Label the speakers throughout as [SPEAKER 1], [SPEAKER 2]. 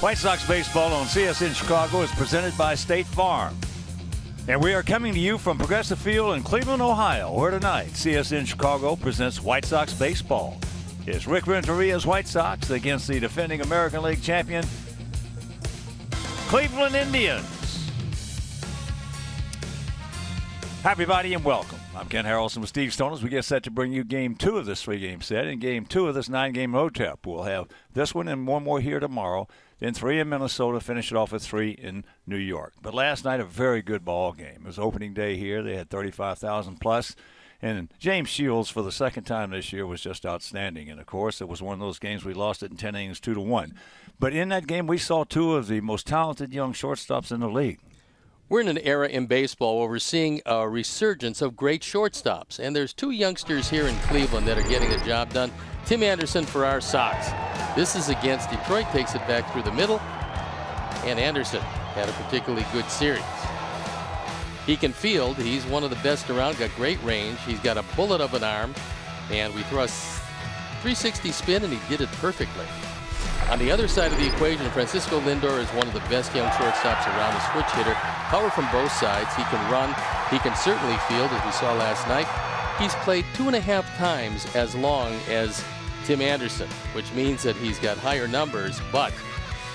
[SPEAKER 1] White Sox baseball on CSN Chicago is presented by State Farm. And we are coming to you from Progressive Field in Cleveland, Ohio, where tonight CSN Chicago presents White Sox baseball. It's Rick Renteria's White Sox against the defending American League champion, Cleveland Indians. Hi, everybody, and welcome. I'm Ken Harrelson with Steve Stone as we get set to bring you Game 2 of this 3-game set. In Game 2 of this 9-game road trip, we'll have this one and one more here tomorrow, then 3 in Minnesota, finish it off with 3 in New York. But last night, a very good ball game. It was opening day here. They had 35,000 plus. And James Shields, for the second time this year, was just outstanding. And, of course, it was one of those games we lost it in 10 innings 2-1. But in that game, we saw 2 of the most talented young shortstops in the league.
[SPEAKER 2] We're in an era in baseball where we're seeing a resurgence of great shortstops. And there's 2 youngsters here in Cleveland that are getting the job done. Tim Anderson for our Sox. This is against Detroit, takes it back through the middle. And Anderson had a particularly good series. He can field. He's one of the best around, got great range. He's got a bullet of an arm. And we throw a 360 spin, and he did it perfectly. On the other side of the equation, Francisco Lindor is one of the best young shortstops around, a switch hitter. Power from both sides. He can run. He can certainly field, as we saw last night. He's played 2.5 times as long as Tim Anderson, which means that he's got higher numbers. But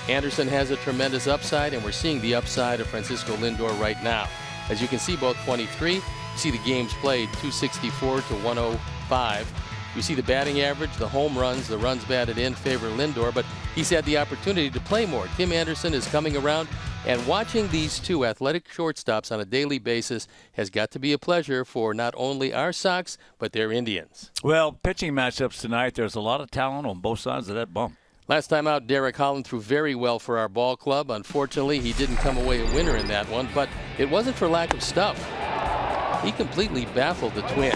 [SPEAKER 2] Anderson has a tremendous upside, and we're seeing the upside of Francisco Lindor right now. As you can see, both 23. You see the games played, 264 to 105. You see the batting average, the home runs, the runs batted in favor Lindor, but he's had the opportunity to play more. Tim Anderson is coming around, and watching these 2 athletic shortstops on a daily basis has got to be a pleasure for not only our Sox, but their Indians.
[SPEAKER 1] Well, pitching matchups tonight, there's a lot of talent on both sides of that bump.
[SPEAKER 2] Last time out, Derek Holland threw very well for our ball club. Unfortunately, he didn't come away a winner in that one, but it wasn't for lack of stuff. He completely baffled the Twins.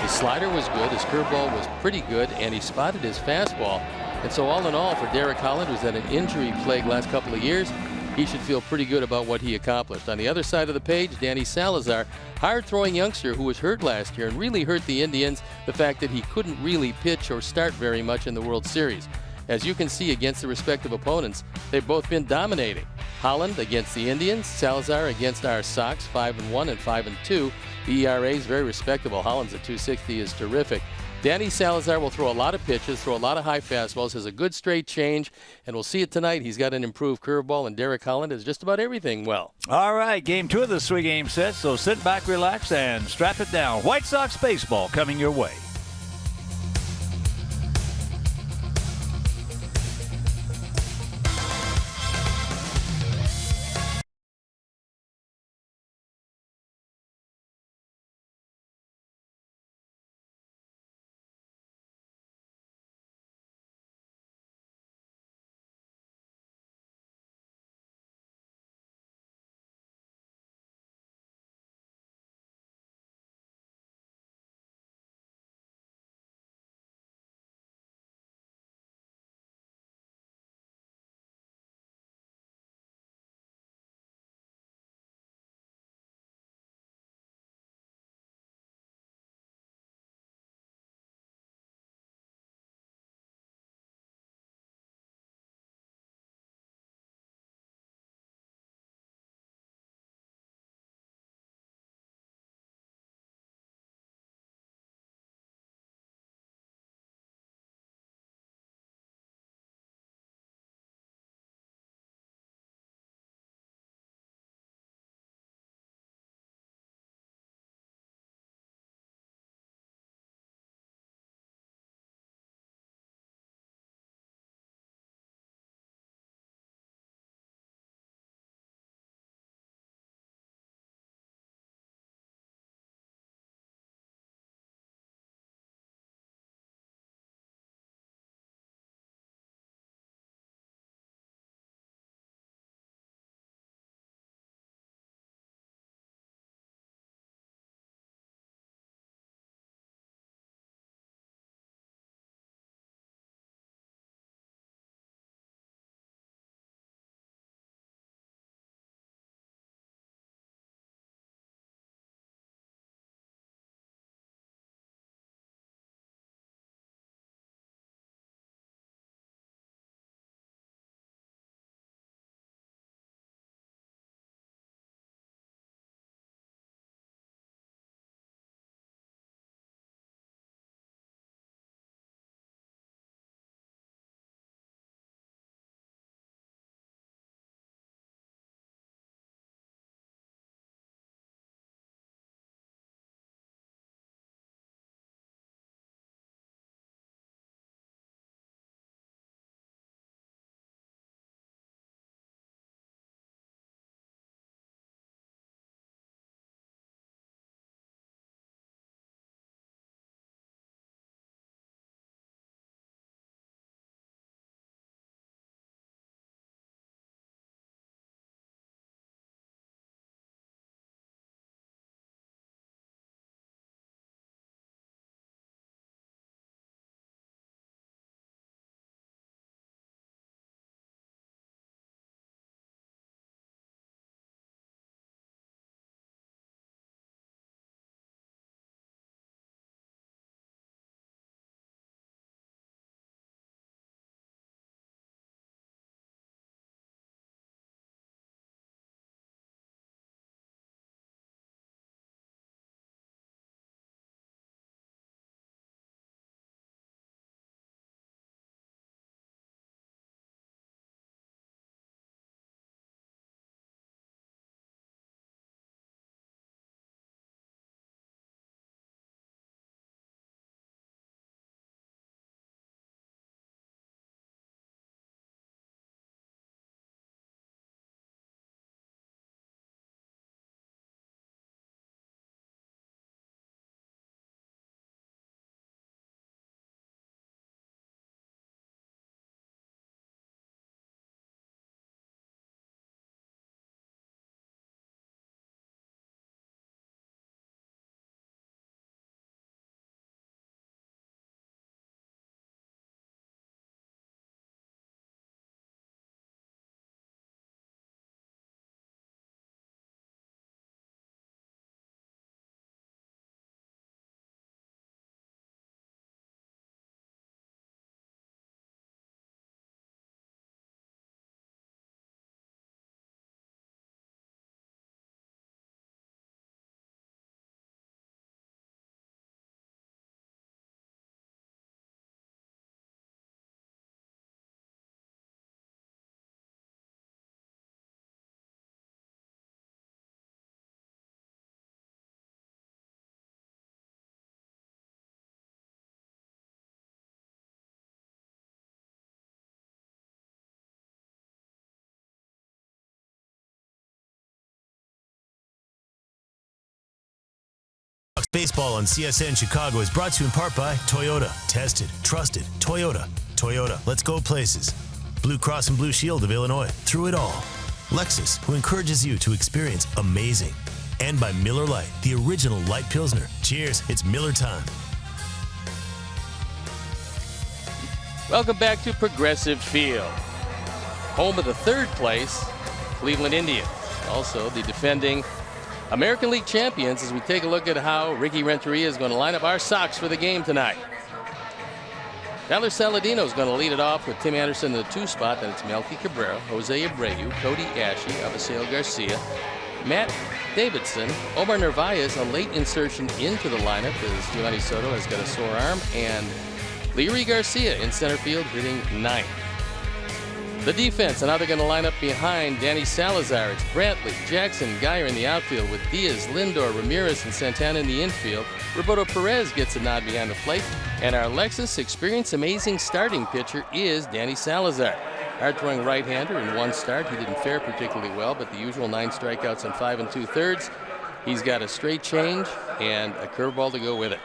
[SPEAKER 2] His slider was good, his curveball was pretty good, and he spotted his fastball. And so all in all, for Derek Holland, who's had an injury-plagued last couple of years, he should feel pretty good about what he accomplished. On the other side of the page, Danny Salazar, hard-throwing youngster who was hurt last year and really hurt the Indians, the fact that he couldn't really pitch or start very much in the World Series. As you can see against the respective opponents, they've both been dominating. Holland against the Indians, Salazar against our Sox, 5-1 and 5-2. The ERA is very respectable. Holland's at 260 is terrific. Danny Salazar will throw a lot of pitches, throw a lot of high fastballs, has a good straight change, and we'll see it tonight. He's got an improved curveball, and Derek Holland has just about everything well.
[SPEAKER 1] All right, Game 2 of this 3-game set, so sit back, relax, and strap it down. White Sox baseball coming your way.
[SPEAKER 3] Baseball on CSN Chicago is brought to you in part by Toyota. Tested, trusted, Toyota. Toyota, let's go places. Blue Cross and Blue Shield of Illinois, through it all. Lexus, who encourages you to experience amazing. And by Miller Lite, the original light Pilsner. Cheers, it's Miller time.
[SPEAKER 2] Welcome back to Progressive Field, home of the third place Cleveland Indians. Also the defending American League champions, as we take a look at how Ricky Renteria is going to line up our Sox for the game tonight. Tyler Saladino is going to lead it off with Tim Anderson in the 2 spot. Then it's Melky Cabrera, Jose Abreu, Cody Ashe, Avisail Garcia, Matt Davidson, Omar Narvaez, a late insertion into the lineup as Giovanni Soto has got a sore arm, and Leary Garcia in center field hitting 9th. The defense, and how they're going to line up behind Danny Salazar. It's Brantley, Jackson, Geyer in the outfield with Diaz, Lindor, Ramirez, and Santana in the infield. Roberto Perez gets a nod behind the plate. And our Lexus experienced amazing starting pitcher is Danny Salazar. Hard-throwing right-hander in 1 start. He didn't fare particularly well, but the usual 9 strikeouts in 5 2/3. He's got a straight change and a curveball to go with it.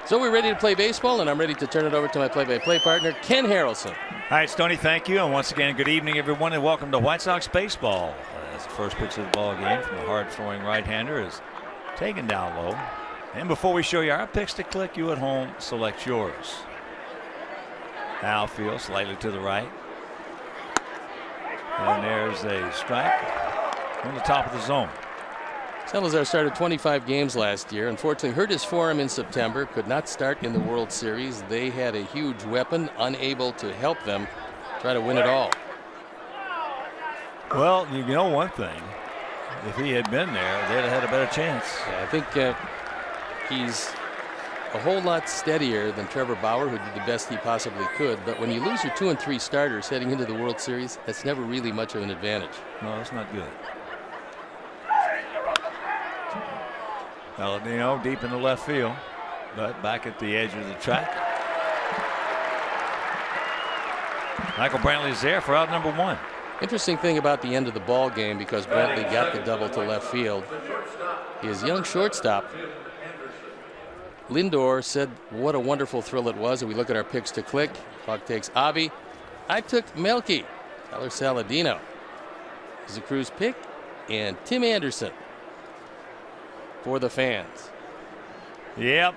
[SPEAKER 2] So we're ready to play baseball, and I'm ready to turn it over to my play-by-play partner, Ken Harrelson.
[SPEAKER 1] All right, Stoney, thank you. And once again, good evening, everyone, and welcome to White Sox baseball. As the first pitch of the ball game from the hard-throwing right-hander is taken down low. And before we show you our picks to click, you at home select yours. Outfield slightly to the right. And there's a strike on the top of the zone.
[SPEAKER 2] Salazar started 25 games last year. Unfortunately, hurt his forearm in September. Could not start in the World Series. They had a huge weapon, unable to help them try to win it all.
[SPEAKER 1] Well, you know one thing. If he had been there, they'd have had a better chance.
[SPEAKER 2] Yeah, I think he's a whole lot steadier than Trevor Bauer, who did the best he possibly could. But when you lose your 2 and 3 starters heading into the World Series, that's never really much of an advantage.
[SPEAKER 1] No, that's not good. Saladino deep in the left field, but back at the edge of the track. Michael Brantley's there for out number 1.
[SPEAKER 2] Interesting thing about the end of the ball game, because Brantley got the double to left field, his young shortstop Lindor said what a wonderful thrill it was. And we look at our picks to click. Clock takes Avi. I took Melky. Tyler Saladino is a Cruz pick, and Tim Anderson for the fans.
[SPEAKER 1] Yep.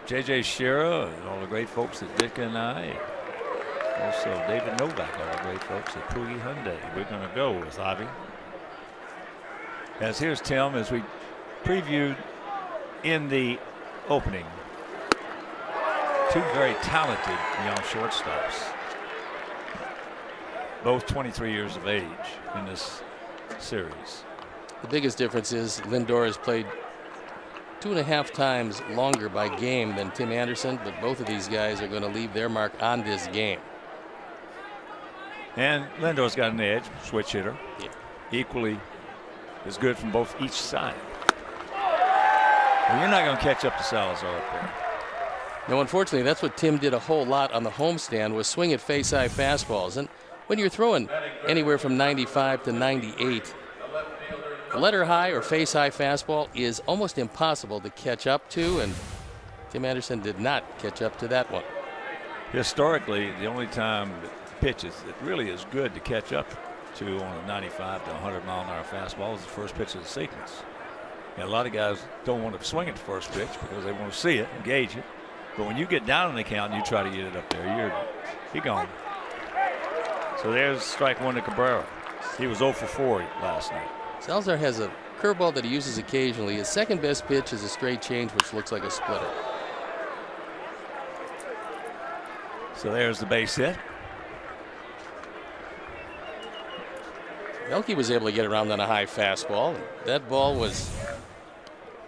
[SPEAKER 1] J.J. Shearer and all the great folks at Dick and I. Also David Novak, all the great folks at Pugi Hyundai. We're going to go with Avi. As here's Tim, as we previewed in the opening. 2 very talented young shortstops. Both 23 years of age in this series.
[SPEAKER 2] The biggest difference is Lindor has played 2.5 times longer by game than Tim Anderson, but both of these guys are going to leave their mark on this game.
[SPEAKER 1] And Lindor's got an edge, switch hitter.
[SPEAKER 2] Yeah.
[SPEAKER 1] Equally as good from each side. Well, you're not going to catch up to Salazar up there.
[SPEAKER 2] No, unfortunately, that's what Tim did a whole lot on the homestand, was swing at face-high fastballs. And when you're throwing anywhere from 95 to 98, the letter high or face high fastball is almost impossible to catch up to, and Tim Anderson did not catch up to that one.
[SPEAKER 1] Historically, the only time pitches that really is good to catch up to on a 95 to 100 mile an hour fastball is the first pitch of the sequence. And a lot of guys don't want to swing at the first pitch because they want to see it, engage it. But when you get down in the count and you try to get it up there, you're gone. So there's strike 1 to Cabrera. He was 0 for 4 last night.
[SPEAKER 2] Salazar has a curveball that he uses occasionally. His second best pitch is a straight change, which looks like a splitter.
[SPEAKER 1] So there's the base hit.
[SPEAKER 2] Melky was able to get around on a high fastball. That ball was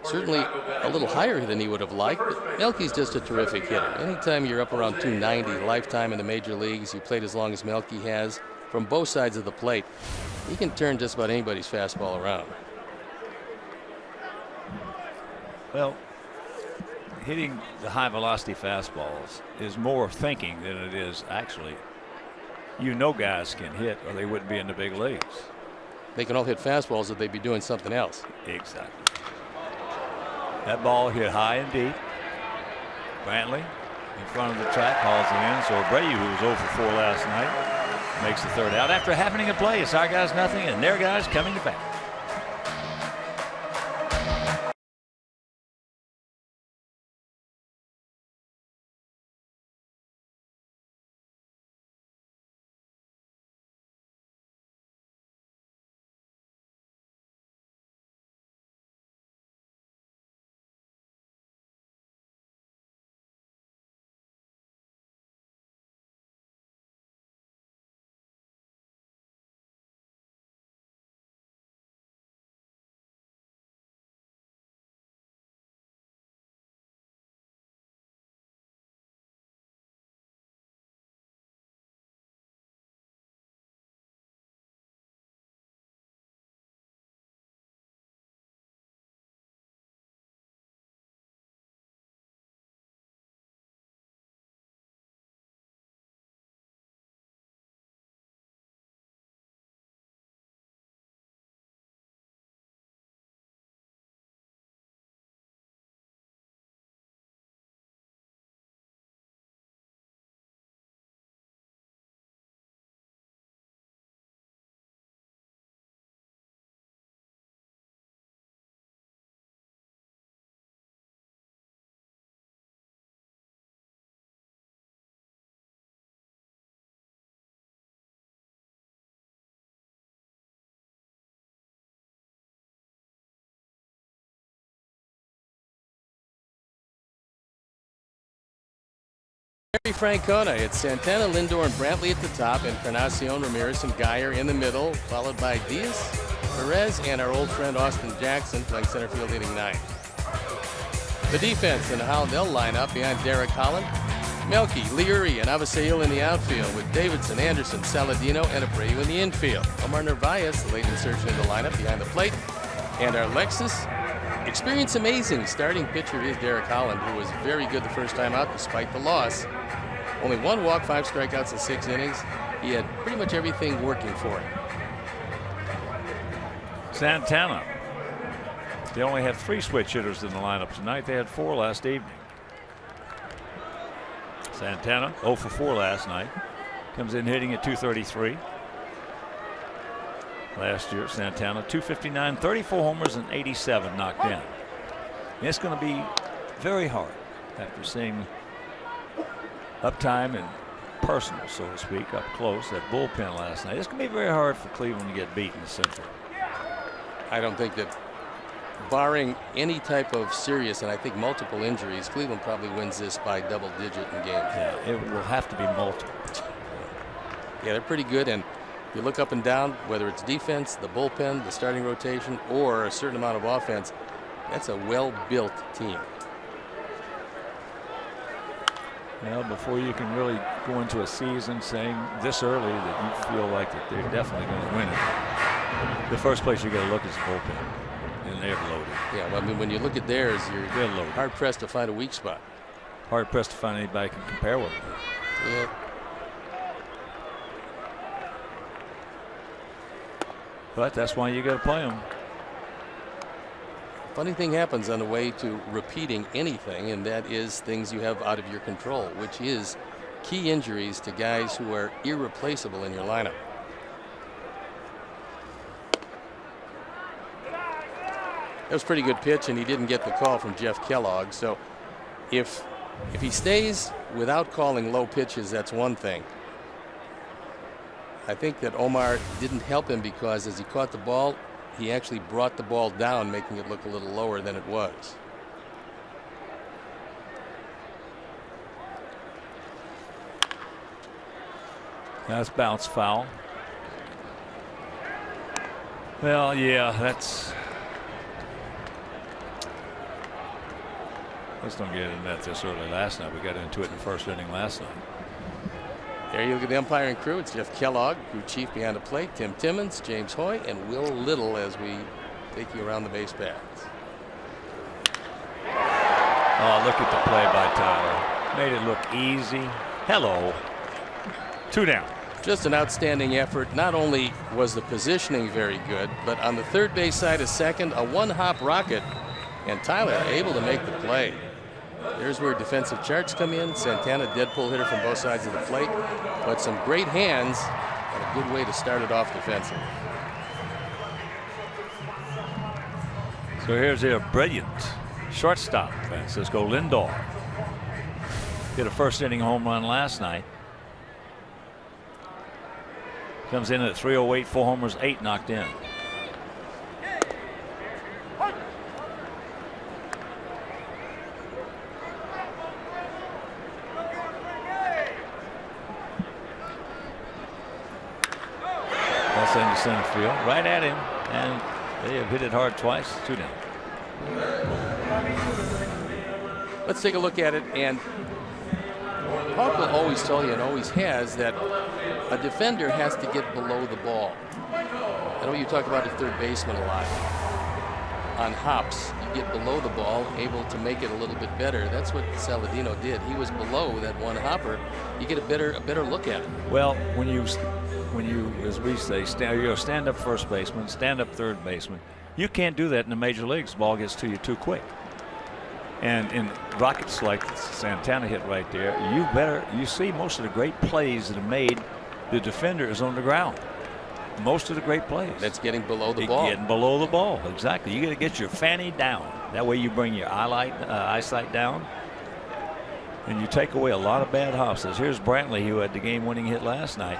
[SPEAKER 2] certainly a little higher than he would have liked, but Melky's just a terrific hitter. Anytime you're up around 290 lifetime in the major leagues, you played as long as Melky has from both sides of the plate, he can turn just about anybody's fastball around.
[SPEAKER 1] Well, hitting the high velocity fastballs is more thinking than it is actually. You know guys can hit or they wouldn't be in the big leagues.
[SPEAKER 2] they can all hit fastballs, that they'd be doing something else.
[SPEAKER 1] Exactly. That ball hit high and deep. Brantley in front of the track hauls it in. So Abreu, who was 0 for 4 last night, makes the third out after happening to play. It's our guys nothing, and their guys coming to bat.
[SPEAKER 2] Terry Francona. It's Santana, Lindor, and Brantley at the top, and Encarnacion, Ramirez, and Geyer in the middle, followed by Diaz, Perez, and our old friend Austin Jackson playing center field, hitting 9th. The defense and how they'll line up behind Derek Holland, Melky, Leary, and Avisail in the outfield, with Davidson, Anderson, Saladino, and Abreu in the infield. Omar Narvaez, the late insertion in the lineup behind the plate, and our Lexus. Experience amazing starting pitcher is Derek Holland, who was very good the first time out despite the loss. Only 1 walk, 5 strikeouts in 6 innings. He had pretty much everything working for him.
[SPEAKER 1] Santana. They only have 3 switch hitters in the lineup tonight. They had 4 last evening. Santana 0 for 4 last night. Comes in hitting at .233. Last year, Santana, .259, 34 homers and 87 knocked in. And it's going to be very hard after seeing uptime and personal, so to speak, up close, that bullpen last night. It's going to be very hard for Cleveland to get beat in the Central.
[SPEAKER 2] I don't think that, barring any type of serious, and I think multiple injuries, Cleveland probably wins this by double-digit in games.
[SPEAKER 1] Yeah, it will have to be multiple.
[SPEAKER 2] Yeah, they're pretty good, and you look up and down, whether it's defense, the bullpen, the starting rotation, or a certain amount of offense, that's a well-built team.
[SPEAKER 1] Well, before you can really go into a season saying this early that you feel like that they're definitely going to win it, the first place you got to look is the bullpen, and they're loaded.
[SPEAKER 2] Yeah, well, I mean, when you look at theirs,
[SPEAKER 1] They're loaded.
[SPEAKER 2] hard-pressed to find a weak spot.
[SPEAKER 1] Hard-pressed to find anybody can compare with them.
[SPEAKER 2] Yeah.
[SPEAKER 1] But that's why you got to play them.
[SPEAKER 2] Funny thing happens on the way to repeating anything, and that is things you have out of your control, which is key injuries to guys who are irreplaceable in your lineup. That was a pretty good pitch, and he didn't get the call from Jeff Kellogg. So if he stays without calling low pitches, that's one thing. I think that Omar didn't help him because as he caught the ball, he actually brought the ball down, making it look a little lower than it was.
[SPEAKER 1] That's bounce foul. Well, yeah, that's. Let's don't get into that this early last night. We got into it in the first inning last night.
[SPEAKER 2] There you look at the umpiring crew. It's Jeff Kellogg, crew chief behind the plate, Tim Timmons, James Hoy, and Will Little as we take you around the base paths.
[SPEAKER 1] Oh, look at the play by Tyler. Made it look easy. Hello. 2 down.
[SPEAKER 2] Just an outstanding effort. Not only was the positioning very good, but on the third base side of second, a one-hop rocket, and Tyler able to make the play. There's where defensive charts come in. Santana, dead pull hitter from both sides of the plate, but some great hands and a good way to start it off defensively.
[SPEAKER 1] So here's a brilliant shortstop, Francisco Lindor. Hit a first inning home run last night. Comes in at 308, 4 homers, 8 knocked in. That's into center field, right at him, and they have hit it hard twice. 2 down.
[SPEAKER 2] Let's take a look at it. And Hawk will always tell you, and always has, that a defender has to get below the ball. I know you talk about the third baseman a lot. On hops, you get below the ball, able to make it a little bit better. That's what Saladino did. He was below that one hopper. You get a better look at it.
[SPEAKER 1] Well, when you, as we say, you're a stand-up first baseman, stand-up third baseman. You can't do that in the major leagues. The ball gets to you too quick. And in rockets like Santana hit right there, you see most of the great plays that are made, the defender is on the ground. Most of the great plays.
[SPEAKER 2] That's getting below the ball.
[SPEAKER 1] Getting below the ball, exactly. You got to get your fanny down. That way you bring your eyesight down, and you take away a lot of bad hops. Here's Brantley, who had the game-winning hit last night.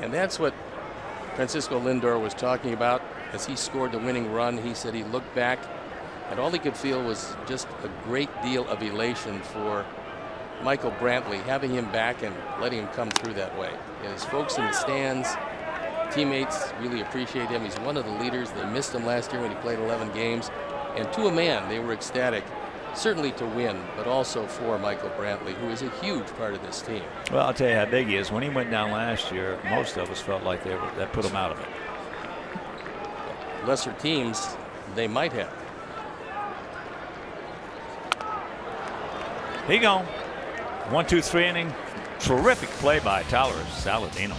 [SPEAKER 2] And that's what Francisco Lindor was talking about as he scored the winning run. He said he looked back, and all he could feel was just a great deal of elation for Michael Brantley, having him back and letting him come through that way. And his folks in the stands, teammates really appreciate him. He's one of the leaders. They missed him last year when he played 11 games. And to a man, they were ecstatic, certainly to win, but also for Michael Brantley, who is a huge part of this team.
[SPEAKER 1] Well, I'll tell you how big he is. When he went down last year, most of us felt like that put him out of it.
[SPEAKER 2] Lesser teams, they might have.
[SPEAKER 1] Here you go. 1, 2, 3 inning. Terrific play by Tyler Saladino.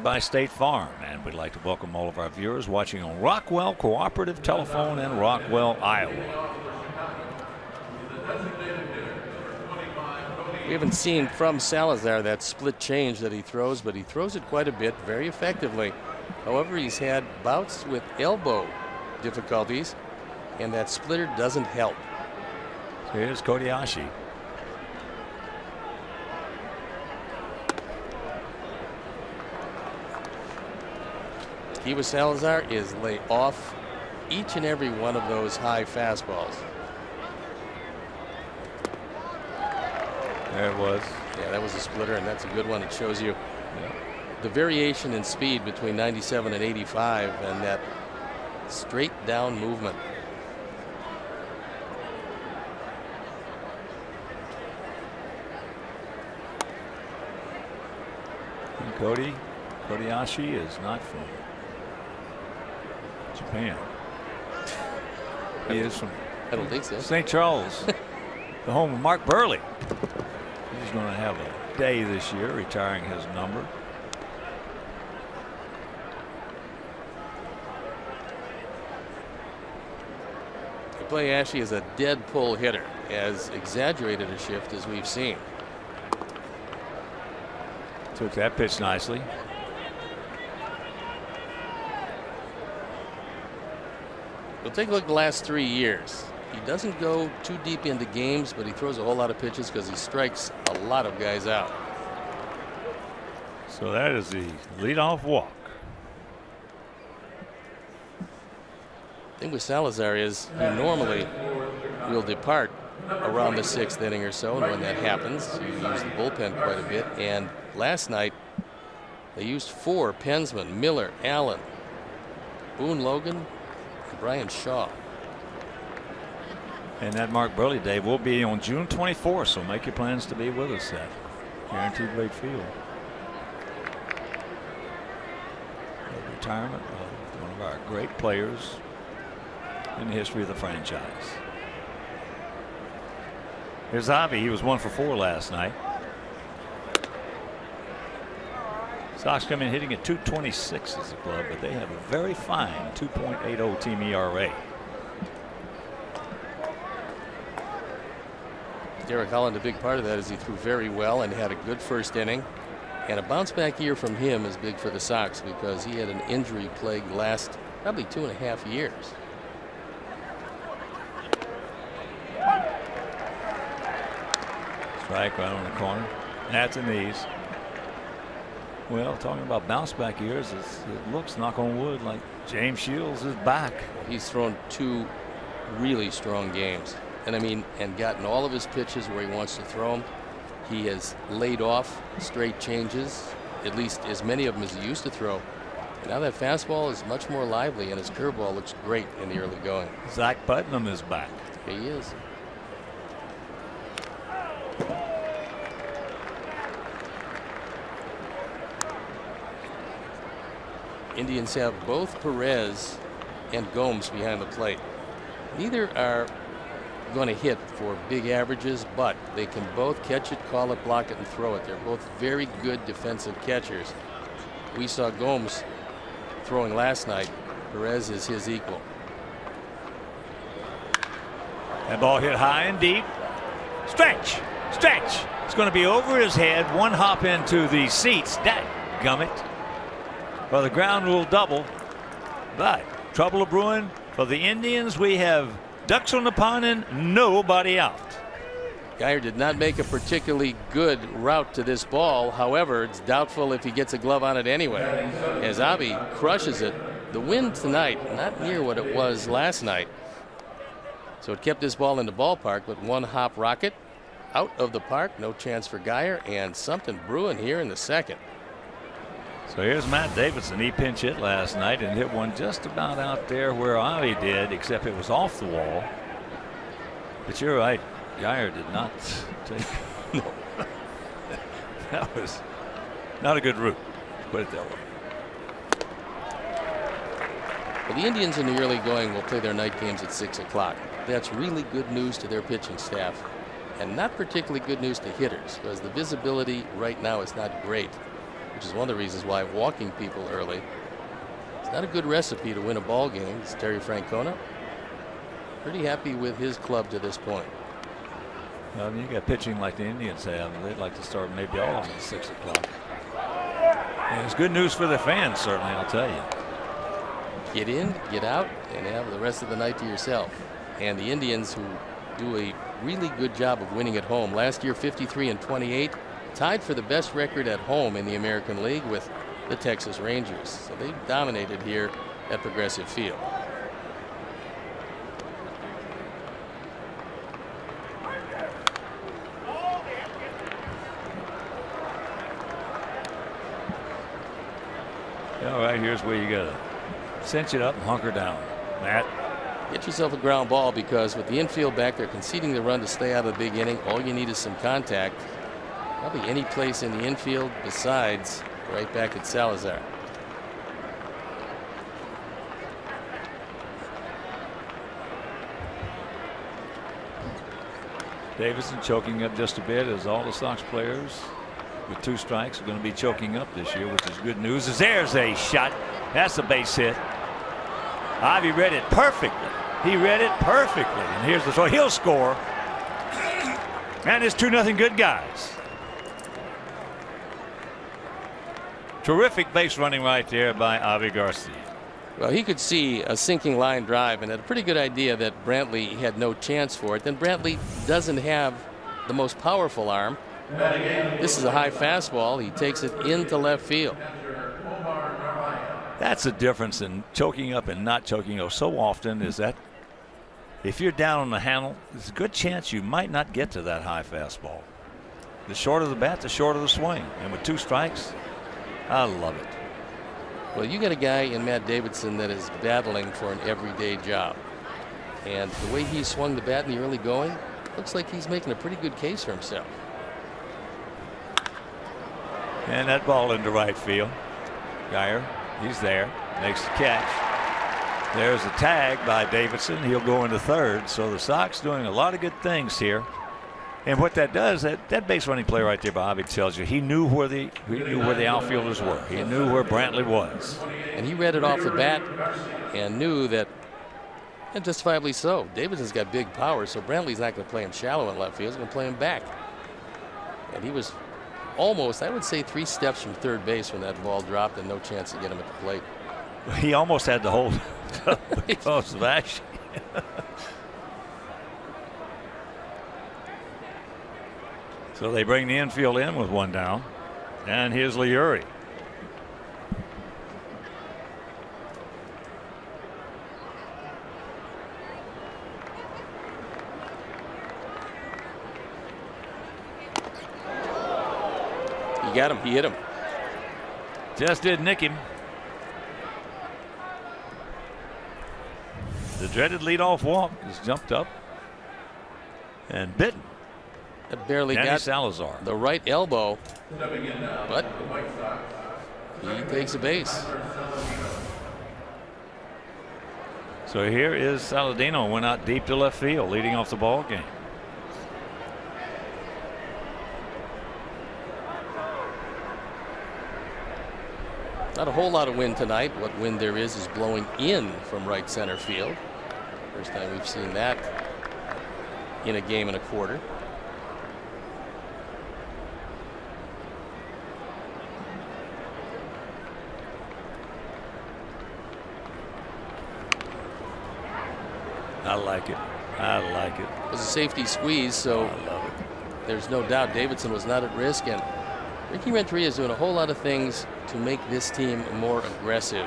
[SPEAKER 1] By State Farm, and we'd like to welcome all of our viewers watching on Rockwell Cooperative Telephone in Rockwell, Iowa.
[SPEAKER 2] We haven't seen from Salazar that split change that he throws, but he throws it quite a bit, very effectively. However, he's had bouts with elbow difficulties, and that splitter doesn't help.
[SPEAKER 1] Here's Kobayashi.
[SPEAKER 2] Kiva Salazar is lay off each and every one of those high fastballs.
[SPEAKER 1] There it was.
[SPEAKER 2] Yeah, that was a splitter, and that's a good one. It shows you the variation in speed between 97 and 85 and that straight down movement.
[SPEAKER 1] And Kobayashi is not from Japan. He is from
[SPEAKER 2] I don't think so.
[SPEAKER 1] St. Charles, the home of Mark Burley. He's going to have a day this year, retiring his number.
[SPEAKER 2] Kobayashi is a dead pull hitter, as exaggerated a shift as we've seen.
[SPEAKER 1] Took that pitch nicely.
[SPEAKER 2] We'll take a look at the last 3 years. He doesn't go too deep into games, but he throws a whole lot of pitches because he strikes a lot of guys out.
[SPEAKER 1] So that is the leadoff walk.
[SPEAKER 2] The thing with Salazar is he normally will depart around the 6th inning or so, and when that happens, you use the bullpen quite a bit. And last night, they used 4 Pensman: Miller, Allen, Boone Logan, and Brian Shaw.
[SPEAKER 1] And that Mark Burley day will be on June 24th, so make your plans to be with us at Guaranteed Rate Field. The retirement of one of our great players in the history of the franchise. Here's Avi. He was 1 for 4 last night. Sox come in hitting at .226 as a club, but they have a very fine 2.80 team ERA.
[SPEAKER 2] Derek Holland, a big part of that is he threw very well and had a good first inning. And a bounce back year from him is big for the Sox because he had an injury plagued last probably 2.5 years.
[SPEAKER 1] Strike right on the corner. That's a knees. Well, talking about bounce back years, it looks, knock on wood, like James Shields is back.
[SPEAKER 2] He's thrown 2 really strong games. And I mean, and gotten all of his pitches where he wants to throw them. He has laid off straight changes, at least as many of them as he used to throw. And now that fastball is much more lively, and his curveball looks great in the early going.
[SPEAKER 1] Zach Putnam is back.
[SPEAKER 2] He is. Indians have both Perez and Gomes behind the plate. Neither are going to hit for big averages, but they can both catch it, call it, block it, and throw it. They're both very good defensive catchers. We saw Gomes throwing last night. Perez is his equal.
[SPEAKER 1] That ball hit high and deep. Stretch. It's going to be over his head. One hop into the seats. Dadgummit. Well, the ground rule double, but trouble brewing for the Indians. We have ducks on the pond and nobody out.
[SPEAKER 2] Geyer did not make a particularly good route to this ball. However, it's doubtful if he gets a glove on it anyway, as Avi crushes it. The wind tonight, not near what it was last night. So it kept this ball in the ballpark, but one hop rocket out of the park. No chance for Geyer, and something brewing here in the second.
[SPEAKER 1] So here's Matt Davidson. He pinch hit last night and hit one just about out there where Avi did, except it was off the wall. But you're right. Geyer did not take. No. That was not a good route. Put it that way.
[SPEAKER 2] Well, the Indians in the early going will play their night games at 6 o'clock. That's really good news to their pitching staff, and not particularly good news to hitters, because the visibility right now is not great, which is one of the reasons why walking people early is not a good recipe to win a ball game. It's Terry Francona. Pretty happy with his club to this point.
[SPEAKER 1] Well, you got pitching like the Indians have. They'd like to start maybe all of them at 6 o'clock. And it's good news for the fans, certainly, I'll tell you.
[SPEAKER 2] Get in, get out, and have the rest of the night to yourself. And the Indians, who do a really good job of winning at home. Last year, 53-28, tied for the best record at home in the American League with the Texas Rangers. So they dominated here at Progressive Field.
[SPEAKER 1] All right, here's where you got to cinch it up and hunker down. Matt.
[SPEAKER 2] Get yourself a ground ball, because with the infield back there conceding the run to stay out of the big inning, all you need is some contact. Probably any place in the infield besides right back at Salazar.
[SPEAKER 1] Davidson choking up just a bit, as all the Sox players with 2 strikes are going to be choking up this year, which is good news. As there's a shot. That's a base hit. Ivy read it perfectly. He read it perfectly. And here's the throw. He'll score. And it's 2-0 good guys. Terrific base running right there by Avi Garcia.
[SPEAKER 2] Well, he could see a sinking line drive and had a pretty good idea that Brantley had no chance for it. Then Brantley doesn't have the most powerful arm. This is a high fastball. He takes it into left field.
[SPEAKER 1] That's the difference in choking up and not choking up so often, is that if you're down on the handle, there's a good chance you might not get to that high fastball. The shorter the bat, the shorter the swing. And with 2 strikes, I love it.
[SPEAKER 2] Well, you got a guy in Matt Davidson that is battling for an everyday job. And the way he swung the bat in the early going, looks like he's making a pretty good case for himself.
[SPEAKER 1] And that ball into right field. Geyer, he's there, makes the catch. There's a tag by Davidson. He'll go into third. So the Sox doing a lot of good things here. And what that does, that base running play right there by Bobby tells you he knew where the outfielders were. He knew where Brantley was.
[SPEAKER 2] And he read it off the bat and knew that, and justifiably so, Davidson's got big power, so Brantley's not going to play him shallow in left field. He's going to play him back. And he was almost, I would say, 3 steps from third base when that ball dropped and no chance to get him at the plate.
[SPEAKER 1] He almost had to hold because of action. So they bring the infield in with 1 down. And here's Liuri.
[SPEAKER 2] He got him. He hit him.
[SPEAKER 1] Just did nick him. The dreaded leadoff walk is jumped up and bitten.
[SPEAKER 2] That barely
[SPEAKER 1] Danny
[SPEAKER 2] got
[SPEAKER 1] Salazar.
[SPEAKER 2] the right elbow, but he takes a base.
[SPEAKER 1] So here is Saladino, went out deep to left field, leading off the ball game.
[SPEAKER 2] Not a whole lot of wind tonight. What wind there is blowing in from right center field. First time we've seen that in a game and a quarter.
[SPEAKER 1] I like it. I like it.
[SPEAKER 2] It was a safety squeeze, so there's no doubt Davidson was not at risk, and Ricky Renteria is doing a whole lot of things to make this team more aggressive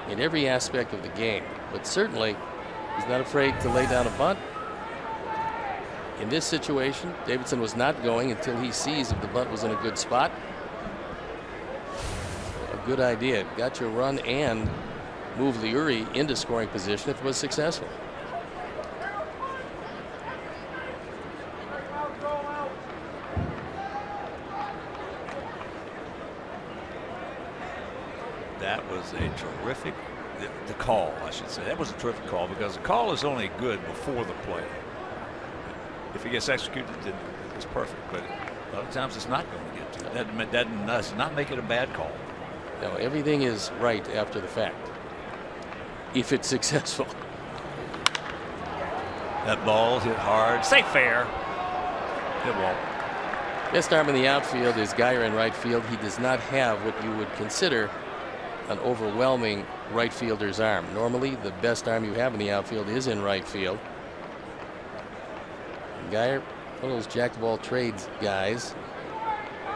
[SPEAKER 2] in every aspect of the game. But certainly, he's not afraid to lay down a bunt. In this situation, Davidson was not going until he sees if the bunt was in a good spot. A good idea. Got your run and move Liuri into scoring position if it was successful.
[SPEAKER 1] That was a terrific, the call, I should say. That was a terrific call, because the call is only good before the play. If it gets executed, then it's perfect. But a lot of times it's not going to get to it. That does not make it a bad call.
[SPEAKER 2] No, everything is right after the fact, if it's successful.
[SPEAKER 1] That ball hit hard. Say fair. Good ball.
[SPEAKER 2] Best arm in the outfield is Geyer in right field. He does not have what you would consider an overwhelming right fielder's arm. Normally, the best arm you have in the outfield is in right field. Geyer, one of those jack of all trades guys,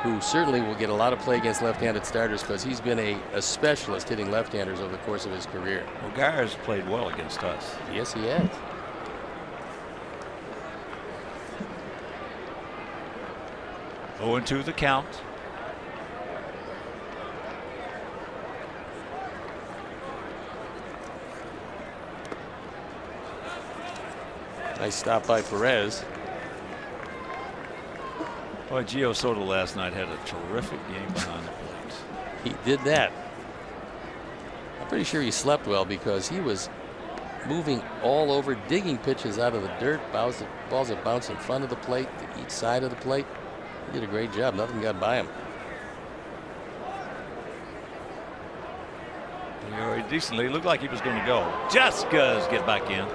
[SPEAKER 2] who certainly will get a lot of play against left-handed starters, because he's been a specialist hitting left-handers over the course of his career.
[SPEAKER 1] Well, Geyer's played well against us.
[SPEAKER 2] Yes, he has.
[SPEAKER 1] Oh, 0-2 the count.
[SPEAKER 2] Nice stop by Perez.
[SPEAKER 1] Boy, Gio Soto last night had a terrific game behind the plate.
[SPEAKER 2] He did that. I'm pretty sure he slept well because he was moving all over, digging pitches out of the dirt, balls that bounce in front of the plate, to each side of the plate. He did a great job. Nothing got by him.
[SPEAKER 1] Decently, looked like he was going to go. Just does get back in.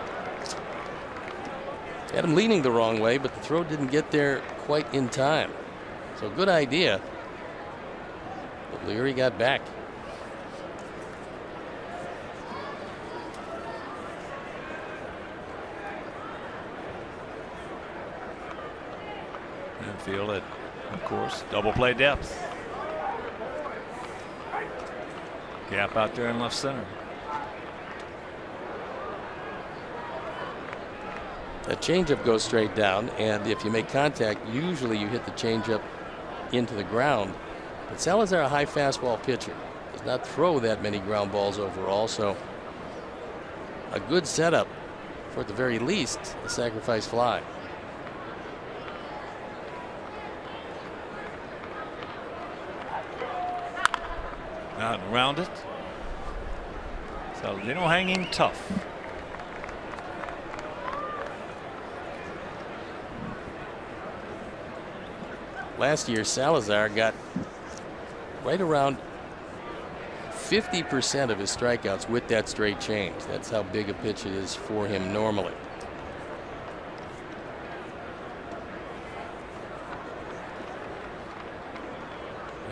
[SPEAKER 2] Had him leaning the wrong way, but the throw didn't get there quite in time. So good idea. But Leary got back.
[SPEAKER 1] Infield at, of course, double play depth. Gap out there in left center.
[SPEAKER 2] That changeup goes straight down, and if you make contact, usually you hit the changeup into the ground. But Salazar, a high fastball pitcher, does not throw that many ground balls overall, so a good setup for, at the very least, a sacrifice fly.
[SPEAKER 1] Out and around it. Saladino hanging tough.
[SPEAKER 2] Last year, Salazar got right around 50% of his strikeouts with that straight change. That's how big a pitch it is for him normally.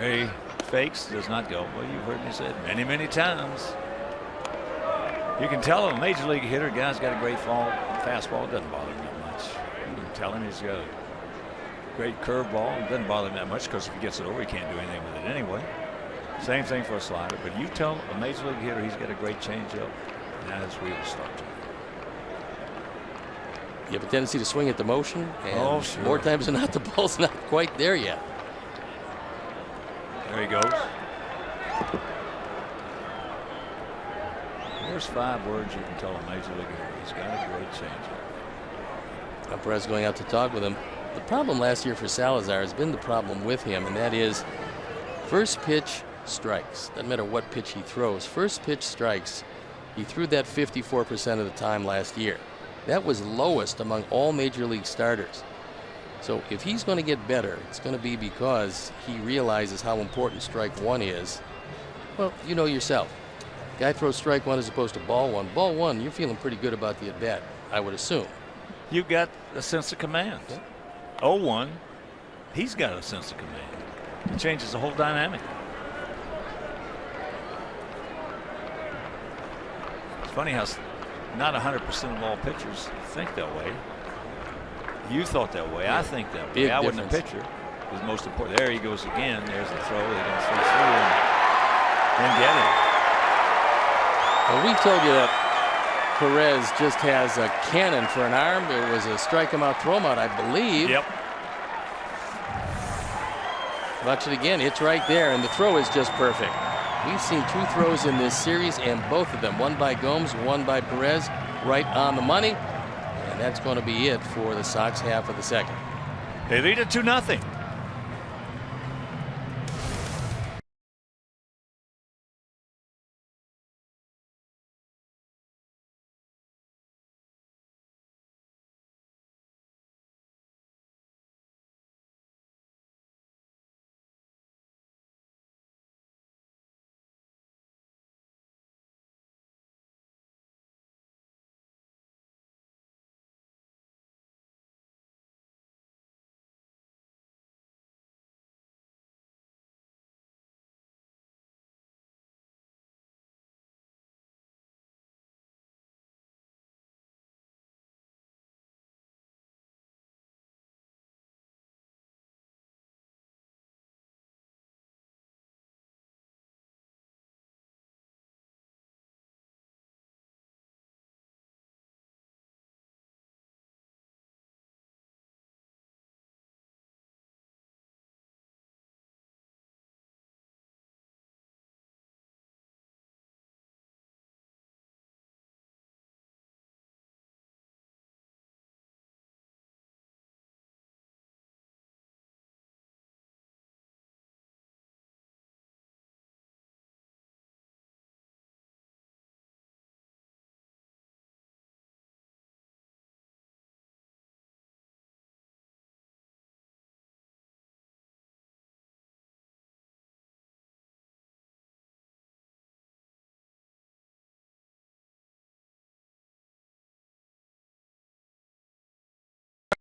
[SPEAKER 1] He fakes, does not go. Well, you've heard me say it many, many times. You can tell a major league hitter, guy's got a great fastball. It doesn't bother him that much. You can tell him he's got a great curveball. It doesn't bother him that much because if he gets it over, he can't do anything with it anyway. Same thing for a slider. But you tell a major league hitter he's got a great changeup, that's where he'll start to.
[SPEAKER 2] You have a tendency to swing at the motion, and
[SPEAKER 1] sure.
[SPEAKER 2] more times than not, the ball's not quite there yet.
[SPEAKER 1] There he goes. There's 5 words you can tell a major league hitter. He's got a great changeup.
[SPEAKER 2] Perez going out to talk with him. The problem last year for Salazar has been the problem with him, and that is first pitch strikes. Doesn't matter what pitch he throws. First pitch strikes. He threw that 54% of the time last year. That was lowest among all major league starters. So if he's going to get better, it's going to be because he realizes how important strike one is. Well, you know yourself. Guy throws strike one as opposed to ball one. Ball one, you're feeling pretty good about the at-bat, I would assume.
[SPEAKER 1] You've got a sense of command. 0-1, he's got a sense of command. It changes the whole dynamic. It's funny how not 100% of all pitchers think that way. You thought that way. Yeah. I think that way. I wasn't a pitcher. It was most important. There he goes again. There's the throw. They're going to throw through and get him.
[SPEAKER 2] Well, we told you that Perez just has a cannon for an arm. It was a strike him out, throw him out, I believe.
[SPEAKER 1] Yep.
[SPEAKER 2] Watch it again. It's right there, and the throw is just perfect. We've seen 2 throws in this series, and both of them, one by Gomes, one by Perez, right on the money. And that's going to be it for the Sox half of the second.
[SPEAKER 1] They lead it 2-0.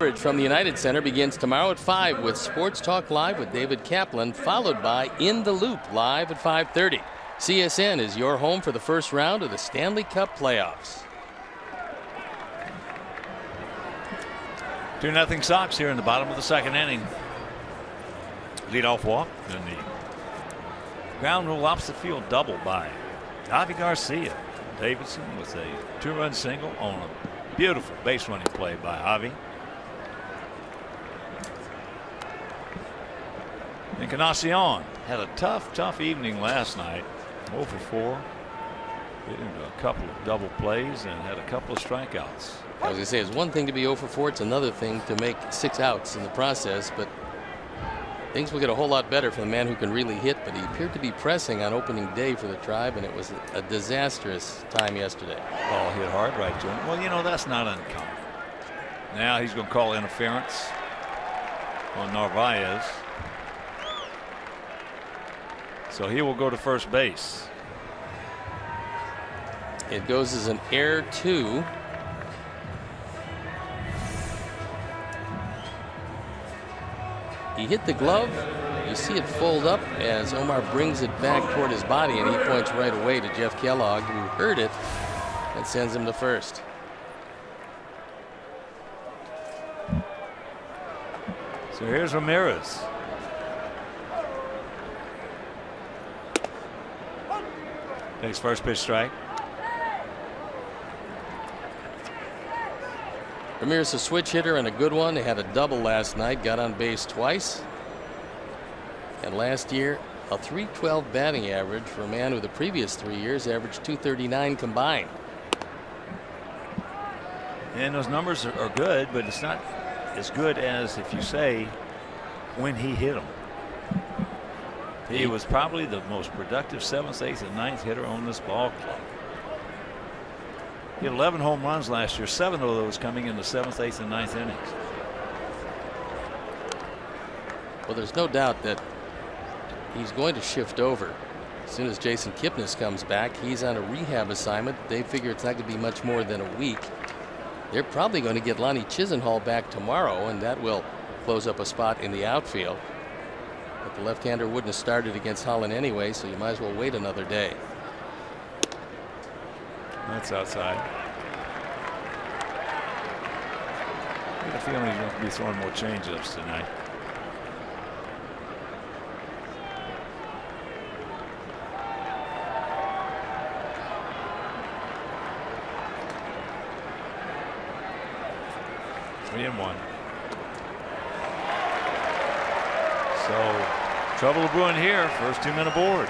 [SPEAKER 2] From the United Center begins tomorrow at 5 with Sports Talk Live with David Kaplan, followed by In the Loop live at 5:30. CSN is your home for the first round of the Stanley Cup playoffs.
[SPEAKER 1] 2-0 Sox here in the bottom of the second inning. Leadoff walk and the ground rule opposite field double by Javi Garcia. Davidson with a 2-run single on a beautiful base running play by Javi. Encarnacion had a tough evening last night. 0 for 4. Getting a couple of double plays and had a couple of strikeouts.
[SPEAKER 2] I was going to say, it's one thing to be 0 for 4. It's another thing to make 6 outs in the process. But things will get a whole lot better for the man who can really hit. But he appeared to be pressing on opening day for the Tribe, and it was a disastrous time yesterday.
[SPEAKER 1] Ball hit hard right to him. Well, you know, that's not uncommon. Now he's going to call interference on Narvaez. So he will go to first base.
[SPEAKER 2] It goes as an error 2. He hit the glove. You see it fold up as Omar brings it back toward his body, and he points right away to Jeff Kellogg, who heard it and sends him to first.
[SPEAKER 1] So here's Ramirez. Takes first pitch strike.
[SPEAKER 2] Ramirez, a switch hitter and a good one. He had a double last night, got on base twice. And last year, a .312 batting average for a man who the previous 3 years averaged .239 combined.
[SPEAKER 1] And those numbers are good, but it's not as good as if you say when he hit them. He was probably the most productive 7th, 8th, and 9th hitter on this ball club. He had 11 home runs last year, 7 of those coming in the 7th, 8th, and 9th innings.
[SPEAKER 2] Well, there's no doubt that he's going to shift over. As soon as Jason Kipnis comes back, he's on a rehab assignment. They figure it's not going to be much more than a week. They're probably going to get Lonnie Chisenhall back tomorrow, and that will close up a spot in the outfield. But the left-hander wouldn't have started against Holland anyway, so you might as well wait another day.
[SPEAKER 1] That's outside. I get a feeling he's going to be throwing more changeups tonight. Three and one. So trouble brewing here. First 2 men aboard.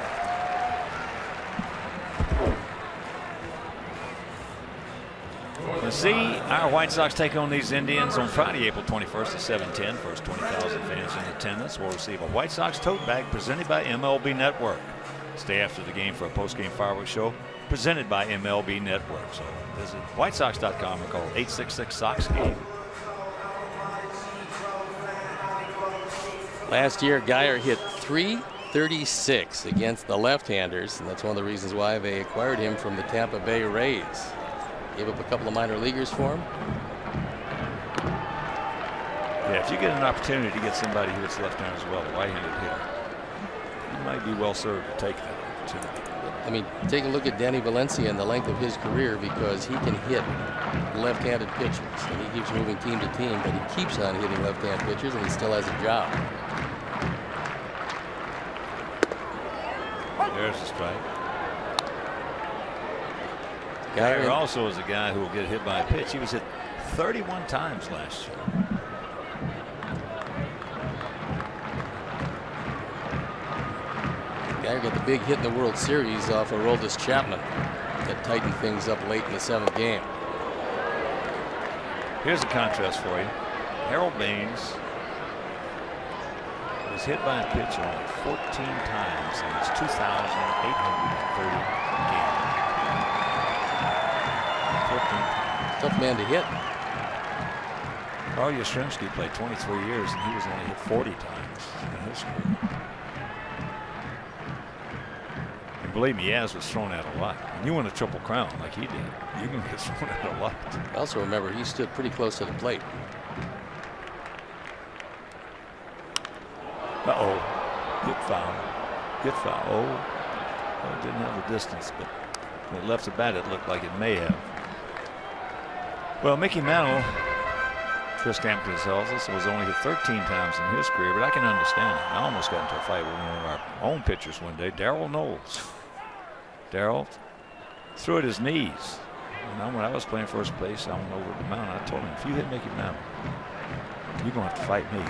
[SPEAKER 1] Let's see our White Sox take on these Indians on Friday, April 21st at 7:10. First 20,000 fans in attendance will receive a White Sox tote bag presented by MLB Network. Stay after the game for a post-game fireworks show presented by MLB Network. So visit WhiteSox.com or call 866-SOX-GAME.
[SPEAKER 2] Last year, Geyer hit .336 against the left-handers, and that's one of the reasons why they acquired him from the Tampa Bay Rays. Gave up a couple of minor leaguers for him.
[SPEAKER 1] Yeah, if you get an opportunity to get somebody who hits left-handed as well, a right-handed hitter, you might be well served to take that opportunity.
[SPEAKER 2] I mean, take a look at Danny Valencia and the length of his career, because he can hit left-handed pitchers, and he keeps moving team to team, but he keeps on hitting left-hand pitchers, and he still has a job.
[SPEAKER 1] There's a strike.
[SPEAKER 2] Geyer
[SPEAKER 1] Geyer also is a guy who will get hit by a pitch. He was hit 31 times last year.
[SPEAKER 2] Geyer got the big hit in the World Series off of Aroldis Chapman that tightened things up late in the 7th game.
[SPEAKER 1] Here's a contrast for you. Harold Baines was hit by a pitch only 14 times in his 2,830 games. 14.
[SPEAKER 2] Tough man to hit.
[SPEAKER 1] Carl Yastrzemski played 23 years, and he was only hit 40 times in his career. And believe me, Yaz was thrown out a lot. And you win a Triple Crown like he did, you can get thrown out a lot.
[SPEAKER 2] Also remember, he stood pretty close to the plate.
[SPEAKER 1] Uh-oh. Get foul. Get foul. Oh. Well, it didn't have the distance, but when it left the bat, it looked like it may have. Well, Mickey Mantle, Chris Campbell tells us, was only hit 13 times in his career, but I can understand it. I almost got into a fight with one of our own pitchers one day, Darrell Knowles. Darrell threw at his knees. And when I was playing first base, I went over the mound. I told him, if you hit Mickey Mantle, you're going to have to fight me.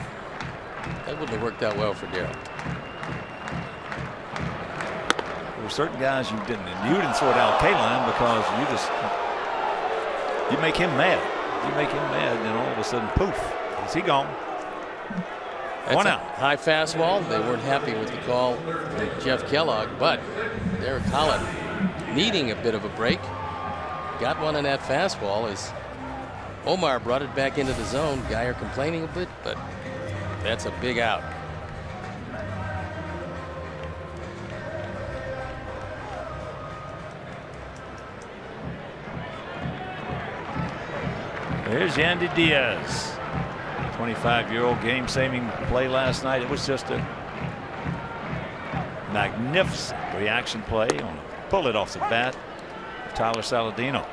[SPEAKER 2] That wouldn't have worked out well for Darrell.
[SPEAKER 1] There were certain guys you didn't throw at Al Kaline because you make him mad. You make him mad, and then all of a sudden, poof, is he gone?
[SPEAKER 2] That's
[SPEAKER 1] One out.
[SPEAKER 2] High fastball. They weren't happy with the call from Jeff Kellogg, but Derek Holland needing a bit of a break. Got one on that fastball as Omar brought it back into the zone. Geyer complaining a bit, but that's a big out.
[SPEAKER 1] Here's Yandy Diaz. 25-year-old game-saving play last night. It was just a magnificent reaction play on a bullet off the bat of Tyler Saladino.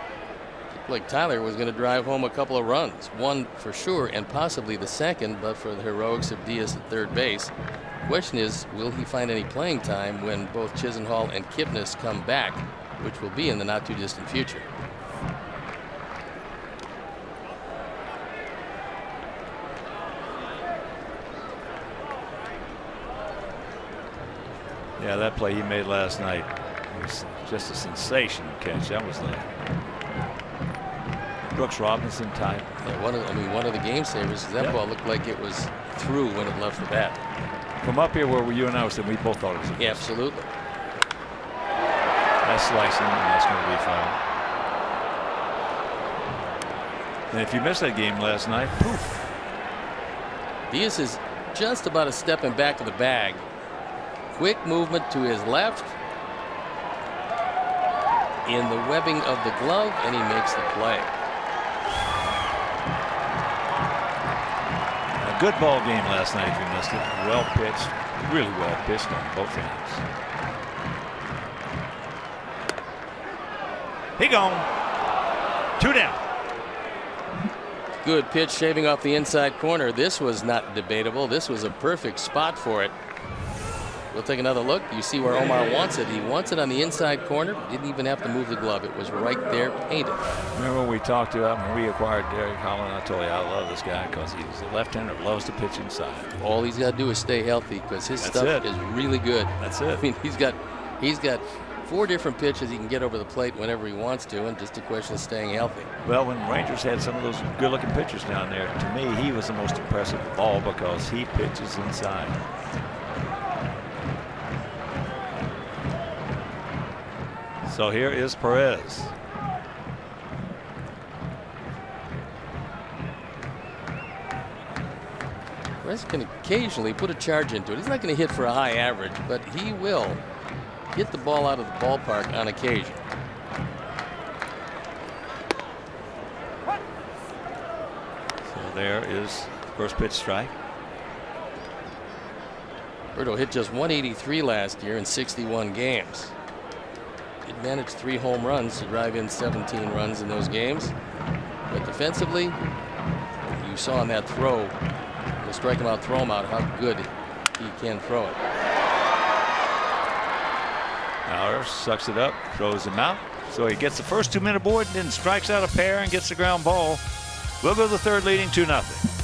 [SPEAKER 2] Looked like Tyler was going to drive home a couple of runs. One for sure, and possibly the second, but for the heroics of Diaz at third base. Question is, will he find any playing time when both Chisenhall and Kipnis come back, which will be in the not-too-distant future?
[SPEAKER 1] Yeah, that play he made last night was just a sensational catch. That was the Brooks Robinson type.
[SPEAKER 2] Yeah, one of the game savers. That ball looked like it was through when it left the bat.
[SPEAKER 1] From up here where you and I were sitting, we both thought it was.
[SPEAKER 2] Yeah, absolutely.
[SPEAKER 1] That's slicing, and that's going to be foul. And if you missed that game last night, poof.
[SPEAKER 2] Diaz is just about a stepping back to the bag. Quick movement to his left in the webbing of the glove, and he makes the play.
[SPEAKER 1] A good ball game last night if you missed it. Well pitched, really well pitched on both ends. He gone. 2 down.
[SPEAKER 2] Good pitch shaving off the inside corner. This was not debatable. This was a perfect spot for it. We'll take another look. You see where Omar wants it. He wants it on the inside corner. Didn't even have to move the glove. It was right there, painted.
[SPEAKER 1] Remember when we talked about when we acquired Derek Holland? I told you I love this guy because he's a left-hander that loves to pitch inside.
[SPEAKER 2] All he's got to do is stay healthy because his stuff is really good.
[SPEAKER 1] That's it.
[SPEAKER 2] I mean, he's got 4 different pitches he can get over the plate whenever he wants to, and just a question of staying healthy.
[SPEAKER 1] Well, when Rangers had some of those good-looking pitchers down there, to me, he was the most impressive of all because he pitches inside. So here is Perez.
[SPEAKER 2] Perez can occasionally put a charge into it. He's not going to hit for a high average, but he will hit the ball out of the ballpark on occasion.
[SPEAKER 1] So there is first pitch strike.
[SPEAKER 2] Berto hit just 183 last year in 61 games. He managed 3 home runs to drive in 17 runs in those games. But defensively, you saw in that throw, you'll strike him out, throw him out, how good he can throw it.
[SPEAKER 1] Maurer sucks it up, throws him out. So he gets the first 2-minute board and then strikes out a pair and gets the ground ball. We'll go to the third leading 2-0.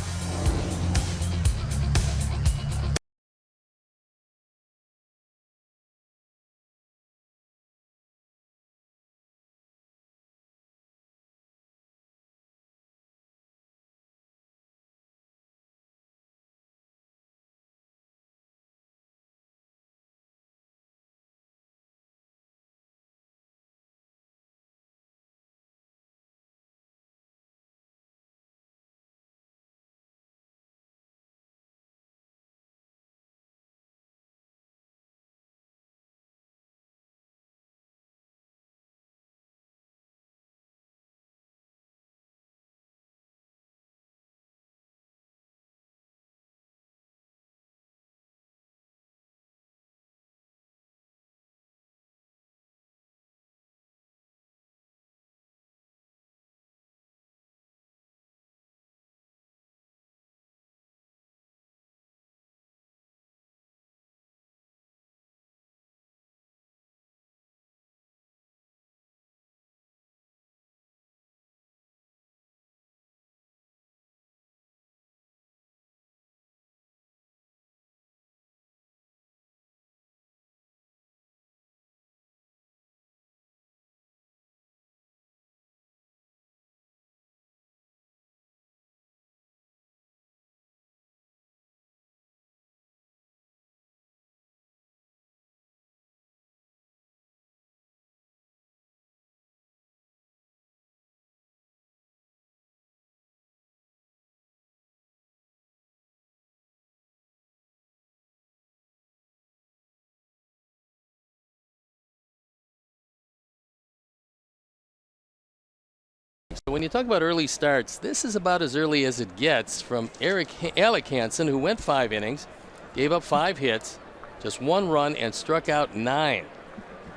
[SPEAKER 2] When you talk about early starts, this is about as early as it gets from Alec Hansen, who went 5 innings, gave up 5 hits, just 1 run, and struck out 9.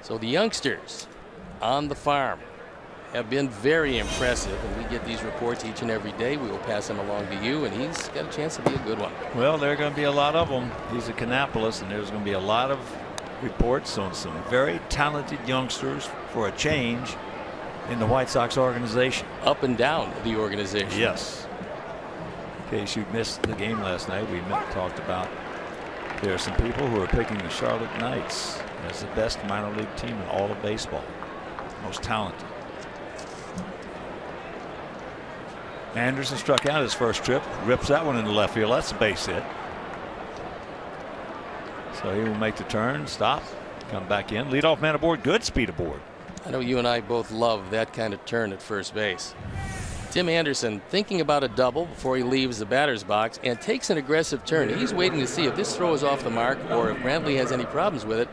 [SPEAKER 2] So the youngsters on the farm have been very impressive, and we get these reports each and every day. We will pass them along to you, and he's got a chance to be a good one.
[SPEAKER 1] Well, there are going to be a lot of them. He's a Kannapolis, and there's going to be a lot of reports on some very talented youngsters for a change in the White Sox organization.
[SPEAKER 2] Up and down the organization.
[SPEAKER 1] Yes. In case you missed the game last night, we talked about there are some people who are picking the Charlotte Knights as the best minor league team in all of baseball. Most talented. Anderson struck out his first trip, rips that one into left field. That's a base hit. So he will make the turn, stop, come back in. Leadoff man aboard, good speed aboard.
[SPEAKER 2] I know you and I both love that kind of turn at first base. Tim Anderson thinking about a double before he leaves the batter's box and takes an aggressive turn. He's waiting to see if this throw is off the mark or if Brantley has any problems with it.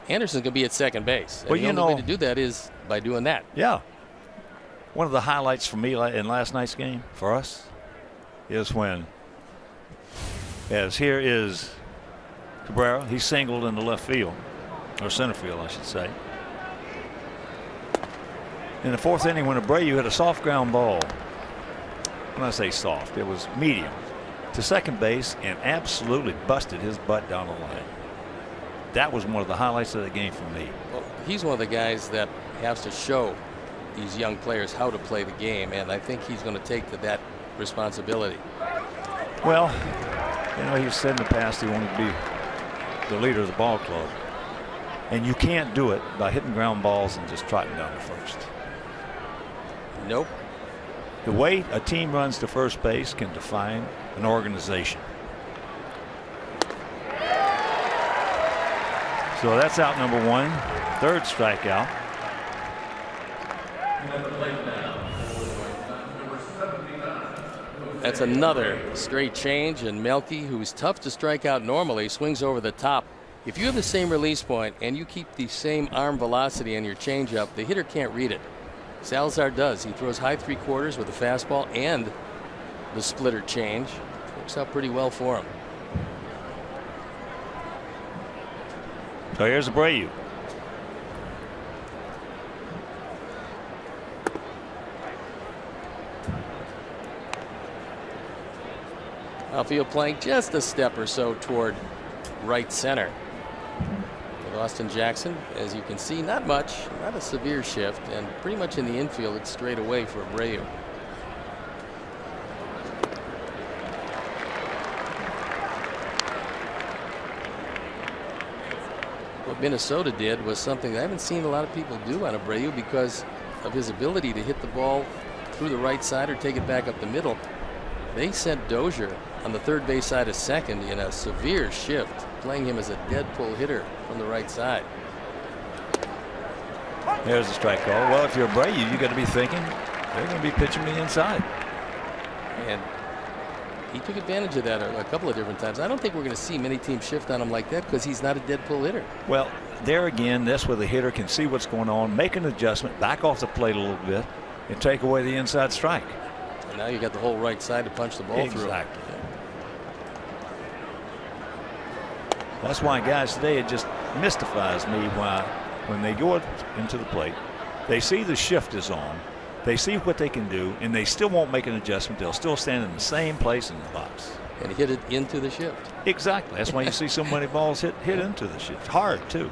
[SPEAKER 2] Anderson's going to be at second base. And
[SPEAKER 1] well,
[SPEAKER 2] the only way to do that is by doing that.
[SPEAKER 1] Yeah. One of the highlights for me in last night's game for us is when, as here is Cabrera, he singled into left field, or center field, I should say. In the 4th inning, when Abreu hit a soft ground ball, when I say soft, it was medium, to second base and absolutely busted his butt down the line. That was one of the highlights of the game for me.
[SPEAKER 2] Well, he's one of the guys that has to show these young players how to play the game, and I think he's going to take to that responsibility.
[SPEAKER 1] Well, you know, he said in the past he wanted to be the leader of the ball club, and you can't do it by hitting ground balls and just trotting down to first.
[SPEAKER 2] Nope.
[SPEAKER 1] The way a team runs to first base can define an organization. So that's out number 1, 3rd strikeout.
[SPEAKER 2] That's another straight change, and Melky, who's tough to strike out normally, swings over the top. If you have the same release point and you keep the same arm velocity in your changeup, the hitter can't read it. Salazar does. He throws high 3/4 with the fastball and the splitter change. Works out pretty well for him.
[SPEAKER 1] So here's Abreu.
[SPEAKER 2] Outfield playing just a step or so toward right center. With Austin Jackson, as you can see, not much, not a severe shift, and pretty much in the infield, it's straight away for Abreu. What Minnesota did was something I haven't seen a lot of people do on Abreu because of his ability to hit the ball through the right side or take it back up the middle. They sent Dozier on the 3rd base side of second in a severe shift, playing him as a dead pull hitter from the right side.
[SPEAKER 1] There's a strike call. Well, if you're Abreu, you got to be thinking they're going to be pitching the inside.
[SPEAKER 2] And he took advantage of that a couple of different times. I don't think we're going to see many teams shift on him like that because he's not a dead pull hitter.
[SPEAKER 1] Well, there again, that's where the hitter can see what's going on, make an adjustment, back off the plate a little bit, and take away the inside strike.
[SPEAKER 2] And now you got the whole right side to punch the ball through.
[SPEAKER 1] Exactly. That's why guys today, it just mystifies me why when they go into the plate, they see the shift is on, they see what they can do, and they still won't make an adjustment. They'll still stand in the same place in the box.
[SPEAKER 2] And hit it into the shift.
[SPEAKER 1] Exactly. That's why you see so many balls hit into the shift. Hard, too.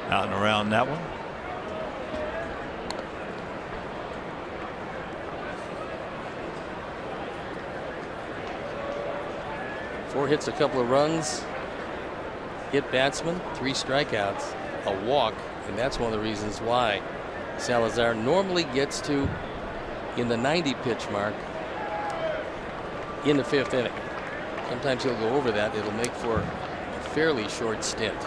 [SPEAKER 1] Out and around that one.
[SPEAKER 2] Four hits, a couple of runs, hit batsman, 3 strikeouts, a walk, and that's one of the reasons why Salazar normally gets to in the 90 pitch mark in the 5th inning. Sometimes he'll go over that. It'll make for a fairly short stint.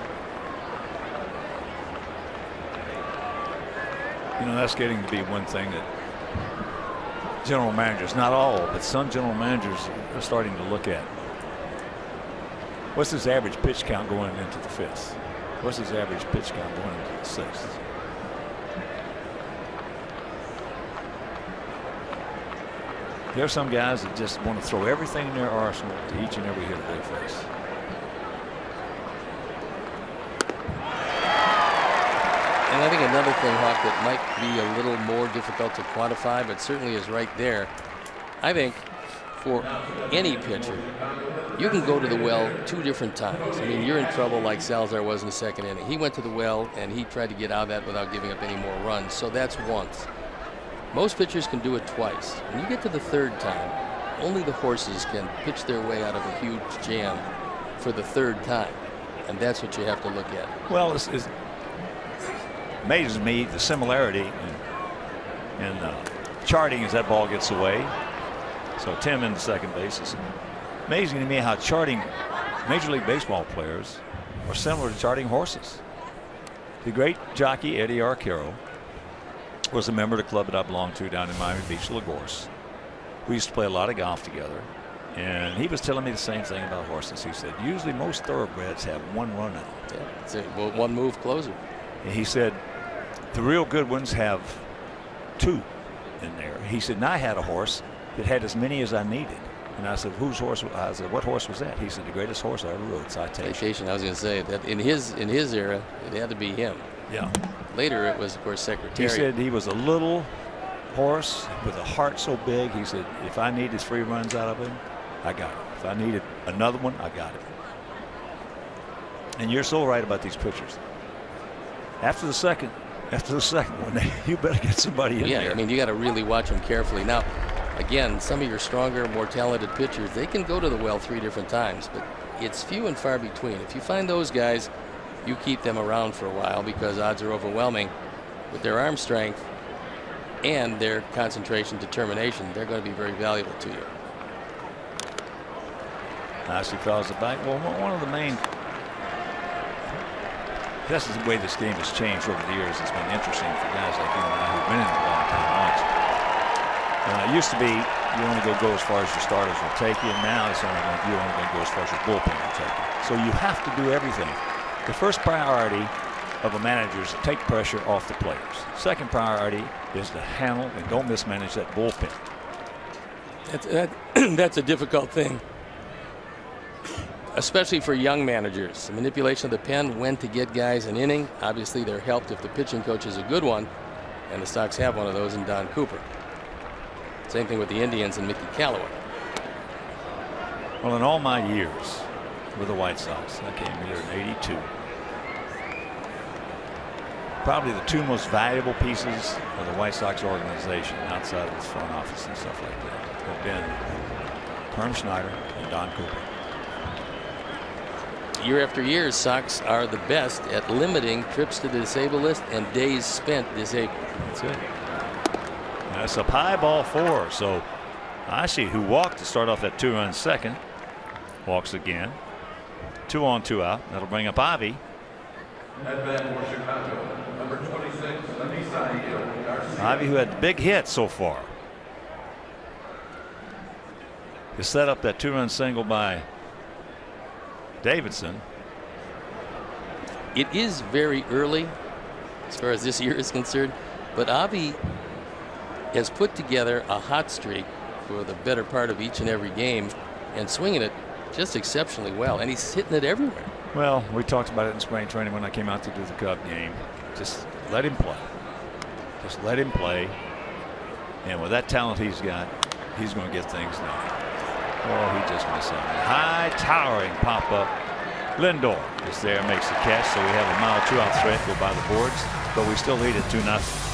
[SPEAKER 1] You know, that's getting to be one thing that general managers, not all, but some general managers are starting to look at. What's his average pitch count going into the 5th? What's his average pitch count going into the sixth? There are some guys that just want to throw everything in their arsenal to each and every hitter they face.
[SPEAKER 2] And I think another thing, Hawk, that might be a little more difficult to quantify, but certainly is right there. I think for any pitcher, you can go to the well 2 different times. I mean, you're in trouble like Salazar was in the second inning. He went to the well, and he tried to get out of that without giving up any more runs. So that's once. Most pitchers can do it twice. When you get to the third time, only the horses can pitch their way out of a huge jam for the third time. And that's what you have to look at.
[SPEAKER 1] Well, it amazes me the similarity in charting as that ball gets away. So Tim in the second base. It's amazing to me how charting Major League Baseball players are similar to charting horses. The great jockey Eddie Arcaro was a member of the club that I belonged to down in Miami Beach, Lagos. We used to play a lot of golf together, and he was telling me the same thing about horses. He said usually most thoroughbreds have 1 run out.
[SPEAKER 2] Yeah, it's a one move closer.
[SPEAKER 1] And he said the real good ones have 2 in there. He said, and I had a horse that had as many as I needed. And I said, whose horse? I said, what horse was that? He said, the greatest horse I ever rode, Citation.
[SPEAKER 2] I was going to say that in his era, it had to be him.
[SPEAKER 1] Yeah.
[SPEAKER 2] Later, it was, of course, Secretariat.
[SPEAKER 1] He said he was a little horse with a heart so big. He said, if I needed 3 runs out of him, I got it. If I needed another one, I got it. And you're so right about these pitchers. After the second one, you better get somebody in there.
[SPEAKER 2] Yeah, I mean, you got to really watch them carefully. Now, again, some of your stronger, more talented pitchers, they can go to the well 3 different times, but it's few and far between. If you find those guys, you keep them around for a while because odds are overwhelming. With their arm strength and their concentration, determination, they're going to be very valuable to you.
[SPEAKER 1] Nicely fouls the back. Well, one of the main. This is the way this game has changed over the years. It's been interesting for guys like you and I who've been in it a long time. It used to be you only go as far as your starters will take you, and now it's only you only going to go as far as your bullpen will take you. So you have to do everything. The first priority of a manager is to take pressure off the players. Second priority is to handle and don't mismanage that bullpen.
[SPEAKER 2] That's a difficult thing, especially for young managers. The manipulation of the pen, when to get guys an inning. Obviously, they're helped if the pitching coach is a good one, and the Sox have one of those in Don Cooper. Same thing with the Indians and Mickey Callaway.
[SPEAKER 1] Well, in all my years with the White Sox, I came here in '82. Probably the 2 most valuable pieces of the White Sox organization outside of the front office and stuff like that have been Herm Schneider and Don Cooper.
[SPEAKER 2] Year after year, Sox are the best at limiting trips to the disabled list and days spent disabled.
[SPEAKER 1] That's it. That's a high ball 4. So I see who walked to start off that 2-run second. Walks again. 2 on, 2 out. That'll bring up Ivy. Ivy, who had big hits so far, to set up that 2-run single by Davidson.
[SPEAKER 2] It is very early as far as this year is concerned, but Avi has put together a hot streak for the better part of each and every game and swinging it just exceptionally well, and he's hitting it everywhere.
[SPEAKER 1] Well, we talked about it in spring training when I came out to do the Cub game. Just let him play. Just let him play. And with that talent he's got, he's going to get things done. Oh, he just missed something. High towering pop up. Lindor is there, makes the catch. So we have a mile 2-out threat go by the boards, but we still lead at 2-0.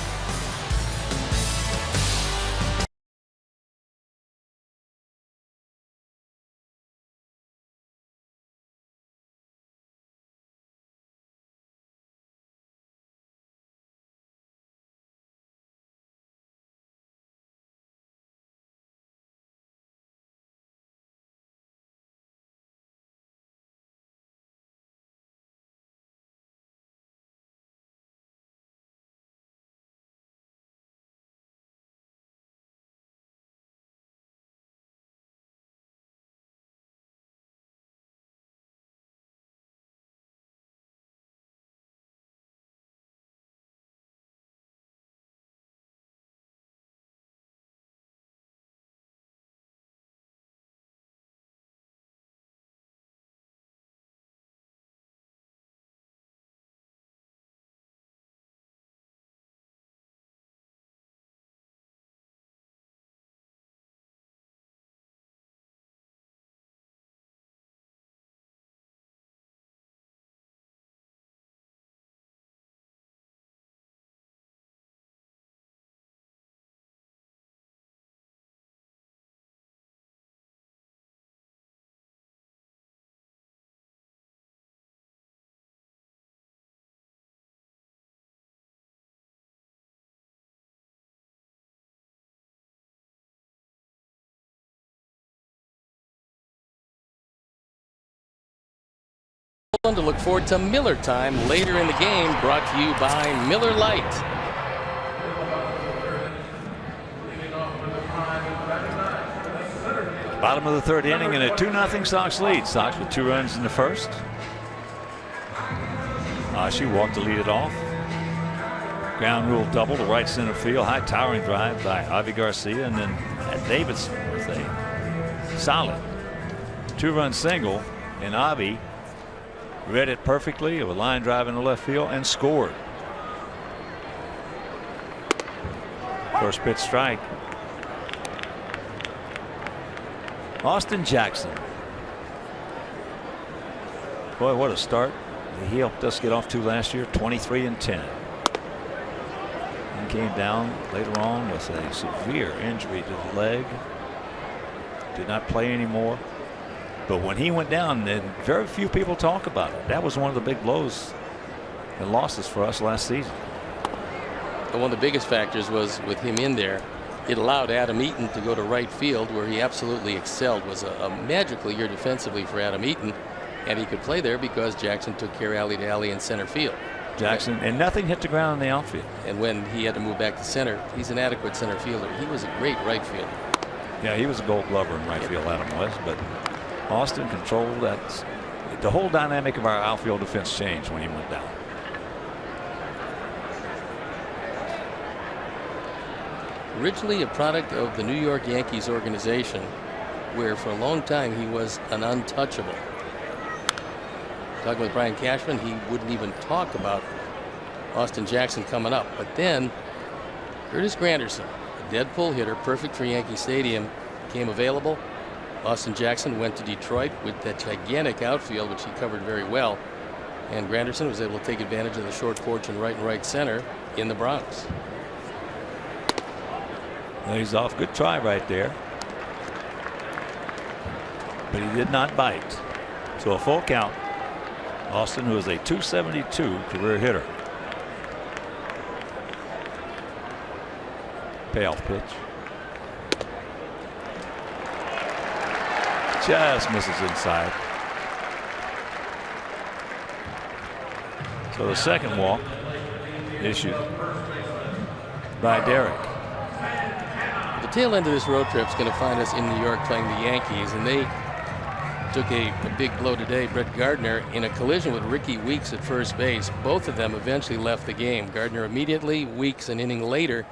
[SPEAKER 2] to look forward to Miller time later in the game, brought to you by Miller Lite.
[SPEAKER 1] Bottom of the third inning and a 2-0 Sox lead. Sox with 2 runs in the first. She walked to lead it off. Ground rule double to right center field. High towering drive by Avi Garcia, and then Davidson with a solid 2-run single, and Avi read it perfectly. Of a line drive in the left field and scored. First pitch strike. Austin Jackson. Boy, what a start. He helped us get off to last year, 23-10. And came down later on with a severe injury to the leg. Did not play anymore. But when he went down, then very few people talk about it. That was one of the big blows and losses for us last season.
[SPEAKER 2] And one of the biggest factors was with him in there, it allowed Adam Eaton to go to right field, where he absolutely excelled. It was a magical year defensively for Adam Eaton, and he could play there because Jackson took care of alley to alley in center field.
[SPEAKER 1] Jackson, and nothing hit the ground in the outfield.
[SPEAKER 2] And when he had to move back to center, he's an adequate center fielder. He was a great right fielder.
[SPEAKER 1] Yeah, he was a gold glover in right field, Adam was, but Austin controlled that. The whole dynamic of our outfield defense changed when he went down.
[SPEAKER 2] Originally a product of the New York Yankees organization, where for a long time he was an untouchable. Talking with Brian Cashman, he wouldn't even talk about Austin Jackson coming up. But then Curtis Granderson, a dead pull hitter, perfect for Yankee Stadium, came available. Austin Jackson went to Detroit with that gigantic outfield, which he covered very well. And Granderson was able to take advantage of the short porch and right center in the Bronx.
[SPEAKER 1] He's off. Good try right there. But he did not bite. So a full count. Austin, who is a .272 career hitter. Payoff pitch. Just misses inside. So the second walk issued by Derek.
[SPEAKER 2] The tail end of this road trip is going to find us in New York playing the Yankees, and they took a big blow today. Brett Gardner in a collision with Ricky Weeks at first base. Both of them eventually left the game. Gardner immediately, Weeks an inning later,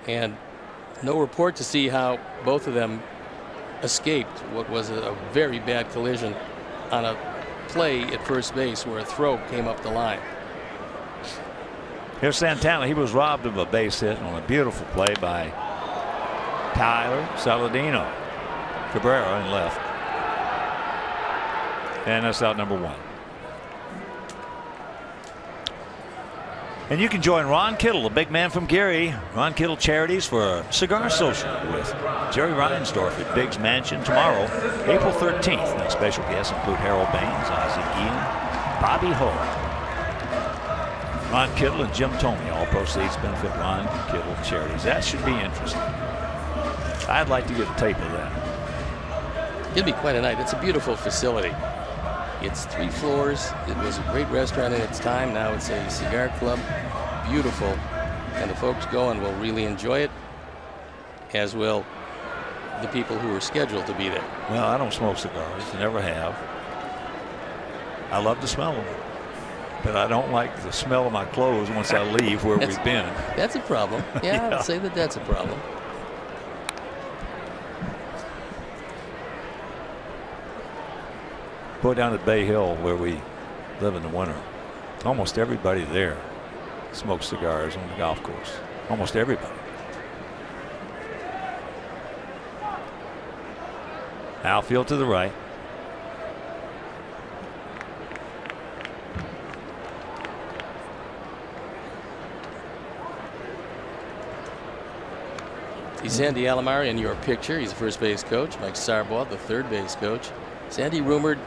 [SPEAKER 2] and no report to see how both of them escaped what was a very bad collision on a play at first base where a throw came up the line.
[SPEAKER 1] Here's Santana. He was robbed of a base hit on a beautiful play by Tyler Saladino. Cabrera in left. And that's out number one. And you can join Ron Kittle, the big man from Gary. Ron Kittle Charities for a cigar social with Jerry Reinsdorf at Biggs Mansion tomorrow, April 13th. Now, special guests include Harold Baines, Ozzie Guillen, Bobby Hull, Ron Kittle, and Jim Thome. All proceeds benefit Ron Kittle Charities. That should be interesting. I'd like to get a tape of that.
[SPEAKER 2] It'd be quite a night. It's a beautiful facility. It's 3 floors. It was a great restaurant in its time. Now it's a cigar club. Beautiful. And the folks going will really enjoy it, as will the people who are scheduled to be there.
[SPEAKER 1] Well, I don't smoke cigars. Never have. I love to smell them. But I don't like the smell of my clothes once I leave where we've been.
[SPEAKER 2] That's a problem. Yeah, I'd say that's a problem.
[SPEAKER 1] Go down at Bay Hill where we live in the winter. Almost everybody there smokes cigars on the golf course. Almost everybody. Outfield to the right.
[SPEAKER 2] He's Sandy Alomar in your picture. He's the first base coach. Mike Sarbaugh, the third base coach. Sandy rumored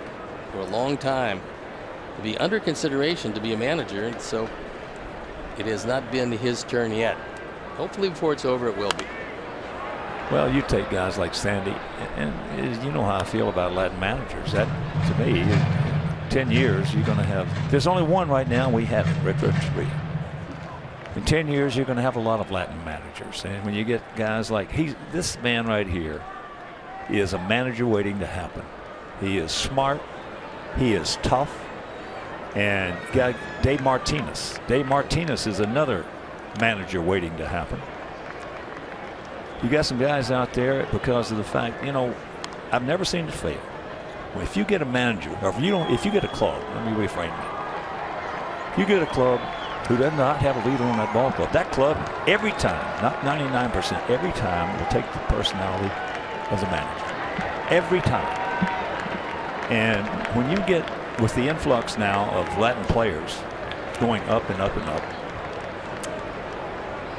[SPEAKER 2] for a long time to be under consideration to be a manager, and so it has not been his turn yet. Hopefully before it's over it will be.
[SPEAKER 1] Well, you take guys like Sandy, and you know how I feel about Latin managers. That, to me, 10 years, you're going to have. There's only one right now. We have it, Rick Renteria. In 10 years, you're going to have a lot of Latin managers, and when you get guys like this man right here is a manager waiting to happen. He is smart. He is tough. And got Dave Martinez. Dave Martinez is another manager waiting to happen. You got some guys out there because of the fact, I've never seen it fail. If you get a manager, or if you get a club, let me reframe that. If you get a club who does not have a leader on that ball club, that club every time, not 99%, every time will take the personality of the manager. Every time. And when you get with the influx now of Latin players going up and up and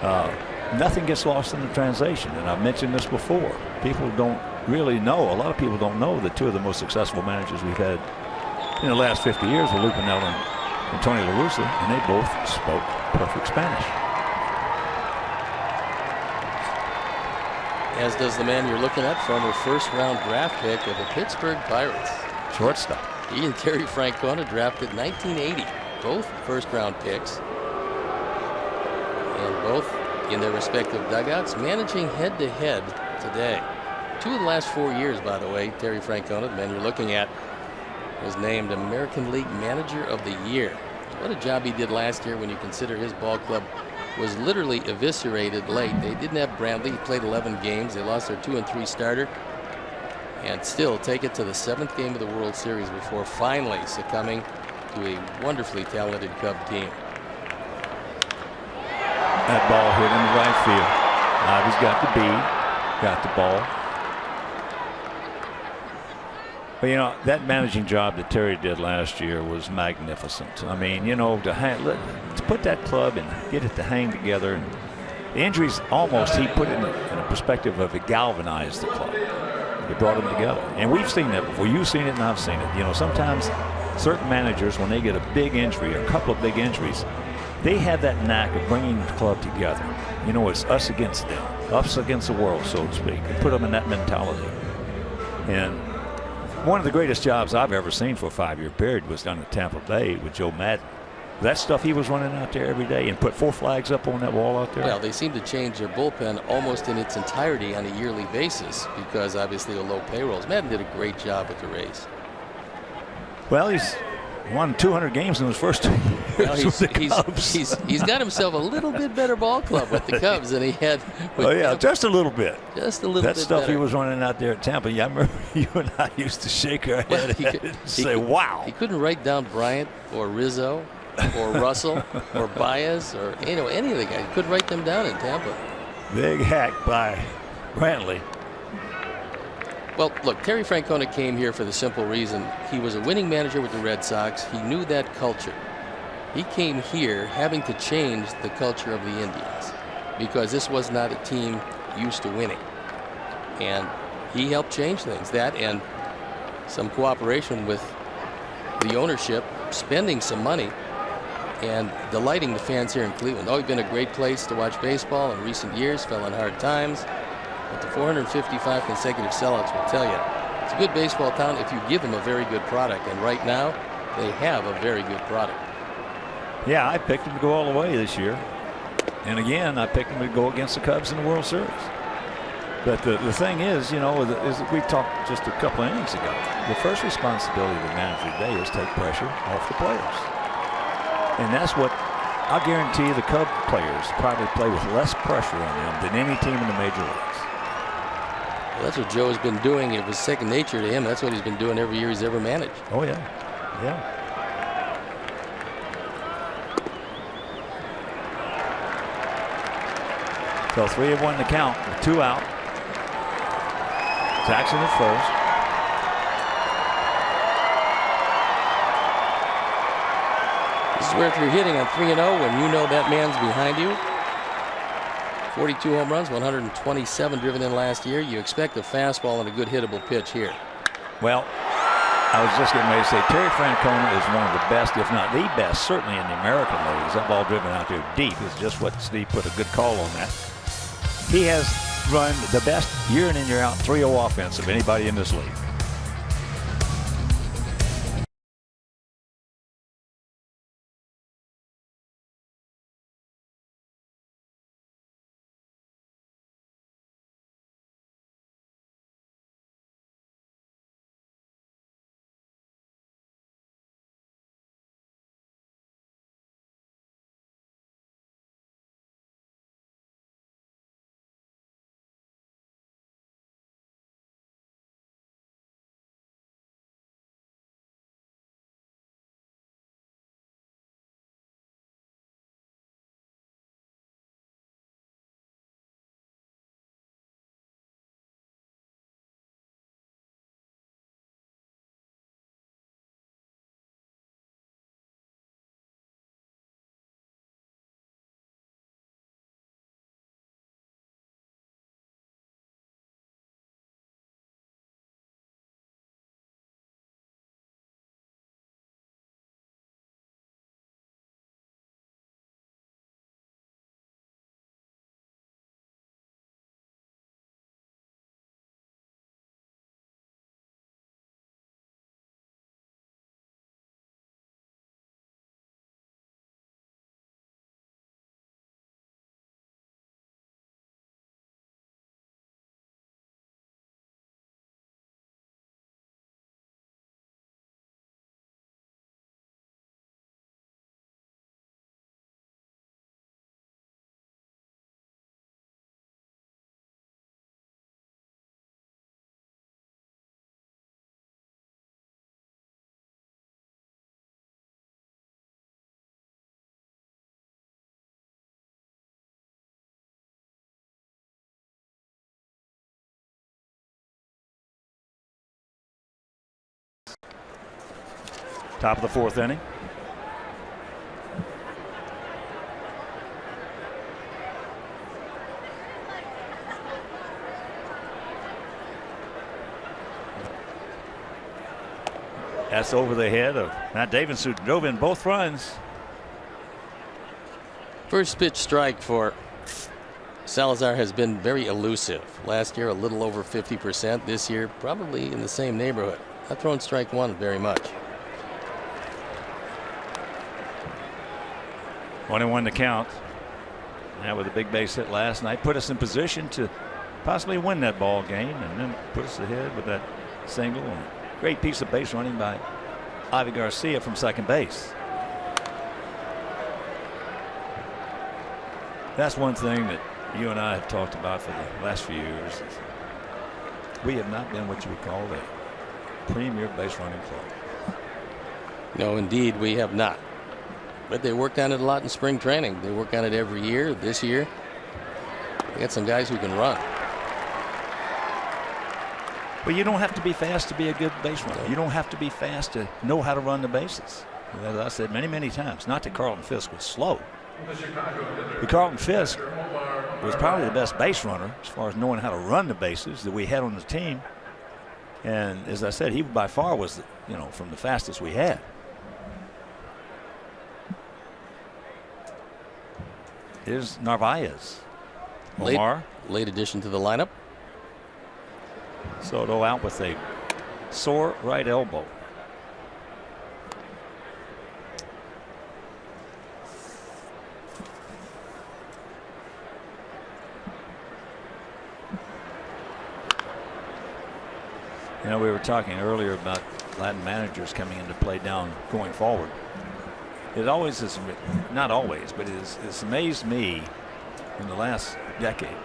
[SPEAKER 1] up, nothing gets lost in the translation. And I've mentioned this before. People don't really know. A lot of people don't know that two of the most successful managers we've had in the last 50 years were Lou Piniella and Tony La Russa, and they both spoke perfect Spanish.
[SPEAKER 2] As does the man you're looking at, former first-round draft pick of the Pittsburgh Pirates.
[SPEAKER 1] Shortstop.
[SPEAKER 2] He and Terry Francona drafted 1980, both first-round picks, and both in their respective dugouts, managing head-to-head today. 2 of the last 4 years, by the way, Terry Francona, the man you're looking at, was named American League Manager of the Year. What a job he did last year when you consider his ball club was literally eviscerated late. They didn't have Brantley. He played 11 games. They lost their 2 and 3 starter, and still take it to the 7th game of the World Series before finally succumbing to a wonderfully talented Cub team.
[SPEAKER 1] That ball hit in the right field. Ivy's got the bead, got the ball. But that managing job that Terry did last year was magnificent. I mean, to put that club and get it to hang together, and the injuries almost he put it in a perspective of it galvanized the club. It brought them together, and we've seen that before. You've seen it, and I've seen it. Sometimes certain managers, when they get a big injury or a couple of big injuries, they have that knack of bringing the club together. It's us against them, us against the world, so to speak. And put them in that mentality. And one of the greatest jobs I've ever seen for a 5-year period was done at Tampa Bay with Joe Madden. That stuff he was running out there every day and put 4 flags up on that wall out there.
[SPEAKER 2] Well, they seem to change their bullpen almost in its entirety on a yearly basis because obviously of low payrolls. Madden did a great job with the Rays.
[SPEAKER 1] Well, he's won 200 games in his first 2 years
[SPEAKER 2] well,
[SPEAKER 1] with the Cubs.
[SPEAKER 2] He's got himself a little bit better ball club with the Cubs than he had with Tampa.
[SPEAKER 1] Just a little bit.
[SPEAKER 2] Just a little
[SPEAKER 1] that
[SPEAKER 2] bit
[SPEAKER 1] stuff
[SPEAKER 2] better.
[SPEAKER 1] He was running out there at Tampa. Yeah, I remember you and I used to shake our head and say, wow.
[SPEAKER 2] He couldn't write down Bryant or Rizzo or Russell or Baez or any of the guys. He couldn't write them down in Tampa.
[SPEAKER 1] Big hack by Brantley.
[SPEAKER 2] Well, look, Terry Francona came here for the simple reason he was a winning manager with the Red Sox. He knew that culture. He came here having to change the culture of the Indians because this was not a team used to winning. And he helped change things. That and some cooperation with the ownership, spending some money, and delighting the fans here in Cleveland. Always been a great place to watch baseball in recent years, fell in hard times. But the 455 consecutive sellouts will tell you it's a good baseball town if you give them a very good product. And right now, they have a very good product.
[SPEAKER 1] Yeah, I picked them to go all the way this year. And again, I picked them to go against the Cubs in the World Series. But the thing is, is we talked just a couple of innings ago. The first responsibility of the manager today is take pressure off the players. And that's what I'll guarantee you the Cub players probably play with less pressure on them than any team in the major leagues.
[SPEAKER 2] Well, that's what Joe has been doing. It was second nature to him. That's what he's been doing every year he's ever managed.
[SPEAKER 1] Oh, yeah. Yeah. So 3-1 the count with 2 out. Jackson at first.
[SPEAKER 2] This is where if you're hitting on 3-0 when you know that man's behind you. 42 home runs, 127 driven in last year. You expect a fastball and a good hittable pitch here.
[SPEAKER 1] Well, I was just getting ready to say Terry Francona is one of the best, if not the best, certainly in the American leagues. That ball driven out there deep is just what Steve put a good call on that. He has run the best year in and year out 3-0 offense of anybody in this league. Top of the fourth inning. That's over the head of Matt Davis, who drove in both runs.
[SPEAKER 2] First pitch strike for Salazar has been very elusive. Last year, a little over 50%. This year, probably in the same neighborhood. Not throwing strike one very much.
[SPEAKER 1] 1-1 to count. Now with a big base hit last night, put us in position to possibly win that ball game, and then put us ahead with that single. And great piece of base running by Ivy Garcia from second base. That's one thing that you and I have talked about for the last few years. We have not been what you would call a premier base running club.
[SPEAKER 2] No, indeed, we have not. But they worked on it a lot in spring training. They work on it every year. This year, they got some guys who can run.
[SPEAKER 1] But you don't have to be fast to be a good base runner. You don't have to be fast to know how to run the bases. As I said many times, not that Carlton Fisk was slow. But Carlton Fisk was probably the best base runner as far as knowing how to run the bases that we had on the team. And as I said, he by far was, from the fastest we had. Here's Narvaez. Omar.
[SPEAKER 2] Late addition to the lineup.
[SPEAKER 1] Soto out with a sore right elbow. We were talking earlier about Latin managers coming into play down going forward. It always is, not always, but it's amazed me in the last decade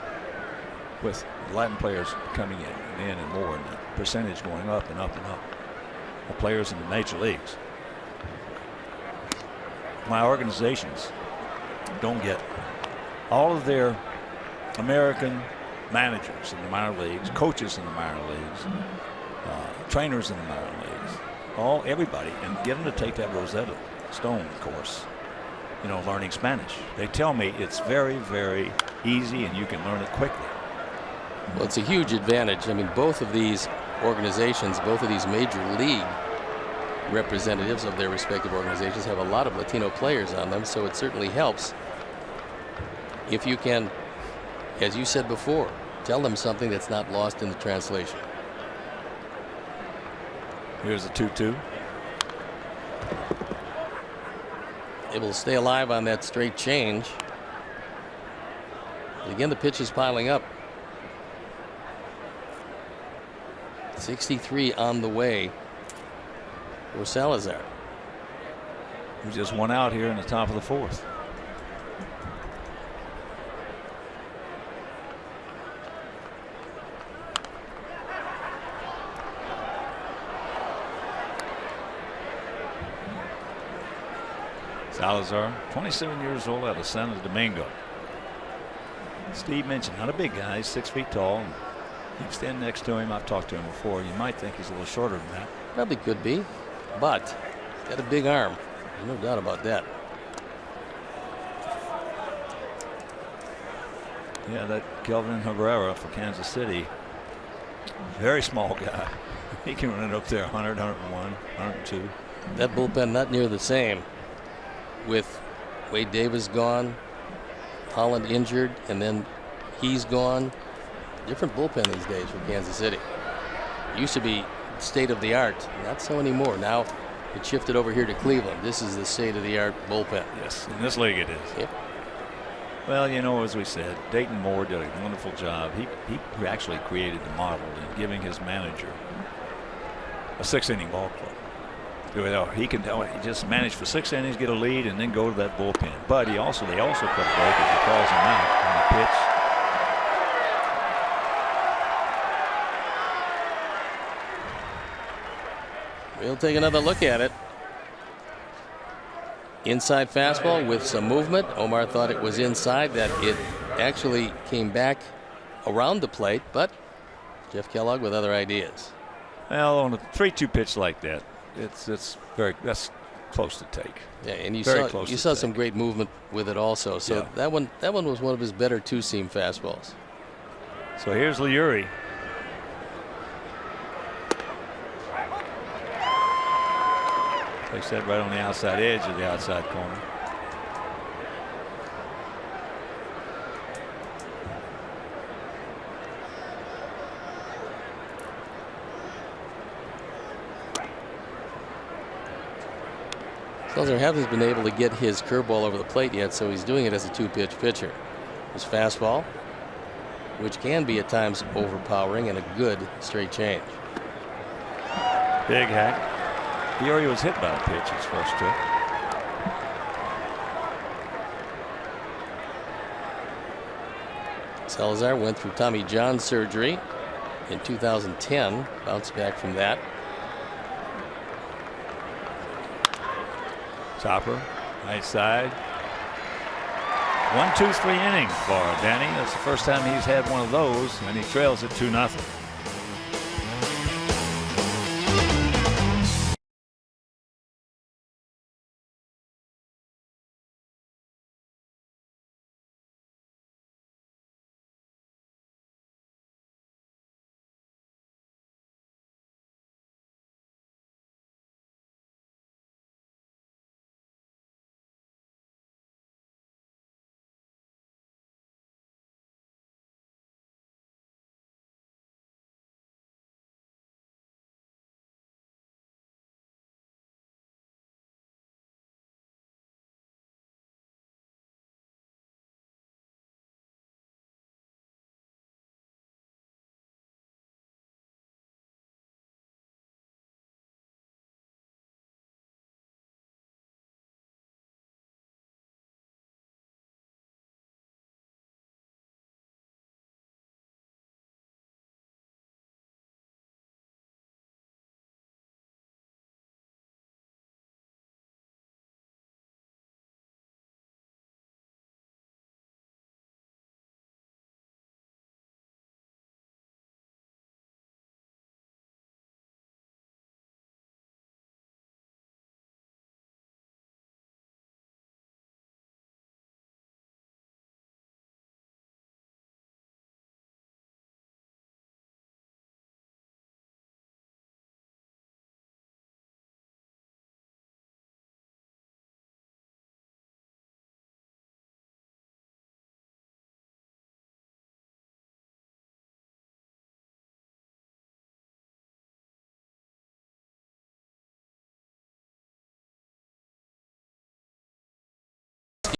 [SPEAKER 1] with Latin players coming in and more, and the percentage going up and up and up. The players in the major leagues. My organizations don't get all of their American managers in the minor leagues, coaches in the minor leagues, trainers in the minor leagues, everybody, and get them to take that Rosetta Stone course, learning Spanish. They tell me it's very, very easy and you can learn it quickly.
[SPEAKER 2] Well, it's a huge advantage. I mean, both of these organizations, both of these major league representatives of their respective organizations have a lot of Latino players on them, so it certainly helps if you can, as you said before, tell them something that's not lost in the translation.
[SPEAKER 1] Here's a 2-2.
[SPEAKER 2] Able to stay alive on that straight change. But again, the pitch is piling up. 63 on the way for Salazar.
[SPEAKER 1] We just won out here in the top of the fourth. Salazar, 27 years old, out of Santo Domingo. Steve mentioned, not a big guy, he's 6 feet tall. And you stand next to him. I've talked to him before. You might think he's a little shorter than that.
[SPEAKER 2] Probably could be, but got a big arm. No doubt about that.
[SPEAKER 1] Yeah, that Kelvin Herrera for Kansas City. Very small guy. He can run it up there 100, 101, 102.
[SPEAKER 2] That bullpen not near the same. With Wade Davis gone, Holland injured, and then he's gone. Different bullpen these days for Kansas City. Used to be state of the art, not so anymore. Now it shifted over here to Cleveland. This is the state of the art bullpen.
[SPEAKER 1] Yes, in this league it is.
[SPEAKER 2] Yep.
[SPEAKER 1] Well, as we said, Dayton Moore did a wonderful job. He actually created the model in giving his manager a 6-inning ball club. He can just manage for 6 innings, get a lead, and then go to that bullpen. But they also cut a break as he calls him out on the pitch.
[SPEAKER 2] We'll take another look at it. Inside fastball with some movement. Omar thought it was inside, that it actually came back around the plate, but Jeff Kellogg with other ideas.
[SPEAKER 1] Well, on a 3-2 pitch like that, that's close to take.
[SPEAKER 2] Yeah, and you
[SPEAKER 1] Very
[SPEAKER 2] saw some great movement with it also. So
[SPEAKER 1] Yeah.
[SPEAKER 2] that one was one of his better two-seam fastballs.
[SPEAKER 1] So here's Leury. Takes that right on the outside edge of the outside corner.
[SPEAKER 2] Stelzer hasn't been able to get his curveball over the plate yet, so he's doing it as a two-pitch pitcher. His fastball, which can be at times overpowering, and a good straight change.
[SPEAKER 1] Big hack. He already was hit by a pitch his first trip.
[SPEAKER 2] Salazar went through Tommy John surgery in 2010, bounced back from that.
[SPEAKER 1] Chopper, right side. 1, 2, 3 innings for Danny. That's the first time he's had one of those, and he trails at 2-0.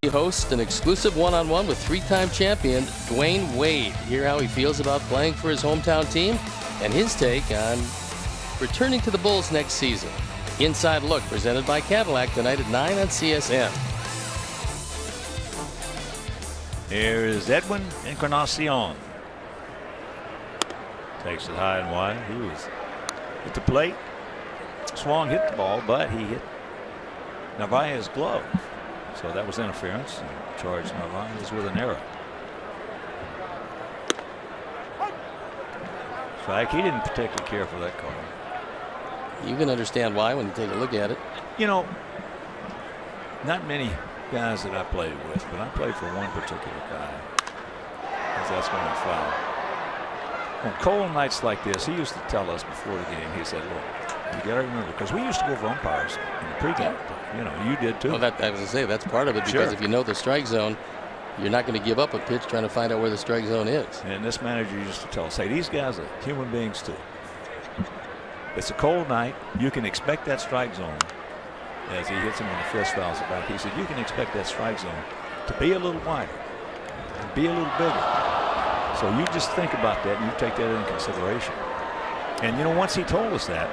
[SPEAKER 2] He hosts an exclusive one-on-one with three-time champion Dwayne Wade. Hear how he feels about playing for his hometown team and his take on returning to the Bulls next season. Inside Look, presented by Cadillac, tonight at 9 on CSN.
[SPEAKER 1] Here is Edwin Encarnacion. Takes it high and wide. He was at the plate. Swung, hit the ball, but he hit Narvaez's glove. So that was interference. And charged Narvaez with an error. Strike. He didn't particularly care for that call.
[SPEAKER 2] You can understand why when you take a look at it.
[SPEAKER 1] You know, not many guys that I played with, but I played for one particular guy. That's when I fouled. On cold nights like this, he used to tell us before the game, he said, look, you got to remember, because we used to go for umpires in the pregame. You know, you did too.
[SPEAKER 2] Well, I was going to say, that's part of it, because if you know the strike zone, you're not going to give up a pitch trying to find out where the strike zone is.
[SPEAKER 1] And this manager used to tell us, hey, these guys are human beings too. It's a cold night. You can expect that strike zone. As he hits him on the fist, fouls it back. He said, you can expect that strike zone to be a little wider and be a little bigger. So you just think about that and you take that into consideration. And, you know, once he told us that,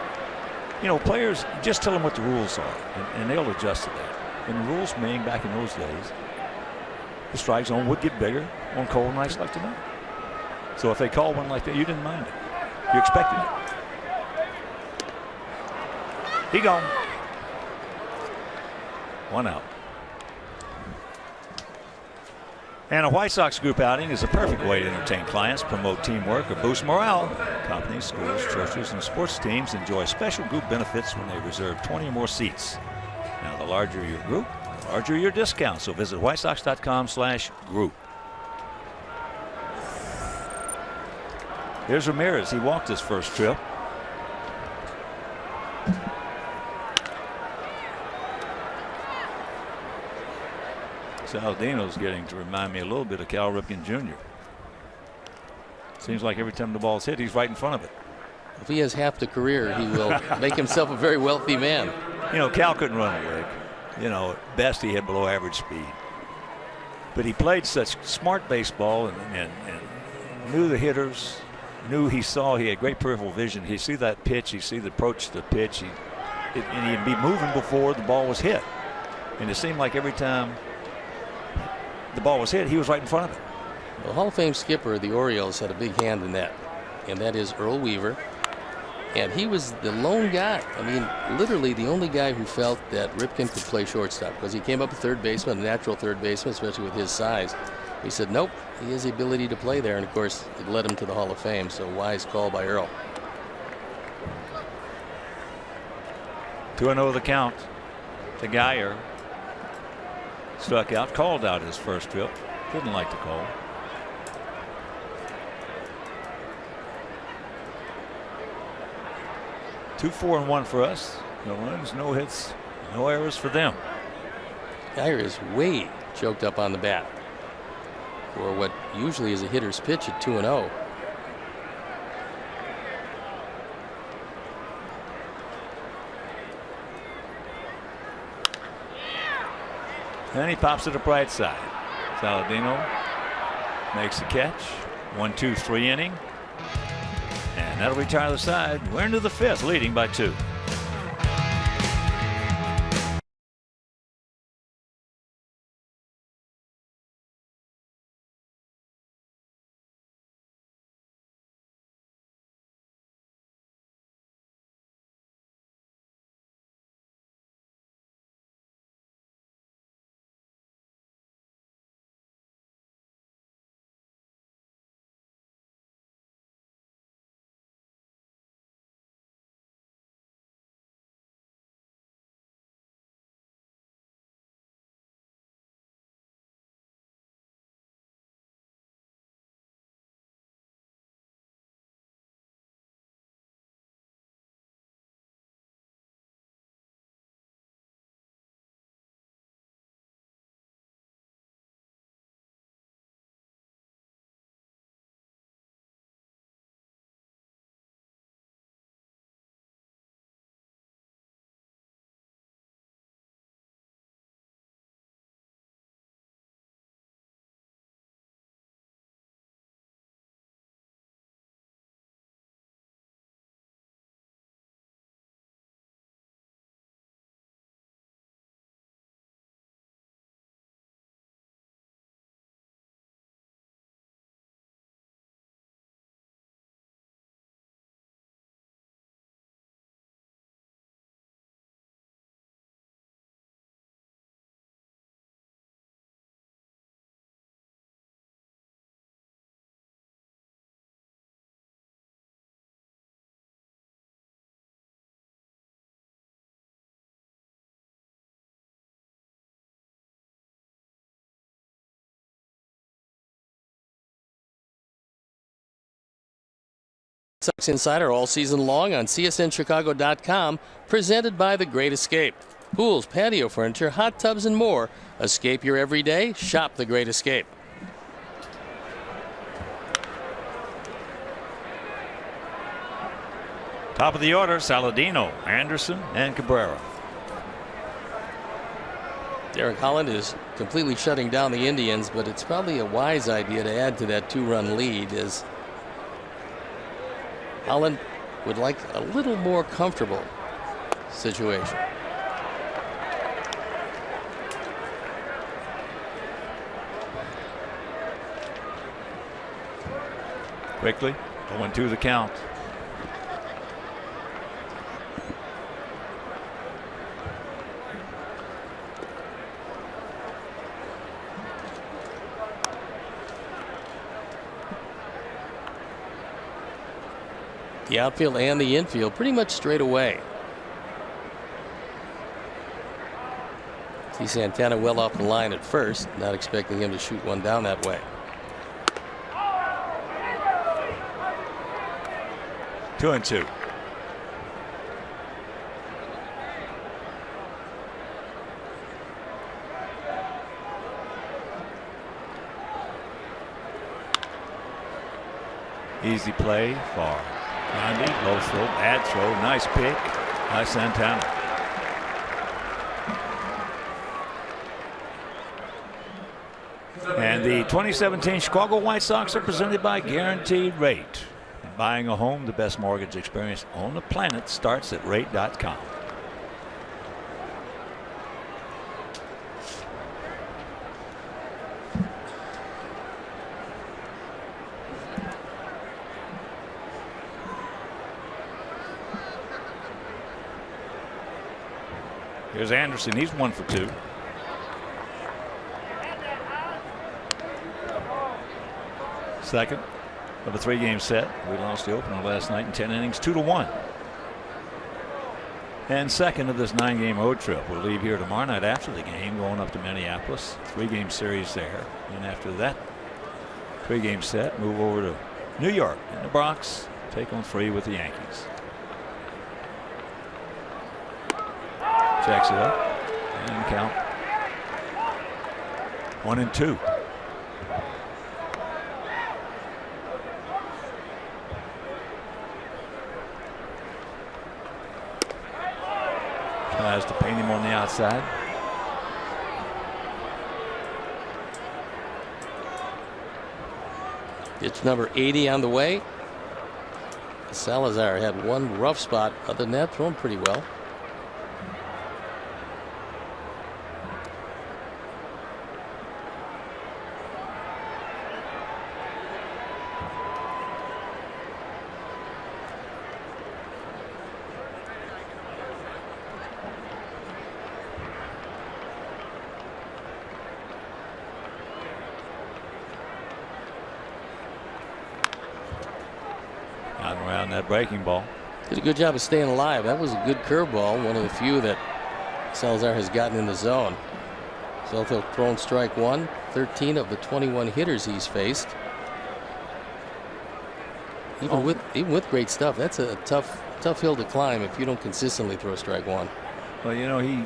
[SPEAKER 1] you know, players, just tell them what the rules are, and they'll adjust to that. And the rules mean back in those days, the strike zone would get bigger on cold nights like tonight. So if they call one like that, you didn't mind it. You expected it. He gone. One out. And a White Sox group outing is a perfect way to entertain clients, promote teamwork, or boost morale. Companies, schools, churches, and sports teams enjoy special group benefits when they reserve 20 or more seats. Now, the larger your group, the larger your discount. So visit whitesox.com/group. Here's Ramirez. He walked his first trip. Saladino's getting to remind me a little bit of Cal Ripken Jr. Seems like every time the ball's hit, he's right in front of it.
[SPEAKER 2] If he has half the career, he will make himself a very wealthy man.
[SPEAKER 1] You know, Cal couldn't run a lick. You know, at best he had below average speed. But he played such smart baseball and knew the hitters, knew he had great peripheral vision. He'd see that pitch, he'd see the approach to the pitch, and he'd be moving before the ball was hit. And it seemed like every time the ball was hit, he was right in front of it.
[SPEAKER 2] The Hall of Fame skipper of the Orioles had a big hand in that, and that is Earl Weaver. And he was the lone guy. I mean, literally the only guy who felt that Ripken could play shortstop, because he came up a third baseman, a natural third baseman, especially with his size. He said, nope, he has the ability to play there. And of course, it led him to the Hall of Fame. So wise call by Earl.
[SPEAKER 1] 2-0 the count. The Geyer struck out, called out his first trip. Didn't like the call. Two, 4-1 for us. No runs, no hits, no errors for them.
[SPEAKER 2] Geyer is way choked up on the bat for what usually is a hitter's pitch at 2-0.
[SPEAKER 1] And he pops to the right side. Saladino makes the catch. 1-2-3 inning. And that'll retire the side. We're into the fifth, leading by 2.
[SPEAKER 2] Sox Insider all season long on CSNChicago.com, presented by The Great Escape. Pools, patio furniture, hot tubs, and more. Escape your everyday. Shop The Great Escape.
[SPEAKER 1] Top of the order, Saladino, Anderson, and Cabrera.
[SPEAKER 2] Derek Holland is completely shutting down the Indians, but it's probably a wise idea to add to that 2-run lead, as Holland would like a little more comfortable situation.
[SPEAKER 1] Quickly, 0-2 the count.
[SPEAKER 2] The outfield and the infield pretty much straight away. See Santana well off the line at first, not expecting him to shoot one down that way.
[SPEAKER 1] 2-2. Easy play for Gandhi. Low throw, bad throw, nice pick by Santana. And the 2017 Chicago White Sox are presented by Guaranteed Rate. Buying a home, the best mortgage experience on the planet, starts at rate.com. Here's Anderson. He's 1 for 2. Second of a 3-game set. We lost the opener last night in 10 innings, 2-1. And second of this 9-game road trip. We'll leave here tomorrow night after the game, going up to Minneapolis. 3-game series there. And after that 3-game set, move over to New York in the Bronx, take on 3 with the Yankees. Checks it up and count 1-2. Tries to paint him on the outside.
[SPEAKER 2] It's number 80 on the way. Salazar had one rough spot. Other than that, thrown pretty well.
[SPEAKER 1] Around that breaking ball.
[SPEAKER 2] Did a good job of staying alive. That was a good curveball, one of the few that Salazar has gotten in the zone. Soto thrown strike 1, 13 of the 21 hitters he's faced. Even with great stuff, that's a tough hill to climb if you don't consistently throw strike 1.
[SPEAKER 1] Well, you know, he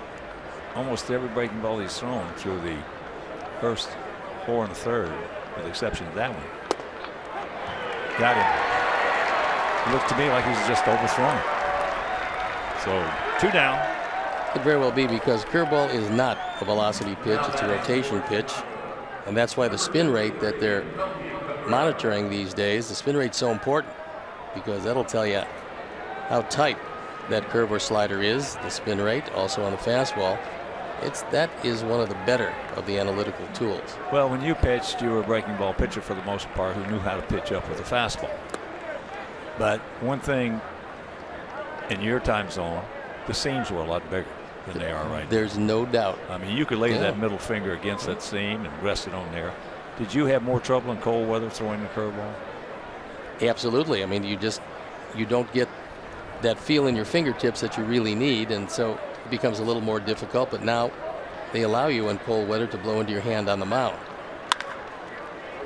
[SPEAKER 1] almost every breaking ball he's thrown through the first 4 and the third, with the exception of that one. Got him. It looked to me like he's just overthrown. So 2 down.
[SPEAKER 2] Could very well be, because curveball is not a velocity pitch, it's a rotation pitch, and that's why the spin rate that they're monitoring these days, the spin rate's so important, because that'll tell you how tight that curve or slider is. The spin rate also on the fastball. That is one of the better of the analytical tools.
[SPEAKER 1] Well, when you pitched, you were a breaking ball pitcher for the most part who knew how to pitch up with a fastball. But one thing, in your time zone, the seams were a lot bigger than they are right now.
[SPEAKER 2] There's no doubt.
[SPEAKER 1] I mean, you could lay that middle finger against that seam and rest it on there. Did you have more trouble in cold weather throwing the curveball?
[SPEAKER 2] Absolutely. I mean, you don't get that feel in your fingertips that you really need, and so it becomes a little more difficult. But now they allow you in cold weather to blow into your hand on the mound.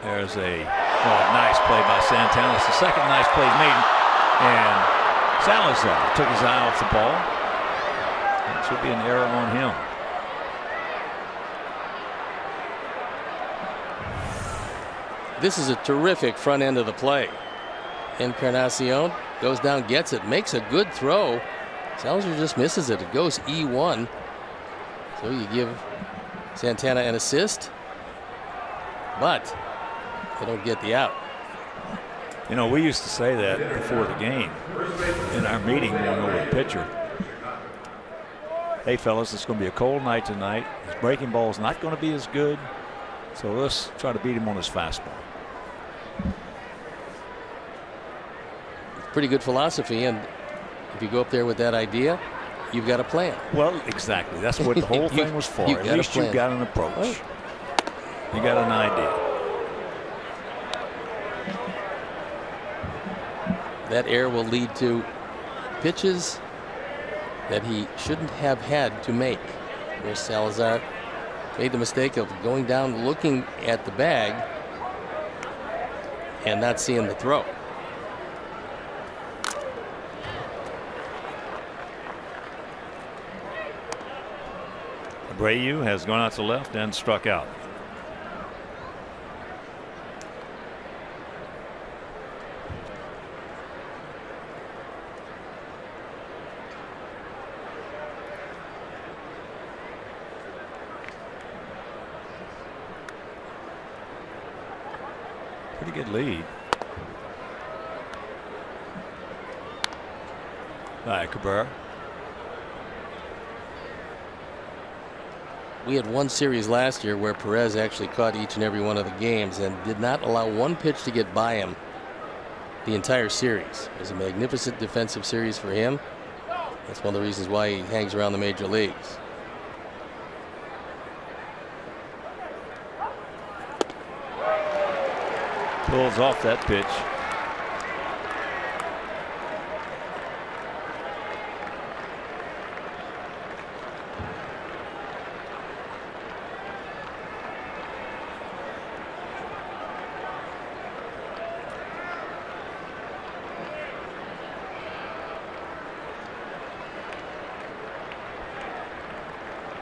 [SPEAKER 1] There's a nice play by Santana. It's the second nice play he's made. And Salazar took his eye off the ball. It should be an error on him.
[SPEAKER 2] This is a terrific front end of the play. Encarnacion goes down, gets it, makes a good throw. Salazar just misses it. It goes E1. So you give Santana an assist, but they don't get the out.
[SPEAKER 1] You know, we used to say that before the game in our meeting going over the pitcher. Hey, fellas, it's going to be a cold night tonight. His breaking ball is not going to be as good, so let's try to beat him on his fastball.
[SPEAKER 2] Pretty good philosophy, and if you go up there with that idea, you've got a plan.
[SPEAKER 1] Well, exactly. That's what the whole thing was for. At least you've got an approach. Right. You got an idea.
[SPEAKER 2] that error will lead to pitches that he shouldn't have had to make. Where Salazar made the mistake of going down looking at the bag and not seeing the throw.
[SPEAKER 1] Abreu has gone out to left and struck out. Pretty good lead. All right, Cabrera.
[SPEAKER 2] We had one series last year where Perez actually caught each and every one of the games and did not allow one pitch to get by him the entire series. It was a magnificent defensive series for him. That's one of the reasons why he hangs around the major leagues.
[SPEAKER 1] Pulls off that pitch.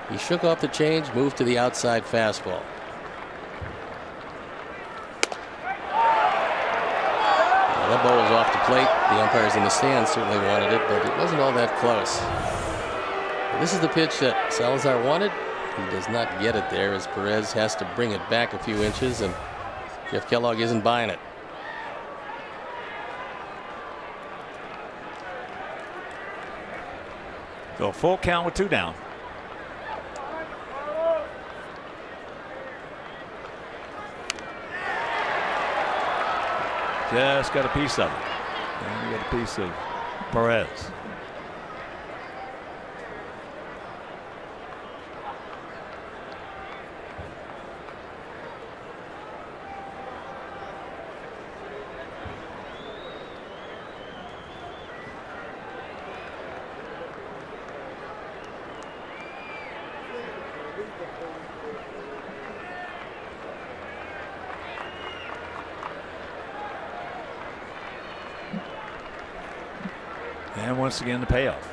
[SPEAKER 2] He shook off the change, moved to the outside fastball. That ball was off the plate. The umpires in the stands certainly wanted it, but it wasn't all that close. This is the pitch that Salazar wanted. He does not get it there as Perez has to bring it back a few inches, and Jeff Kellogg isn't buying it.
[SPEAKER 1] So full count with 2 down. Just got a piece of it. And we got a piece of Perez. And once again, the payoff.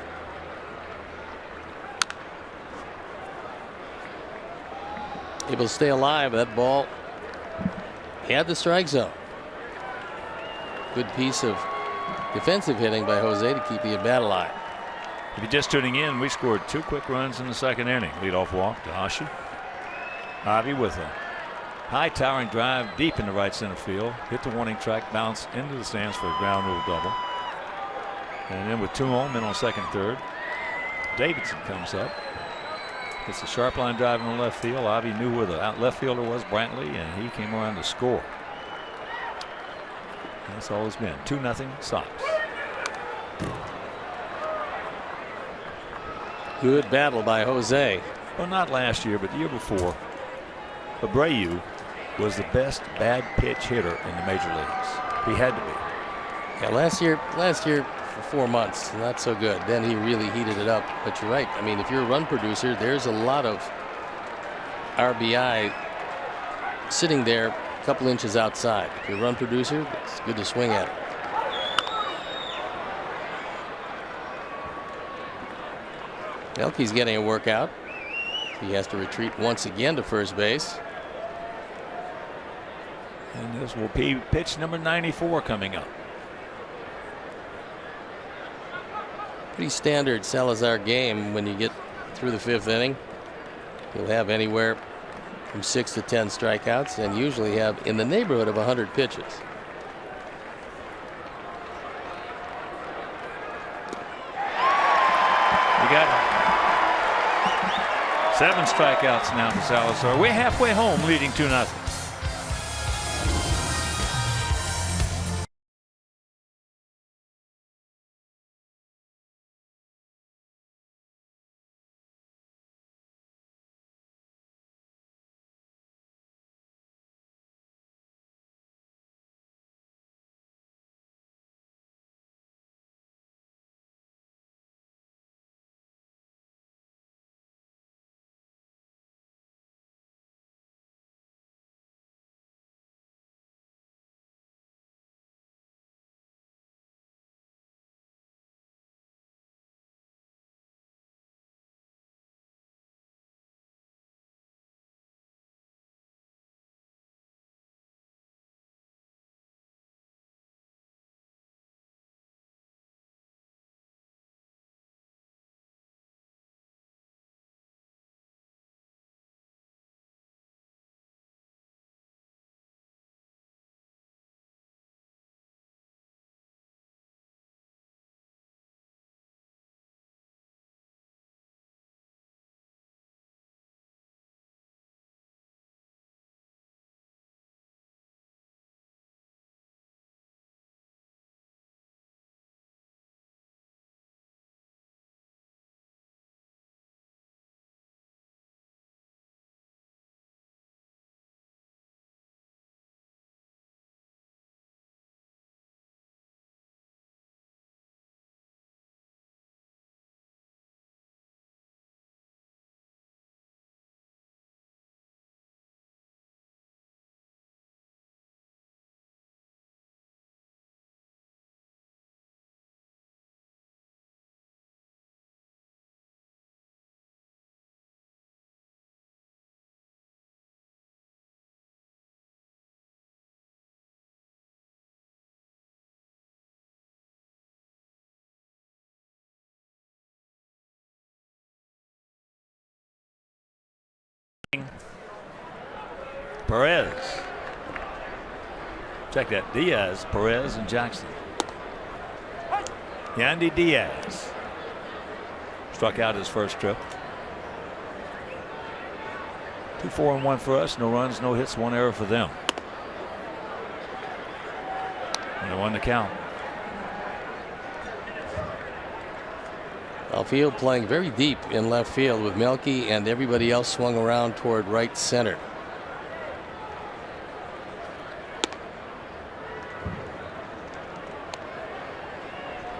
[SPEAKER 2] Able to stay alive. That ball had the strike zone. Good piece of defensive hitting by Jose to keep the at-bat alive.
[SPEAKER 1] If you're just tuning in, we scored 2 quick runs in the second inning. Leadoff walk to Hashi. Avi with a high towering drive deep in the right center field. Hit the warning track, bounce into the stands for a ground rule double. And then with 2 home, men on second, third, Davidson comes up. It's a sharp line drive in the left field. Avi knew where the left fielder was, Brantley, and he came around to score. That's all it's been. 2-0 Sox.
[SPEAKER 2] Good battle by Jose.
[SPEAKER 1] Well, not last year, but the year before. Abreu was the best bad pitch hitter in the major leagues. He had to be.
[SPEAKER 2] Yeah, last year for 4 months, not so good. Then he really heated it up. But you're right. I mean, if you're a run producer, there's a lot of RBI sitting there a couple inches outside. If you're a run producer, it's good to swing at it. Elke's getting a workout. He has to retreat once again to first base.
[SPEAKER 1] And this will be pitch number 94 coming up.
[SPEAKER 2] Pretty standard Salazar game when you get through the 5th inning. He'll have anywhere from 6 to 10 strikeouts and usually have in the neighborhood of 100 pitches.
[SPEAKER 1] We got 7 strikeouts now for Salazar. We're halfway home, leading 2-0. Perez. Check that. Diaz, Perez, and Jackson. Yandy Diaz struck out his first trip. 2-4-1 for us. No runs, no hits, 1 error for them. And they won the count.
[SPEAKER 2] Outfield playing very deep in left field with Melky, and everybody else swung around toward right center.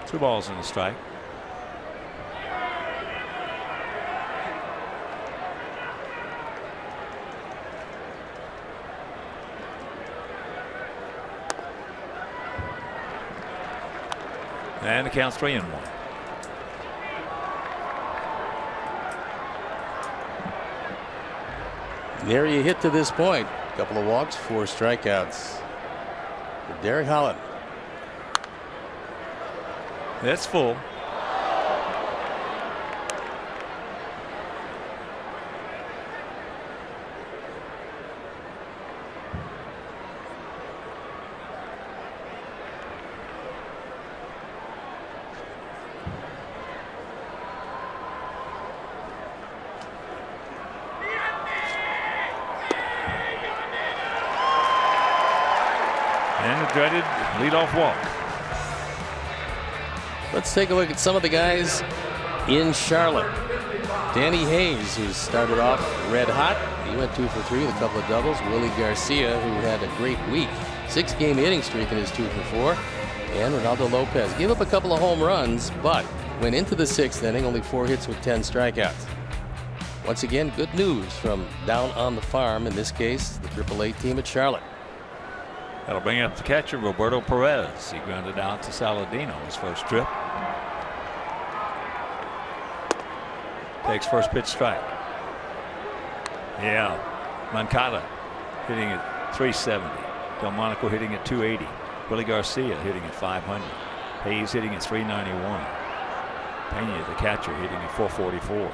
[SPEAKER 1] Two balls and a strike. And the count's 3-1.
[SPEAKER 2] Nary a hit to this point. A couple of walks, 4 strikeouts for Derek Holland.
[SPEAKER 1] That's full. And the dreaded leadoff walk.
[SPEAKER 2] Let's take a look at some of the guys in Charlotte. Danny Hayes, who started off red hot. He went 2 for 3 with a couple of doubles. Willie Garcia, who had a great week. 6-game hitting streak in his 2 for 4. And Ronaldo Lopez gave up a couple of home runs, but went into the 6th inning, only 4 hits with 10 strikeouts. Once again, good news from down on the farm, in this case, the AAA team at Charlotte.
[SPEAKER 1] That'll bring up the catcher, Roberto Perez. He grounded out to Saladino his first trip. Takes first pitch strike. Yeah. Moncada hitting at 370. Delmonico hitting at 280. Willie Garcia hitting at 500. Hayes hitting at 391. Pena, the catcher, hitting at 444.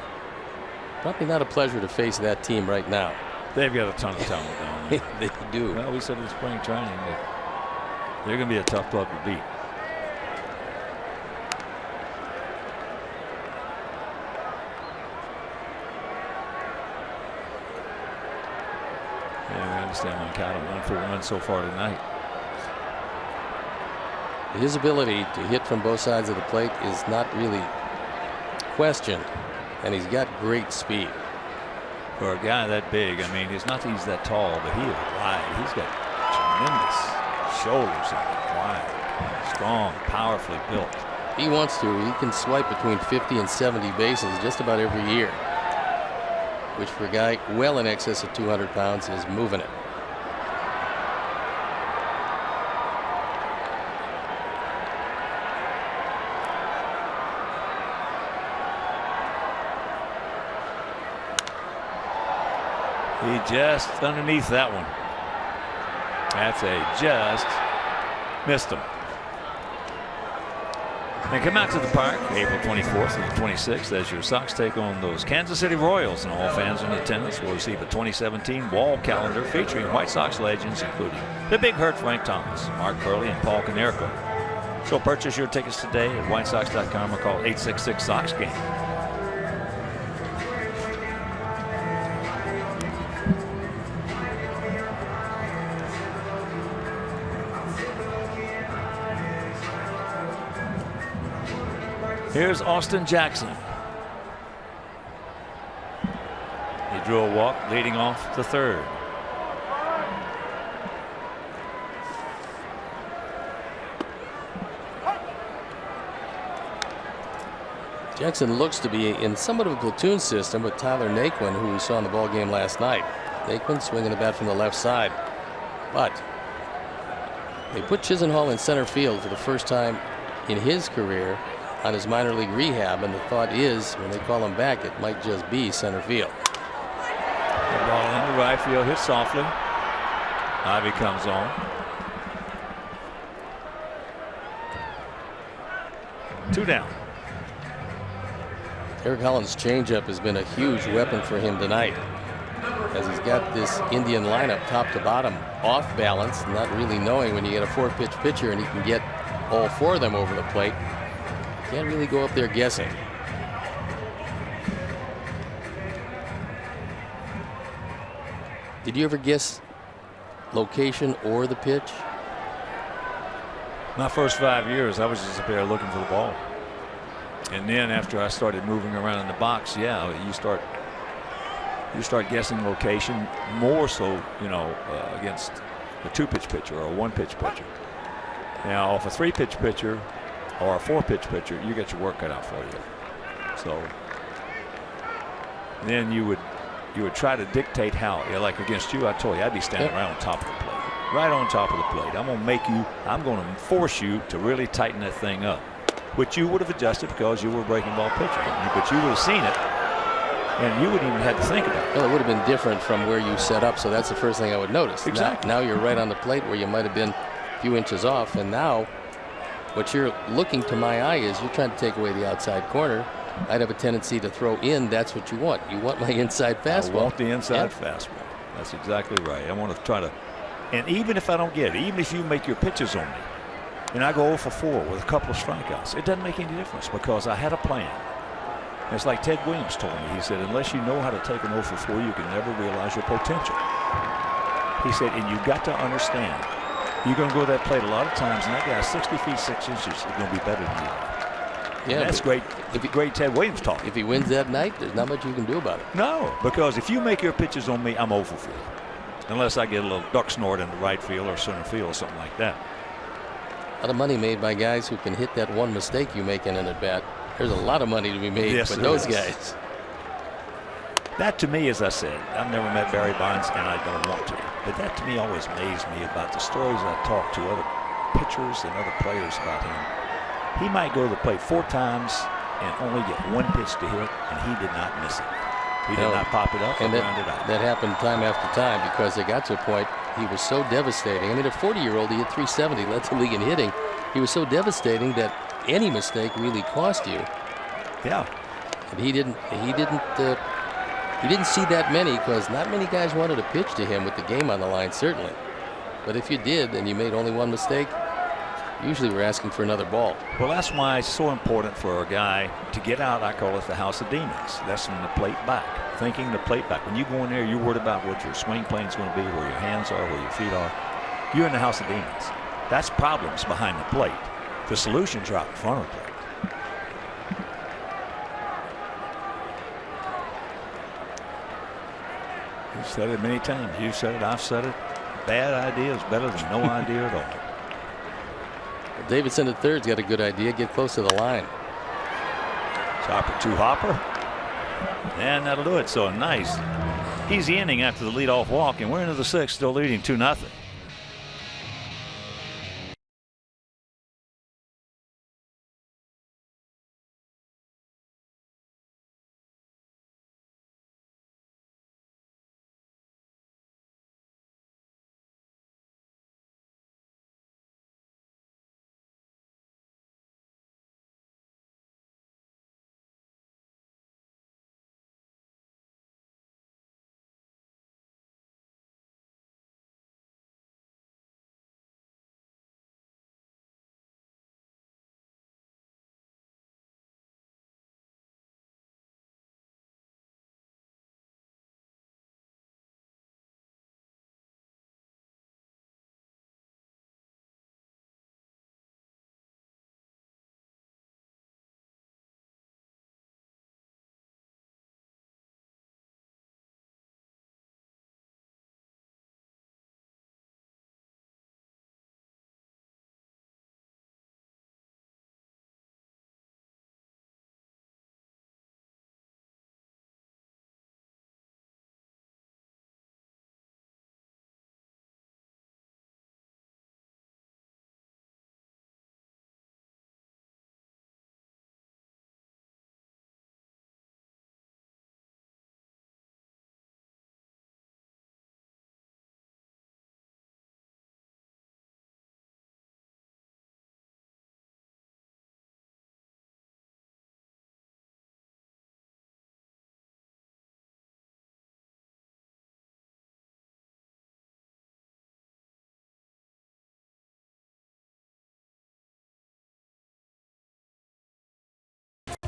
[SPEAKER 2] Probably not a pleasure to face that team right now.
[SPEAKER 1] They've got a ton of talent down there.
[SPEAKER 2] They do.
[SPEAKER 1] Well, we said in spring training that they're going to be a tough club to beat. Yeah, we understand Moncada 1 for 1 so far tonight.
[SPEAKER 2] His ability to hit from both sides of the plate is not really questioned, and he's got great speed.
[SPEAKER 1] For a guy that big, I mean, it's not that he's that tall, but he is wide. He's got tremendous shoulders and wide, strong, powerfully built.
[SPEAKER 2] He wants to. He can swipe between 50 and 70 bases just about every year, which for a guy well in excess of 200 pounds is moving it.
[SPEAKER 1] He just underneath that one. That's a just missed him. And come out to the park April 24th and the 26th as your Sox take on those Kansas City Royals, and all fans in attendance will receive a 2017 wall calendar featuring White Sox legends including the Big Hurt Frank Thomas, Mark Burley, and Paul Konerko. So purchase your tickets today at whitesox.com or call 866-SOX-GAME. Here's Austin Jackson. He drew a walk leading off the third.
[SPEAKER 2] Jackson looks to be in somewhat of a platoon system with Tyler Naquin, who we saw in the ball game last night. Naquin swinging the bat from the left side, but they put Chisenhall in center field for the first time in his career on his minor league rehab, and the thought is when they call him back, it might just be center field.
[SPEAKER 1] The ball in the right field, hit softly. Ivy comes on. Two down.
[SPEAKER 2] Eric Holland's changeup has been a huge weapon for him tonight. as he's got this Indian lineup top to bottom off balance, not really knowing when you get a 4-pitch pitcher and he can get all 4 of them over the plate. Can't really go up there guessing. Did you ever guess location or the pitch?
[SPEAKER 1] My first 5 years, I was just up there looking for the ball. And then after I started moving around in the box, yeah, you start guessing location more so, against a 2-pitch pitcher or a 1-pitch pitcher. Now, off a 3-pitch pitcher or a 4-pitch pitcher, you get your work cut out for you. So then you would try to dictate how. Like against you, I told you I'd be standing right on top of the plate. Right on top of the plate. I'm going to force you to really tighten that thing up, which you would have adjusted because you were a breaking ball pitcher. But you would have seen it, and you wouldn't even have to think about it.
[SPEAKER 2] Well, it would have been different from where you set up, so that's the first thing I would notice.
[SPEAKER 1] Exactly.
[SPEAKER 2] Now you're right on the plate where you might have been a few inches off, and now what you're looking to my eye is you're trying to take away the outside corner. I'd have a tendency to throw in. That's what you want. You want my inside fastball.
[SPEAKER 1] I want the inside fastball. That's exactly right. I want to try to. And even if I don't get it, even if you make your pitches on me, and I go 0 for 4 with a couple of strikeouts, it doesn't make any difference because I had a plan. And it's like Ted Williams told me. He said, unless you know how to take an 0 for 4, you can never realize your potential. He said, and you've got to understand, you're going to go to that plate a lot of times, and that guy's 60 feet 6 inches is going to be better than you. Yeah, and that's great. Great Ted Williams talk.
[SPEAKER 2] If he wins that night, there's not much you can do about it.
[SPEAKER 1] No, because if you make your pitches on me, I'm 0 for 4. Unless I get a little duck snort in the right field or center field or something like that.
[SPEAKER 2] A lot of money made by guys who can hit that one mistake you make in an at-bat. There's a lot of money to be made with those guys.
[SPEAKER 1] That to me, as I said, I've never met Barry Bonds and I don't want to. But that to me always amazed me about the stories I talk to other pitchers and other players about him. He might go to the plate 4 times and only get 1 pitch to hit, and he did not miss it. He did not pop it up and round it out.
[SPEAKER 2] That happened time after time because it got to a point he was so devastating. I mean, a 40-year-old, he hit 370, led the league in hitting. He was so devastating that any mistake really cost you.
[SPEAKER 1] Yeah.
[SPEAKER 2] And he didn't see that many because not many guys wanted to pitch to him with the game on the line, certainly. But if you did and you made only 1 mistake, usually we're asking for another ball.
[SPEAKER 1] Well, that's why it's so important for a guy to get out. I call it the house of demons. That's from the plate back, thinking the plate back. When you go in there, you're worried about what your swing plane is going to be, where your hands are, where your feet are. You're in the house of demons. That's problems behind the plate. The solutions are out in front of the plate. You've said it many times. You've said it. I've said it. Bad idea is better than no idea at all.
[SPEAKER 2] Davidson at third's got a good idea. Get close to the line.
[SPEAKER 1] Chopper 2 hopper. And that'll do it. So nice. Easy inning after the leadoff walk. And we're into the 6th, still leading 2-0.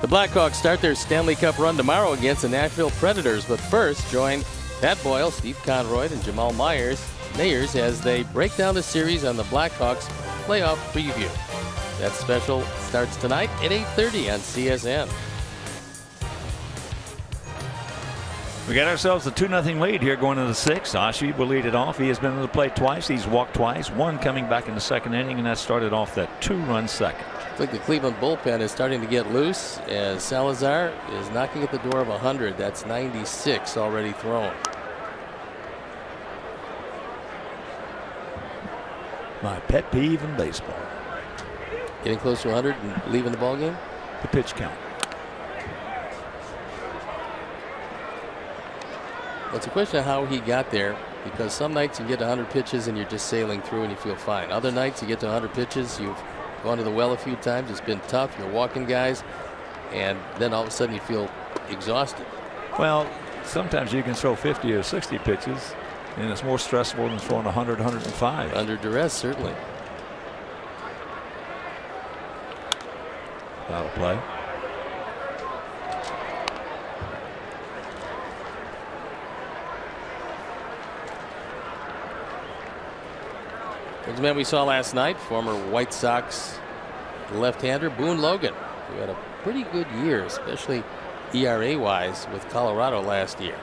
[SPEAKER 2] The Blackhawks start their Stanley Cup run tomorrow against the Nashville Predators. But first, join Pat Boyle, Steve Conroy, and Jamal Mayers as they break down the series on the Blackhawks playoff preview. That special starts tonight at 8:30 on CSN.
[SPEAKER 1] We got ourselves a 2-0 lead here going into the sixth. Oshie will lead it off. He has been in the plate twice. He's walked twice. One coming back in the second inning, and that started off that 2-run second.
[SPEAKER 2] Looks like the Cleveland bullpen is starting to get loose as Salazar is knocking at the door of 100. That's 96 already thrown.
[SPEAKER 1] My pet peeve in baseball.
[SPEAKER 2] Getting close to 100 and leaving the ballgame?
[SPEAKER 1] The pitch count.
[SPEAKER 2] Well, it's a question of how he got there, because some nights you get 100 pitches and you're just sailing through and you feel fine. Other nights you get to 100 pitches, you've gone to the well a few times, it's been tough, you're walking guys, and then all of a sudden you feel exhausted.
[SPEAKER 1] Well, sometimes you can throw 50 or 60 pitches, and it's more stressful than throwing 100, 105.
[SPEAKER 2] Under duress, certainly.
[SPEAKER 1] Foul play.
[SPEAKER 2] The man we saw last night, former White Sox left-hander Boone Logan, who had a pretty good year, especially ERA-wise, with Colorado last year.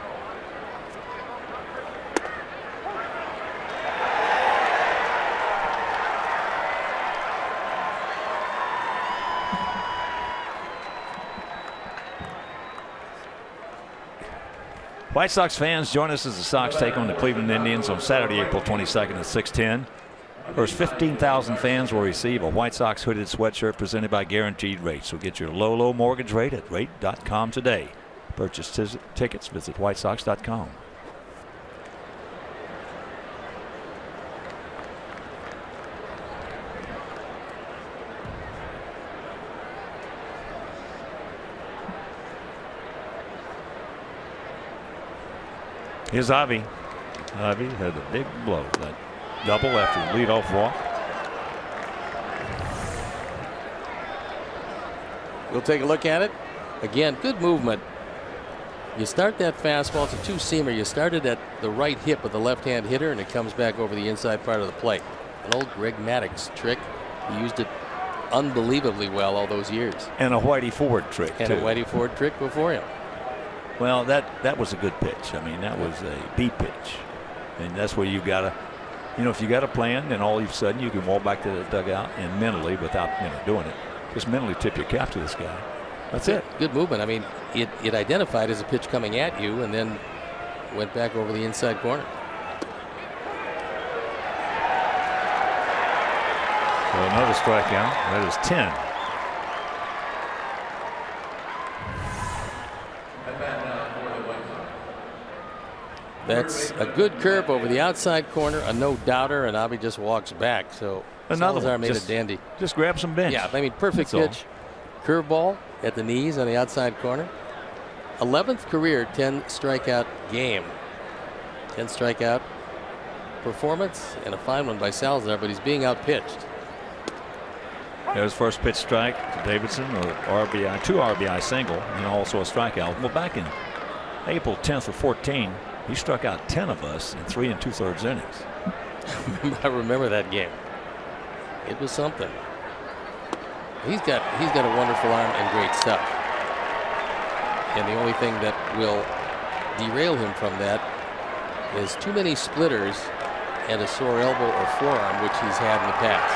[SPEAKER 1] White Sox fans, join us as the Sox take on the Cleveland Indians on Saturday, April 22nd at 6:10. First 15,000 fans will receive a White Sox hooded sweatshirt presented by Guaranteed Rates. So get your low mortgage rate at rate.com today. Purchase tickets, visit whitesox.com. Here's Avi. Avi had a big blow. That double after the leadoff walk.
[SPEAKER 2] We'll take a look at it. Again, good movement. You start that fastball, it's a two-seamer. You started at the right hip of the left-hand hitter, and it comes back over the inside part of the plate. An old Greg Maddux trick. He used it unbelievably well all those years.
[SPEAKER 1] And a Whitey Ford trick,
[SPEAKER 2] and
[SPEAKER 1] too.
[SPEAKER 2] a Whitey Ford trick before him.
[SPEAKER 1] Well, that was a good pitch. I mean, that was a B pitch. And that's where you got to, if you got a plan, then all of a sudden you can walk back to the dugout and mentally, without doing it, just mentally tip your cap to this guy. That's it.
[SPEAKER 2] Good movement. I mean, it identified as a pitch coming at you and then went back over the inside corner.
[SPEAKER 1] So another strikeout. That is 10.
[SPEAKER 2] That's a good curve over the outside corner, a no-doubter, and Avi just walks back. So
[SPEAKER 1] another
[SPEAKER 2] Salazar
[SPEAKER 1] one.
[SPEAKER 2] made a dandy.
[SPEAKER 1] Just grab some bench.
[SPEAKER 2] Yeah, I mean, perfect
[SPEAKER 1] That's
[SPEAKER 2] pitch. Curveball at the knees on the outside corner. 11th career 10 strikeout game. 10 strikeout performance, and a fine one by Salazar, but he's being outpitched.
[SPEAKER 1] There's first pitch strike to Davidson, or RBI, 2 RBI single, and also a strikeout. Well, back in April 10th or 14, he struck out 10 of us in 3 2/3 innings.
[SPEAKER 2] I remember that game. It was something. He's got a wonderful arm and great stuff. And the only thing that will derail him from that is too many splitters and a sore elbow or forearm, which he's had in the past.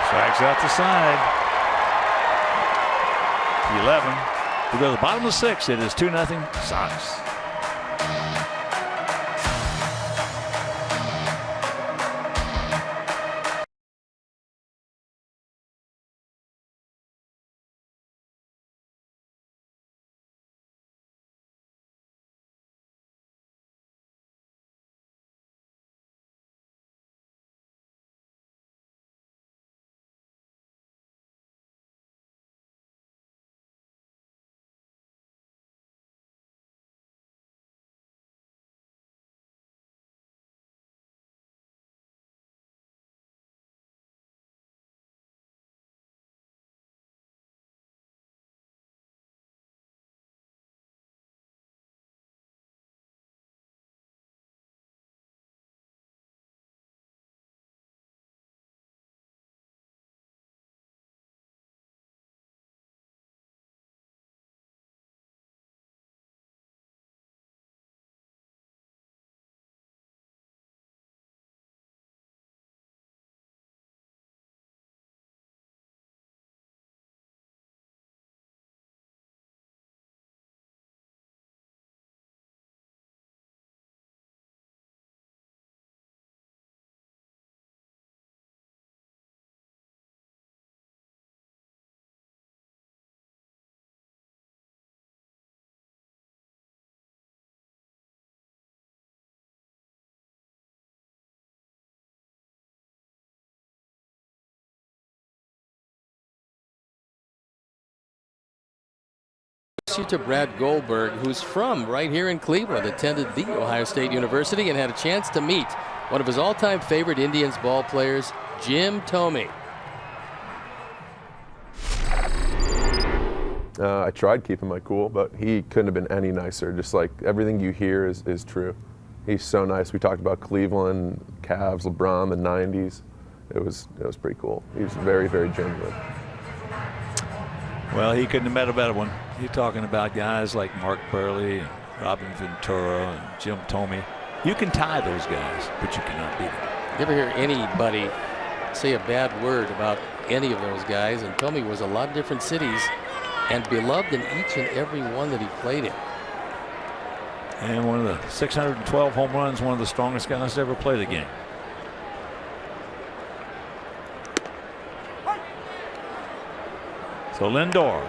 [SPEAKER 1] Strikes out the side. 11. We go to the bottom of the 6th. It is 2-0 Sox.
[SPEAKER 2] you to Brad Goldberg, who's from right here in Cleveland, attended the Ohio State University and had a chance to meet one of his all-time favorite Indians ball players, Jim Thome.
[SPEAKER 4] I tried keeping my cool, but he couldn't have been any nicer. Just like everything you hear is true. He's so nice. We talked about Cleveland, Cavs, LeBron, the 90s. It was pretty cool. He's very, very genuine.
[SPEAKER 1] Well, he couldn't have met a better one. You're talking about guys like Mark Burley and Robin Ventura and Jim Thome. You can tie those guys, but you cannot beat them.
[SPEAKER 2] You ever hear anybody say a bad word about any of those guys? And Thome was a lot of different cities and beloved in each and every one that he played in.
[SPEAKER 1] And one of the 612 home runs, one of the strongest guys to ever play the game. So Lindor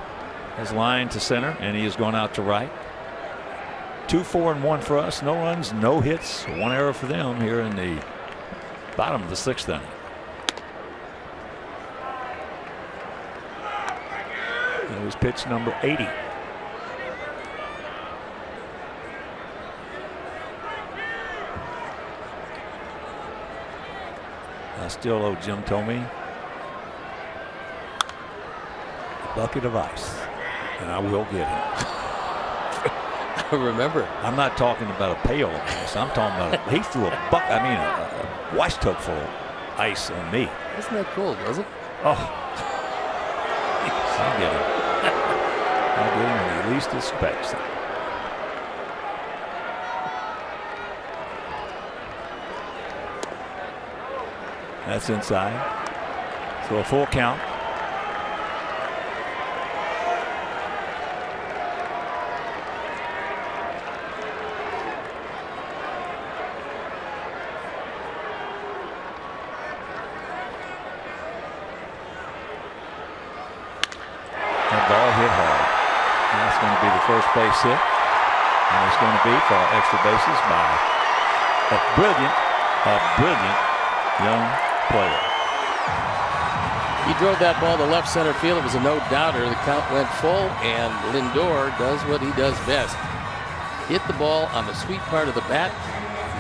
[SPEAKER 1] has lined to center, and he has gone out to right. 2-4-1 for us. No runs, no hits, one error for them here in the bottom of the 6th inning. It was pitch number 80. I still owe Jim Thome a bucket of ice, and I will get him.
[SPEAKER 2] Remember,
[SPEAKER 1] I'm not talking about a pail of ice. I'm talking about he threw a wash tub full of ice on me.
[SPEAKER 2] Isn't that cool, does it?
[SPEAKER 1] Oh, I'll get him. I'll get him when he least expects it. That's inside. So a full count. That ball hit hard. That's going to be the first base hit. And it's going to be for extra bases by a brilliant young player.
[SPEAKER 2] He drove that ball to left center field. It was a no-doubter. The count went full, and Lindor does what he does best. Hit the ball on the sweet part of the bat.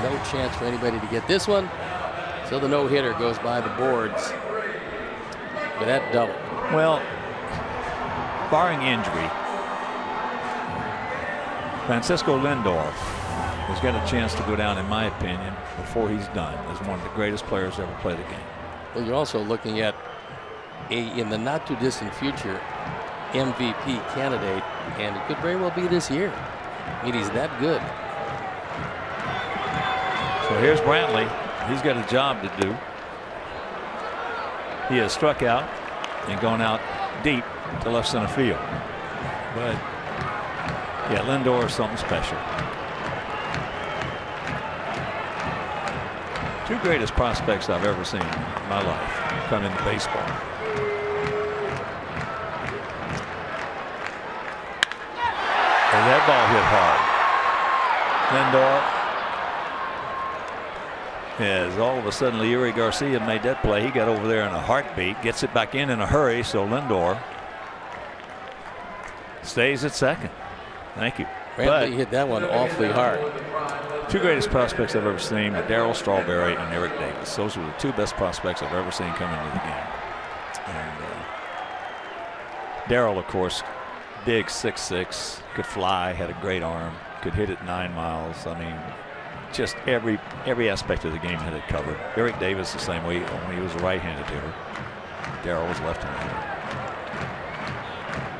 [SPEAKER 2] No chance for anybody to get this one. So the no-hitter goes by the boards with that double.
[SPEAKER 1] Well, barring injury, Francisco Lindor has got a chance to go down, in my opinion, before he's done, as one of the greatest players to ever play the game.
[SPEAKER 2] Well, you're also looking at in the not too distant future, MVP candidate, and it could very well be this year. I mean, he's that good.
[SPEAKER 1] So here's Brantley. He's got a job to do. He has struck out and gone out deep to left center field. But yeah, Lindor is something special. Two greatest prospects I've ever seen in my life come into baseball. And that ball hit hard. Lindor has all of a sudden Leury Garcia made that play. He got over there in a heartbeat, gets it back in a hurry. So Lindor stays at second. Thank you.
[SPEAKER 2] Brantley hit that one awfully hard.
[SPEAKER 1] Two greatest prospects I've ever seen are Darryl Strawberry and Eric Davis. Those were the two best prospects I've ever seen come into the game. And Darryl, of course, big 6'6", could fly, had a great arm, could hit it 9 miles. I mean, just every aspect of the game had it covered. Eric Davis the same way, only he was a right-handed hitter. Darryl was left-handed.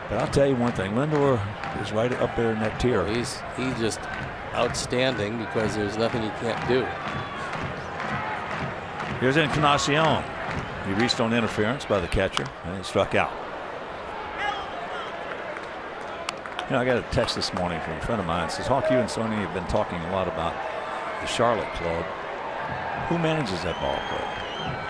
[SPEAKER 1] But I'll tell you one thing, Lindor is right up there in that tier.
[SPEAKER 2] Well, he's just outstanding because there's nothing he can't do.
[SPEAKER 1] Here's Encarnacion. He reached on interference by the catcher and he struck out. You know, I got a text this morning from a friend of mine. It says, Hawk, you and Sonny have been talking a lot about the Charlotte club. Who manages that ball club?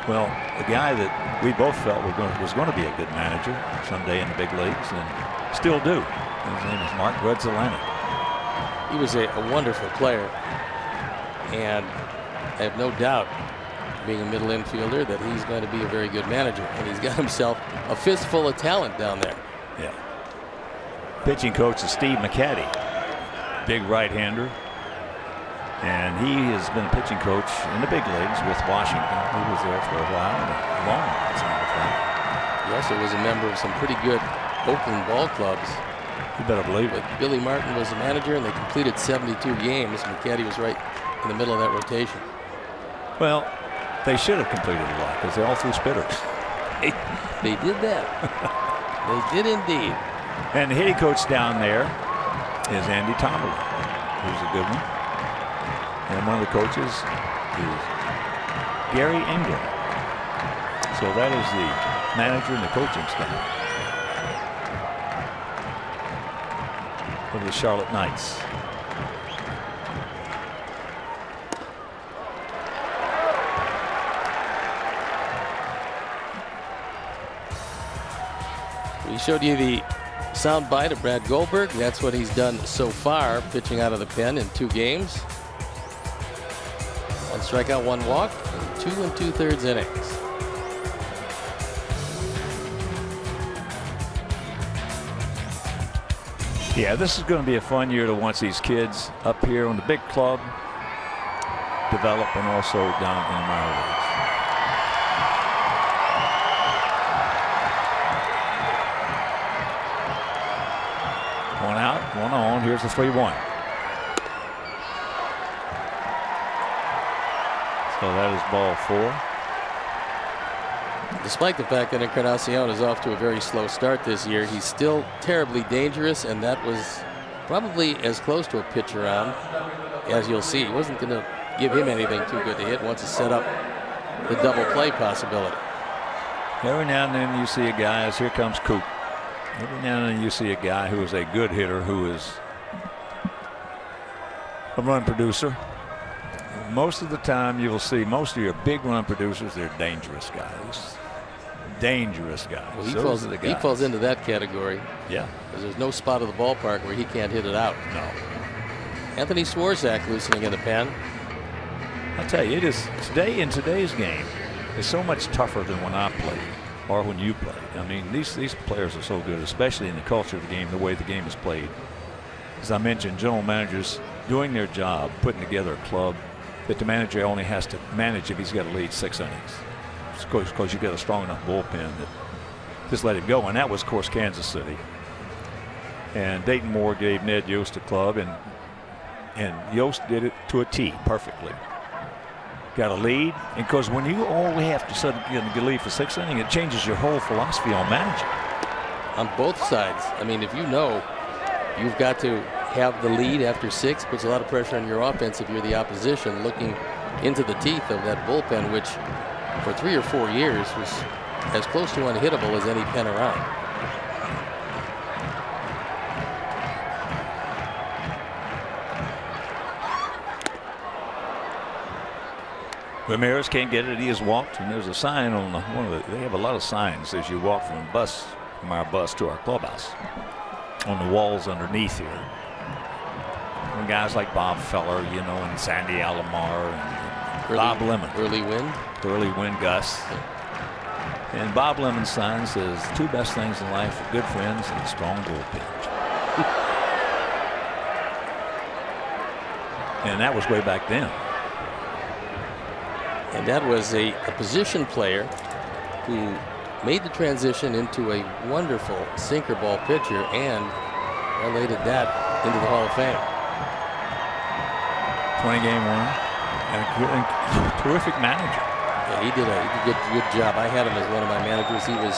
[SPEAKER 1] Well, the guy that we both felt was going to be a good manager someday in the big leagues, and still do. His name is Mark Grudzielanek.
[SPEAKER 2] He was a wonderful player, and I have no doubt, being a middle infielder, that he's going to be a very good manager. And he's got himself a fistful of talent down there.
[SPEAKER 1] Yeah. pitching coach is Steve McCaddy, big right-hander. And he has been a pitching coach in the big leagues with Washington. He was there for a while, a long time, as a matter of fact.
[SPEAKER 2] He also was a member of some pretty good Oakland ball clubs.
[SPEAKER 1] You better believe it.
[SPEAKER 2] But Billy Martin was the manager, and they completed 72 games. McCaddy was right in the middle of that rotation.
[SPEAKER 1] Well, they should have completed a lot because they all threw spitters.
[SPEAKER 2] They did that. They did indeed.
[SPEAKER 1] And the hitting coach down there is Andy Tomlin, who's a good one. And one of the coaches is Gary England. So that is the manager and the coaching staff of the Charlotte Knights.
[SPEAKER 2] We showed you the sound bite of Brad Goldberg. That's what he's done so far, pitching out of the pen in 2 games. 1 strikeout, 1 walk, and 2 2/3 innings.
[SPEAKER 1] Yeah, this is going to be a fun year to watch these kids up here on the big club develop and also down in the minor leagues. One out, one on. Here's the 3-1. So that is ball 4.
[SPEAKER 2] Despite the fact that Encarnacion is off to a very slow start this year, he's still terribly dangerous, and that was probably as close to a pitch around as you'll see. He wasn't going to give him anything too good to hit once he set up the double play possibility.
[SPEAKER 1] Every now and then you see a guy, as here comes Coop. Every now and then you see a guy who is a good hitter, who is a run producer. Most of the time you will see most of your big run producers, they're dangerous guys. Dangerous guys.
[SPEAKER 2] Well,
[SPEAKER 1] Those are the guys.
[SPEAKER 2] he falls into that category.
[SPEAKER 1] Yeah.
[SPEAKER 2] Because there's no spot of the ballpark where he can't hit it out.
[SPEAKER 1] No.
[SPEAKER 2] Anthony Swarzak loosening in the pen.
[SPEAKER 1] I'll tell you, it is today in today's game, it's so much tougher than when I played or when you played. I mean, these players are so good, especially in the culture of the game, the way the game is played. As I mentioned, general managers doing their job, putting together a club that the manager only has to manage if he's got to lead 6 innings. Because you got a strong enough bullpen that just let him go. And that was, of course, Kansas City. And Dayton Moore gave Ned Yost a club, and Yost did it to a T perfectly. Got a lead, and because when you only have to suddenly get a lead for 6 innings, it changes your whole philosophy on managing.
[SPEAKER 2] On both sides. I mean, if you know you've got to have the lead after 6, puts a lot of pressure on your offense if you're the opposition looking into the teeth of that bullpen, which for 3 or 4 years was as close to unhittable as any pen around.
[SPEAKER 1] Ramirez can't get it. He has walked, and there's a sign on they have a lot of signs as you walk from our bus to our clubhouse on the walls underneath here. And guys like Bob Feller, and Sandy Alomar and Bob Lemon.
[SPEAKER 2] Early win
[SPEAKER 1] Gus. And Bob Lemon's sign says, 2 best things in life are good friends and a strong bullpen. And that was way back then.
[SPEAKER 2] And that was a position player who made the transition into a wonderful sinker ball pitcher and related that into the Hall of Fame.
[SPEAKER 1] 20-game win and a terrific manager.
[SPEAKER 2] Yeah, he did a good job. I had him as one of my managers. He was,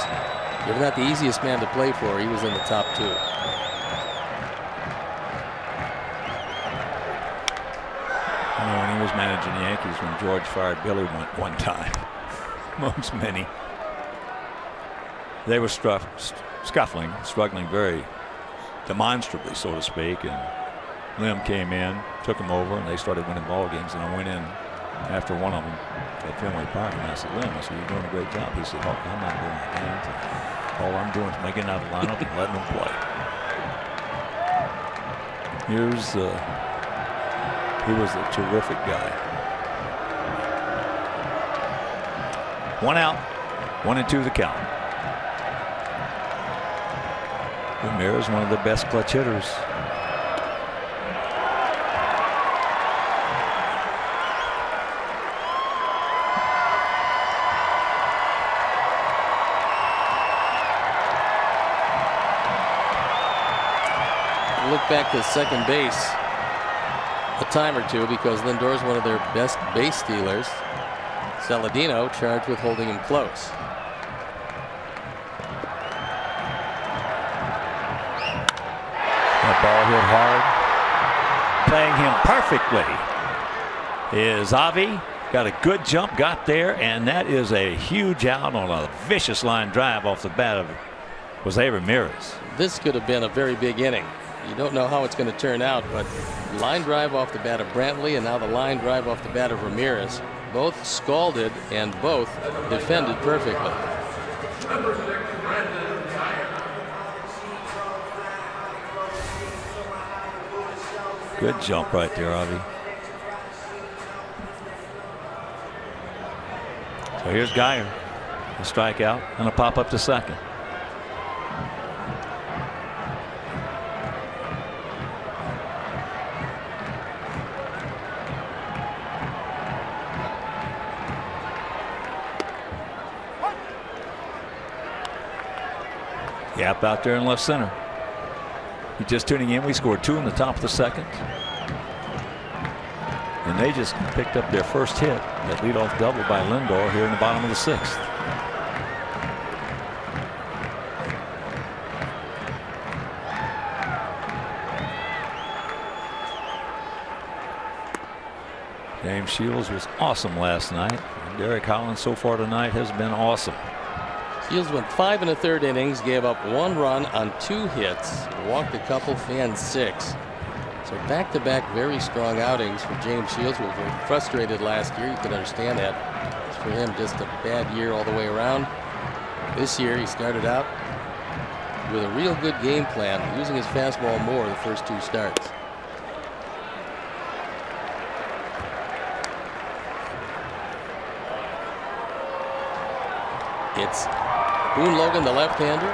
[SPEAKER 2] if not the easiest man to play for, he was in the top 2.
[SPEAKER 1] When he was managing the Yankees, when George fired Billy one time, amongst many, they were scuffling, struggling very demonstrably, so to speak, and Lim came in, took him over, and they started winning ball games. And I went in after one of them at Fenway Park, and I said, Lim, you're doing a great job. He said, oh, I'm not doing a damn thing. All I'm doing is making out the lineup and letting them play. He was a terrific guy. 1 out, 1-2 the count. Ramirez, one of the best clutch hitters.
[SPEAKER 2] Look back to second base a time or two because Lindor's one of their best base stealers. Saladino charged with holding him close.
[SPEAKER 1] That ball hit hard. Playing him perfectly is Avi. Got a good jump, got there, and that is a huge out on a vicious line drive off the bat of Jose Ramirez.
[SPEAKER 2] This could have been a very big inning. You don't know how it's going to turn out, but line drive off the bat of Brantley and now the line drive off the bat of Ramirez. Both scalded and both defended perfectly.
[SPEAKER 1] Good jump right there, Avi. So here's Geyer. A strikeout and a pop up to second. Gap out there in left center. You're just tuning in. We scored 2 in the top of the second. And they just picked up their first hit. That leadoff double by Lindor here in the bottom of the 6th. James Shields was awesome last night. And Derek Holland so far tonight has been awesome.
[SPEAKER 2] Shields went 5 1/3 innings, gave up 1 run on 2 hits, walked a couple, fanned 6. So back-to-back very strong outings for James Shields. Was very frustrated last year. You can understand that. It's for him just a bad year all the way around. This year he started out with a real good game plan, using his fastball more the first 2 starts. It's Boone Logan, the left-hander,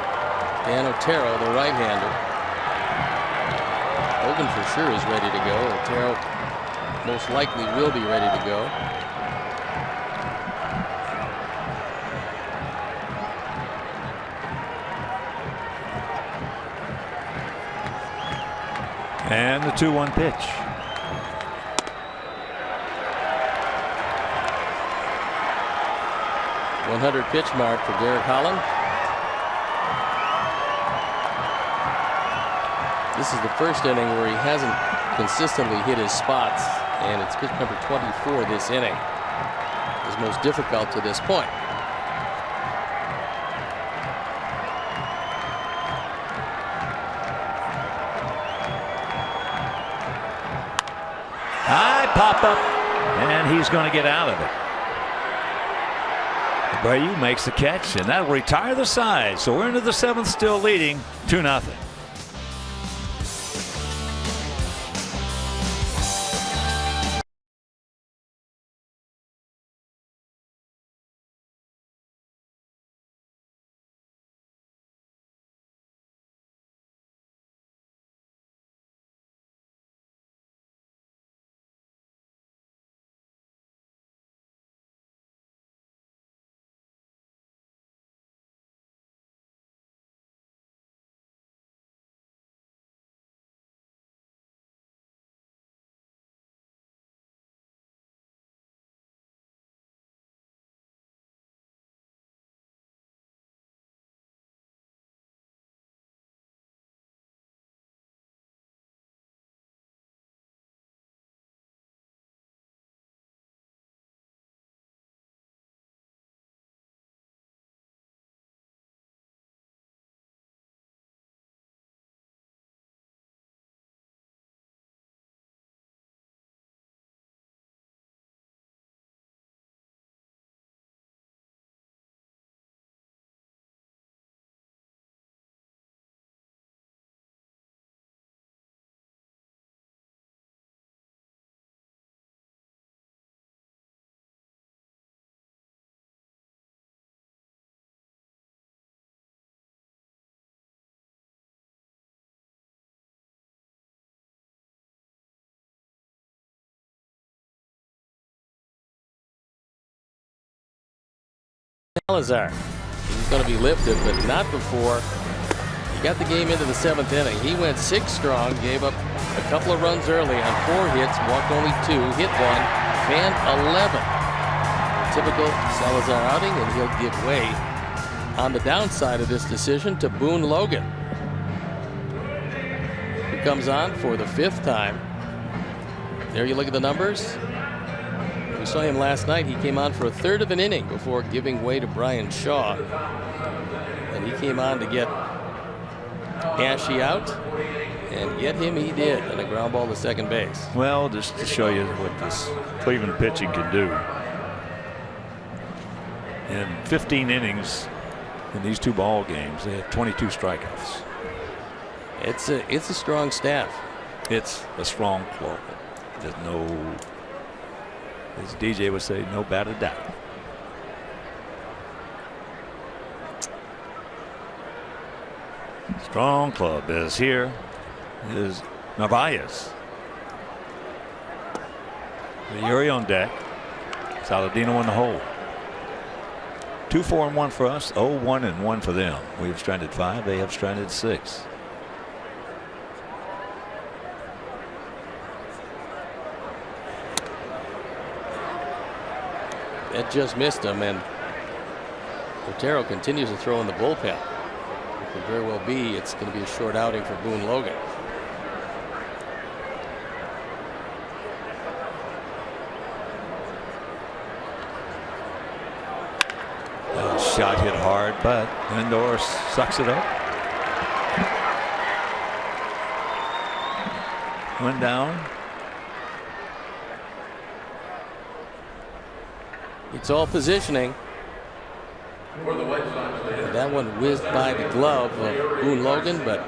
[SPEAKER 2] Dan Otero, the right-hander. Logan for sure is ready to go. Otero most likely will be ready to go.
[SPEAKER 1] And the 2-1 pitch.
[SPEAKER 2] .100 pitch mark for Derek Holland. This is the first inning where he hasn't consistently hit his spots, and it's pitch number 24 this inning. His most difficult to this point.
[SPEAKER 1] High pop up, and he's going to get out of it. Abreu makes the catch, and that'll retire the side. So we're into the 7th, still leading 2-0.
[SPEAKER 2] Salazar. He's going to be lifted, but not before he got the game into the 7th inning. He went 6 strong, gave up a couple of runs early on 4 hits, walked only 2, hit 1, fanned 11. A typical Salazar outing, and he'll give way on the downside of this decision to Boone Logan, who comes on for the 5th time. There you look at the numbers. We saw him last night. He came on for a 1/3 of an inning before giving way to Brian Shaw. And he came on to get Ashe out. And get him he did, and a ground ball to second base.
[SPEAKER 1] Well, just to show you what this Cleveland pitching can do. In 15 innings in these 2 ball games, they had 22 strikeouts.
[SPEAKER 2] It's a strong staff.
[SPEAKER 1] It's a strong club. There's no, as DJ would say, no bat of doubt. Strong club is here. Is Narvaez. Yuri on deck. Saladino in the hole. 2-4-1 for us. 0-1-1 for them. We have stranded 5. They have stranded 6.
[SPEAKER 2] That just missed him, and Otero continues to throw in the bullpen. It could very well be it's going to be a short outing for Boone Logan.
[SPEAKER 1] Shot hit hard, but Lindor sucks it up. Went down.
[SPEAKER 2] It's all positioning. And that one whizzed by the glove of Boone Logan, but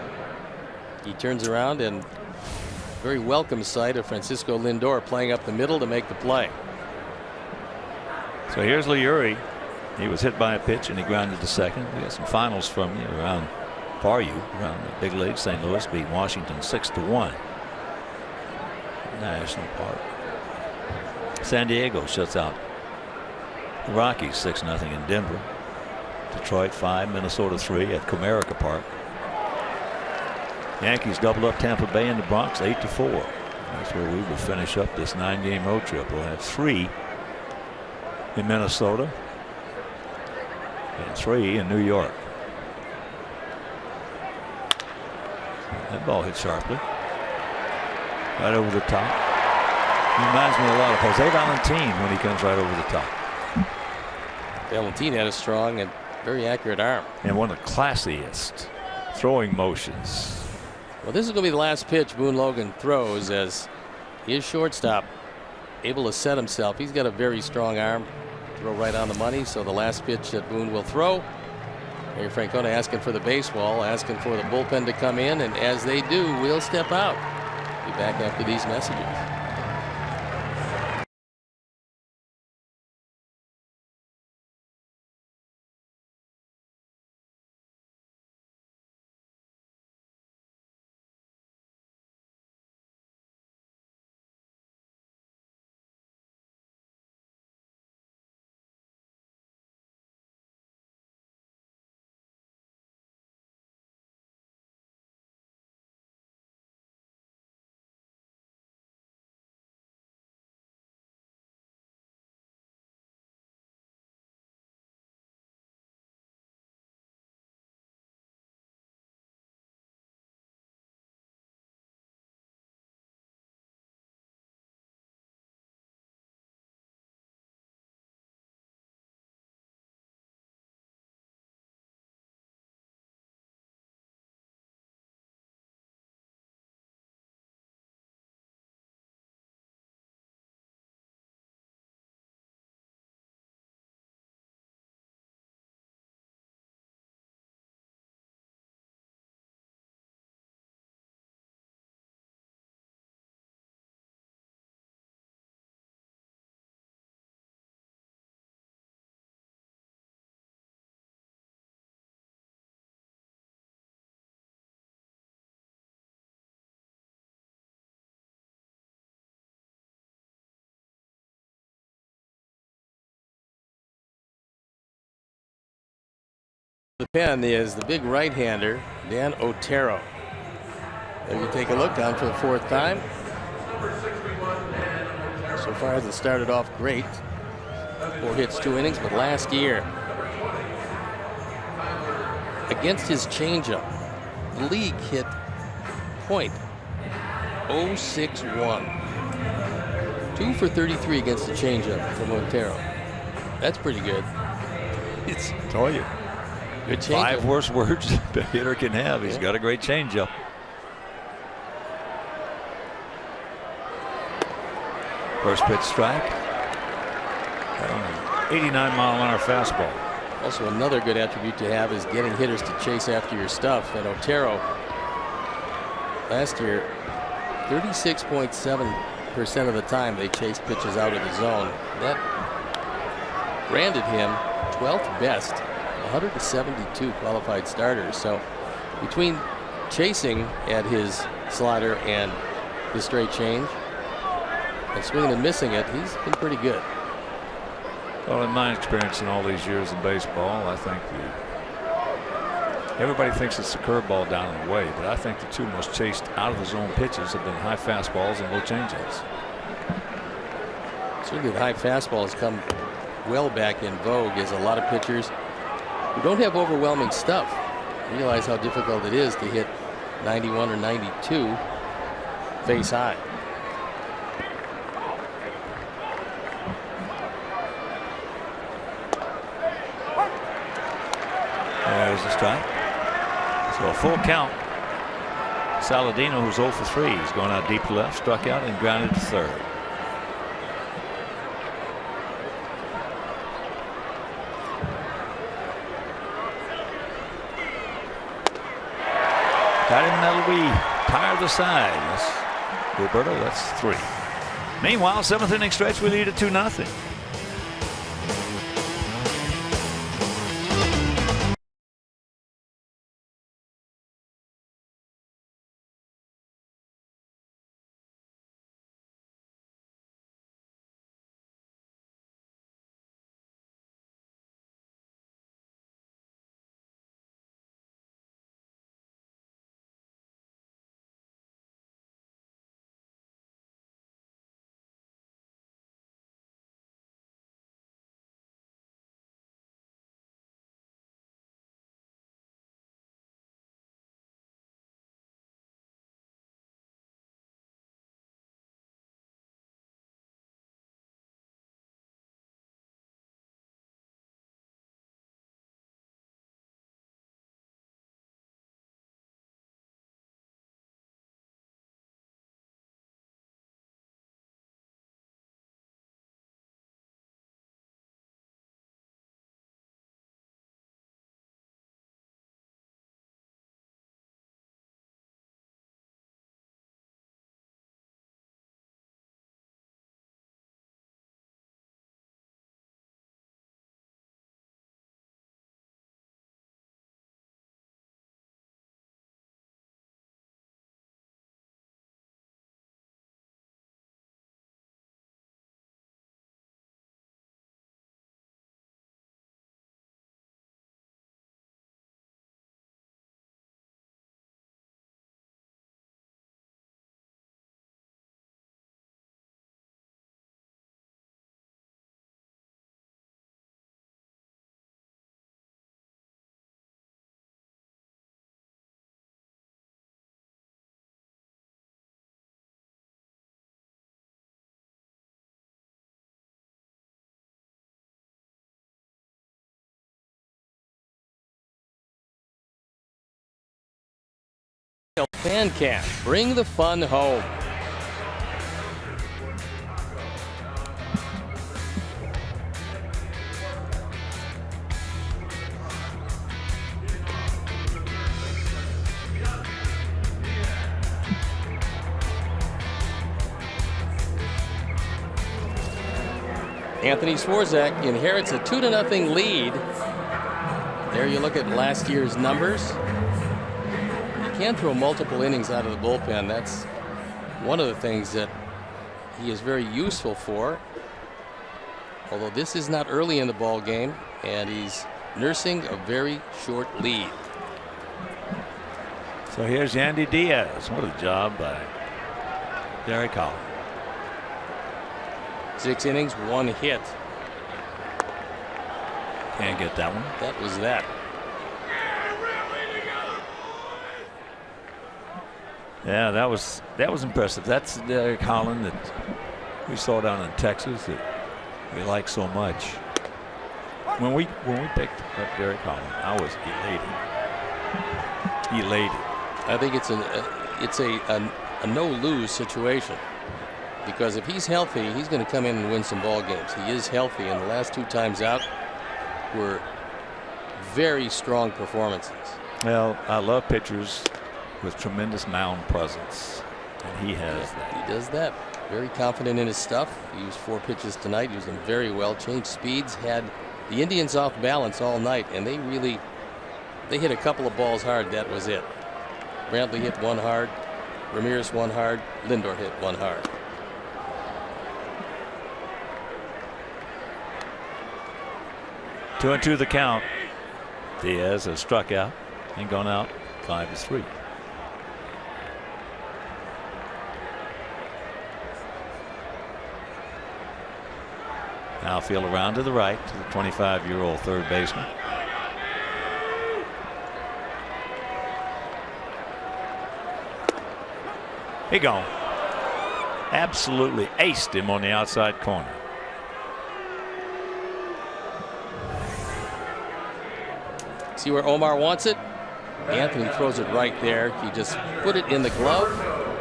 [SPEAKER 2] he turns around, and very welcome sight of Francisco Lindor playing up the middle to make the play.
[SPEAKER 1] So here's Leury. He was hit by a pitch and he grounded to second. We got some finals from you around around the big league. St. Louis beat Washington 6-1. National Park. San Diego shuts out the Rockies 6-0 in Denver. Detroit 5, Minnesota 3 at Comerica Park. Yankees double up Tampa Bay in the Bronx 8-4. That's where we will finish up this 9-game road trip. We'll have 3 in Minnesota and 3 in New York. That ball hit sharply right over the top. He reminds me a lot of Jose Valentin when he comes right over the top.
[SPEAKER 2] Valentin had a strong and very accurate arm.
[SPEAKER 1] And one of the classiest throwing motions.
[SPEAKER 2] Well, this is going to be the last pitch Boone Logan throws, as his shortstop able to set himself. He's got a very strong arm. Throw right on the money. So the last pitch that Boone will throw. Harry Francona asking for the baseball, asking for the bullpen to come in, and as they do, we'll step out. Be back after these messages. The pen is the big right-hander, Dan Otero. There you take a look, down for the 4th time. So far hasn't started off great. 4 hits, 2 innings, but last year, against his changeup, the league hit .061. 2 for 33 against the changeup from Otero. That's pretty good.
[SPEAKER 1] It's tell you.
[SPEAKER 2] Good changeup.
[SPEAKER 1] 5 worst words a hitter can have. He's got a great changeup. First pitch strike. 89-mile-an-hour fastball.
[SPEAKER 2] Also, another good attribute to have is getting hitters to chase after your stuff. And Otero, last year, 36.7% of the time they chased pitches out of the zone. That branded him 12th best, 172 qualified starters. So between chasing at his slider and his straight change and swinging and missing it, he's been pretty good.
[SPEAKER 1] Well, in my experience in all these years in baseball, I think everybody thinks it's the curveball down and away, but I think the 2 most chased out of the zone pitches have been high fastballs and low changeups.
[SPEAKER 2] Certainly the high fastball has come well back in vogue, as a lot of pitchers who don't have overwhelming stuff realize how difficult it is to hit 91 or 92 face high.
[SPEAKER 1] There's a strike. So a full count. Saladino, who's 0 for 3, he's going out deep left, struck out and grounded to third. Got him, that'll be tire the side. Yes, Roberto, that's 3. Meanwhile, 7th inning stretch, we lead at 2-0.
[SPEAKER 2] Fan cam, bring the fun home. Anthony Swarzak inherits a 2-0 lead. There you look at last year's numbers. Can throw multiple innings out of the bullpen. That's one of the things that he is very useful for. Although this is not early in the ball game, and he's nursing a very short lead.
[SPEAKER 1] So here's Yandy Diaz. What a job by Derek Holland.
[SPEAKER 2] 6 innings, 1 hit.
[SPEAKER 1] Can't get that one.
[SPEAKER 2] That was that.
[SPEAKER 1] Yeah, that was impressive. That's Derek Holland that we saw down in Texas that we like so much. When we picked up Derek Holland, I was elated.
[SPEAKER 2] I think it's a no-lose situation, because if he's healthy, he's going to come in and win some ball games. He is healthy, and the last 2 times out were very strong performances.
[SPEAKER 1] Well, I love pitchers with tremendous mound presence, and he has that.
[SPEAKER 2] He does that. Very confident in his stuff. He used 4 pitches tonight. Used them very well. Changed speeds. Had the Indians off balance all night, and they hit a couple of balls hard. That was it. Brantley hit 1 hard. Ramirez 1 hard. Lindor hit 1 hard.
[SPEAKER 1] Two and two the count. Diaz has struck out and gone out 5-3. Outfield around to the right to the 25-year-old third baseman. He gone. Absolutely aced him on the outside corner.
[SPEAKER 2] See where Omar wants it? Anthony throws it right there. He just put it in the glove,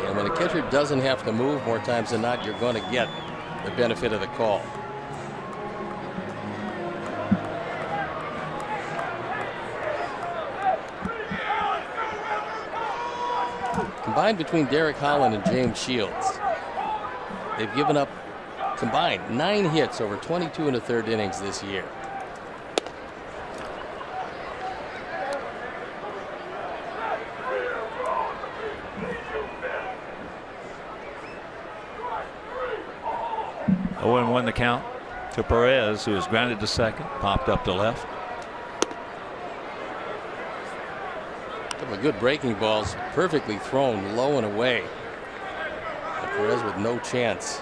[SPEAKER 2] and when a catcher doesn't have to move more times than not, you're going to get the benefit of the call. Combined between Derek Holland and James Shields, they've given up combined 9 hits over 22 1/3 innings this year.
[SPEAKER 1] Oh, 1 the count to Perez, who is grounded to second, popped up to left.
[SPEAKER 2] Couple of good breaking balls, perfectly thrown, low and away. But Perez with no chance.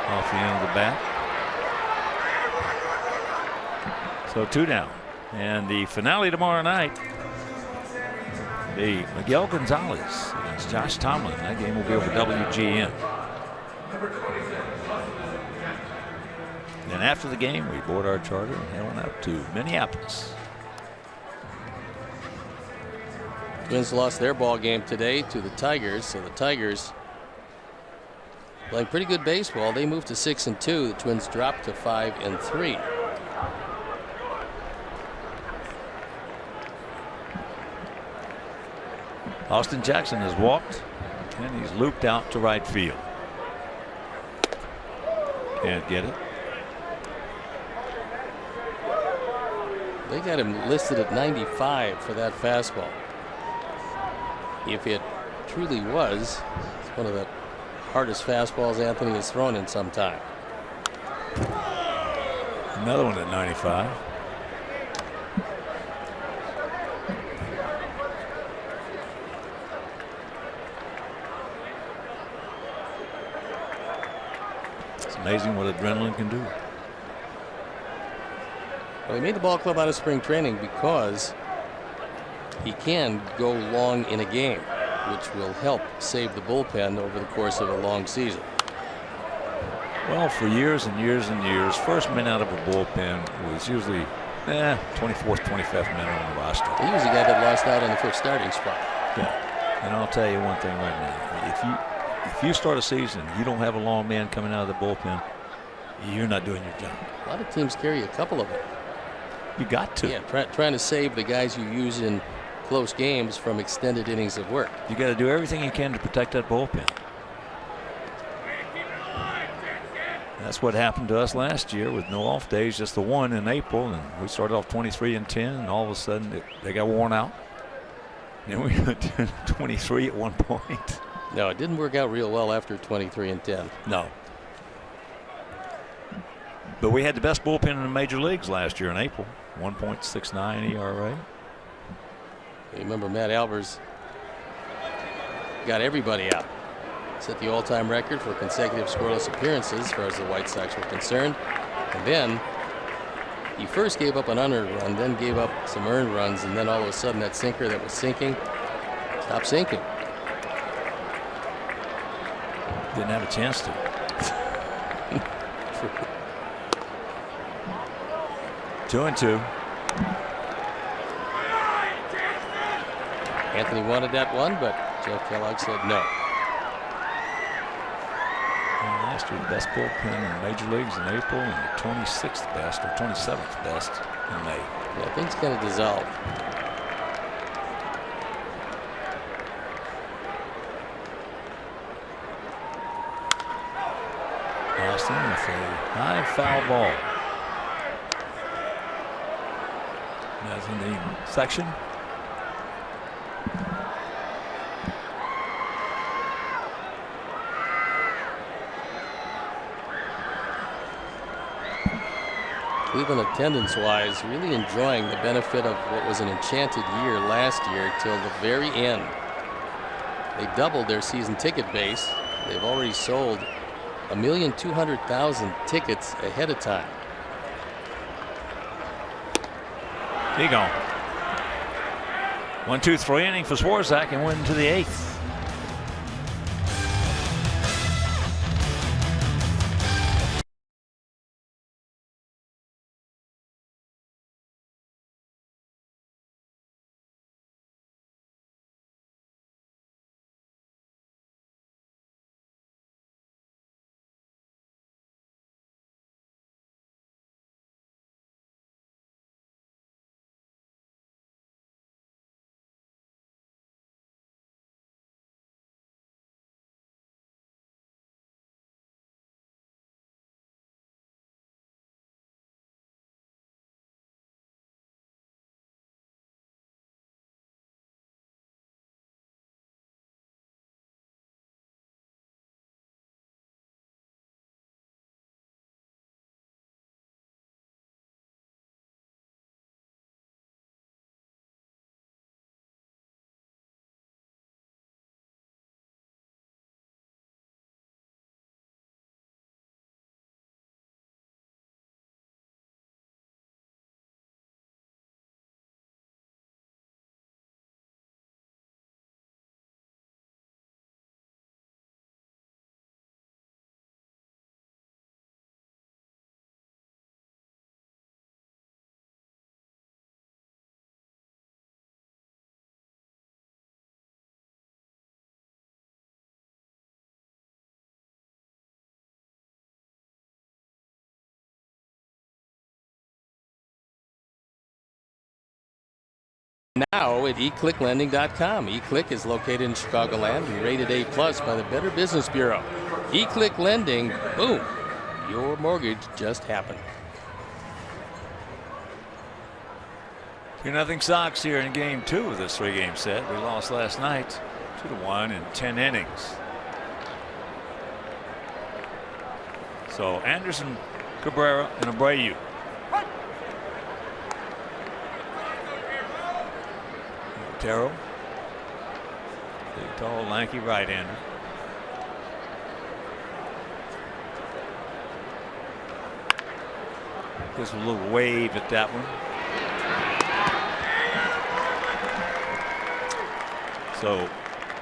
[SPEAKER 1] Off the end of the bat. So 2 down. And the finale tomorrow night, the Miguel Gonzalez against Josh Tomlin. That game will be over WGN. Then after the game, we board our charter and head on up to Minneapolis.
[SPEAKER 2] Twins lost their ball game today to the Tigers, so the Tigers playing pretty good baseball. They moved to 6-2. The Twins dropped to 5-3.
[SPEAKER 1] Austin Jackson has walked, and he's looped out to right field. Can't get it.
[SPEAKER 2] They got him listed at 95 for that fastball. If it truly was, it's one of the hardest fastballs Anthony has thrown in some time.
[SPEAKER 1] Another one at 95. Amazing what adrenaline can do.
[SPEAKER 2] Well, he made the ball club out of spring training because he can go long in a game, which will help save the bullpen over the course of a long season.
[SPEAKER 1] Well, for years and years and years, first man out of a bullpen was usually 24th, 25th man on the roster.
[SPEAKER 2] He was the guy that lost out on the first starting spot.
[SPEAKER 1] Yeah, and I'll tell you one thing right now: if you start a season, you don't have a long man coming out of the bullpen, you're not doing your job.
[SPEAKER 2] A lot of teams carry a couple of them.
[SPEAKER 1] You got to.
[SPEAKER 2] Yeah, trying to save the guys you use in close games from extended innings of work.
[SPEAKER 1] You got to do everything you can to protect that bullpen. That's what happened to us last year with no off days, just the one in April, and we started off 23-10, and all of a sudden they got worn out. And we went to 23 at one point.
[SPEAKER 2] No, it didn't work out real well after 23-10.
[SPEAKER 1] No. But we had the best bullpen in the major leagues last year in April. 1.69 ERA.
[SPEAKER 2] You remember Matt Albers got everybody out. Set the all-time record for consecutive scoreless appearances as far as the White Sox were concerned. And then he first gave up an unearned run, then gave up some earned runs, and then all of a sudden that sinker that was sinking stopped sinking.
[SPEAKER 1] Didn't have a chance to. Two and two.
[SPEAKER 2] Anthony wanted that one, but Jeff Kellogg said no.
[SPEAKER 1] And last year, the best bullpen in the major leagues in April, and the 26th best or 27th best in May.
[SPEAKER 2] Yeah, things kind of dissolved.
[SPEAKER 1] Austin with a high foul ball. That's in the section.
[SPEAKER 2] Cleveland attendance-wise, really enjoying the benefit of what was an enchanted year last year till the very end. They doubled their season ticket base. They've already sold 1,200,000 tickets ahead of time.
[SPEAKER 1] He gone. 1-2-3 inning for Swarzak and went into the 8th.
[SPEAKER 2] Now at eclicklending.com. eClick is located in Chicagoland and rated A+ by the Better Business Bureau. eClick Lending, boom, your mortgage just happened.
[SPEAKER 1] 2-0 Sox here in game 2 of this 3-game set. We lost last night 2-1 in 10 innings. So Anderson, Cabrera, and Abreu. Otero, big, tall, lanky right-hander. Gives a little wave at that one. So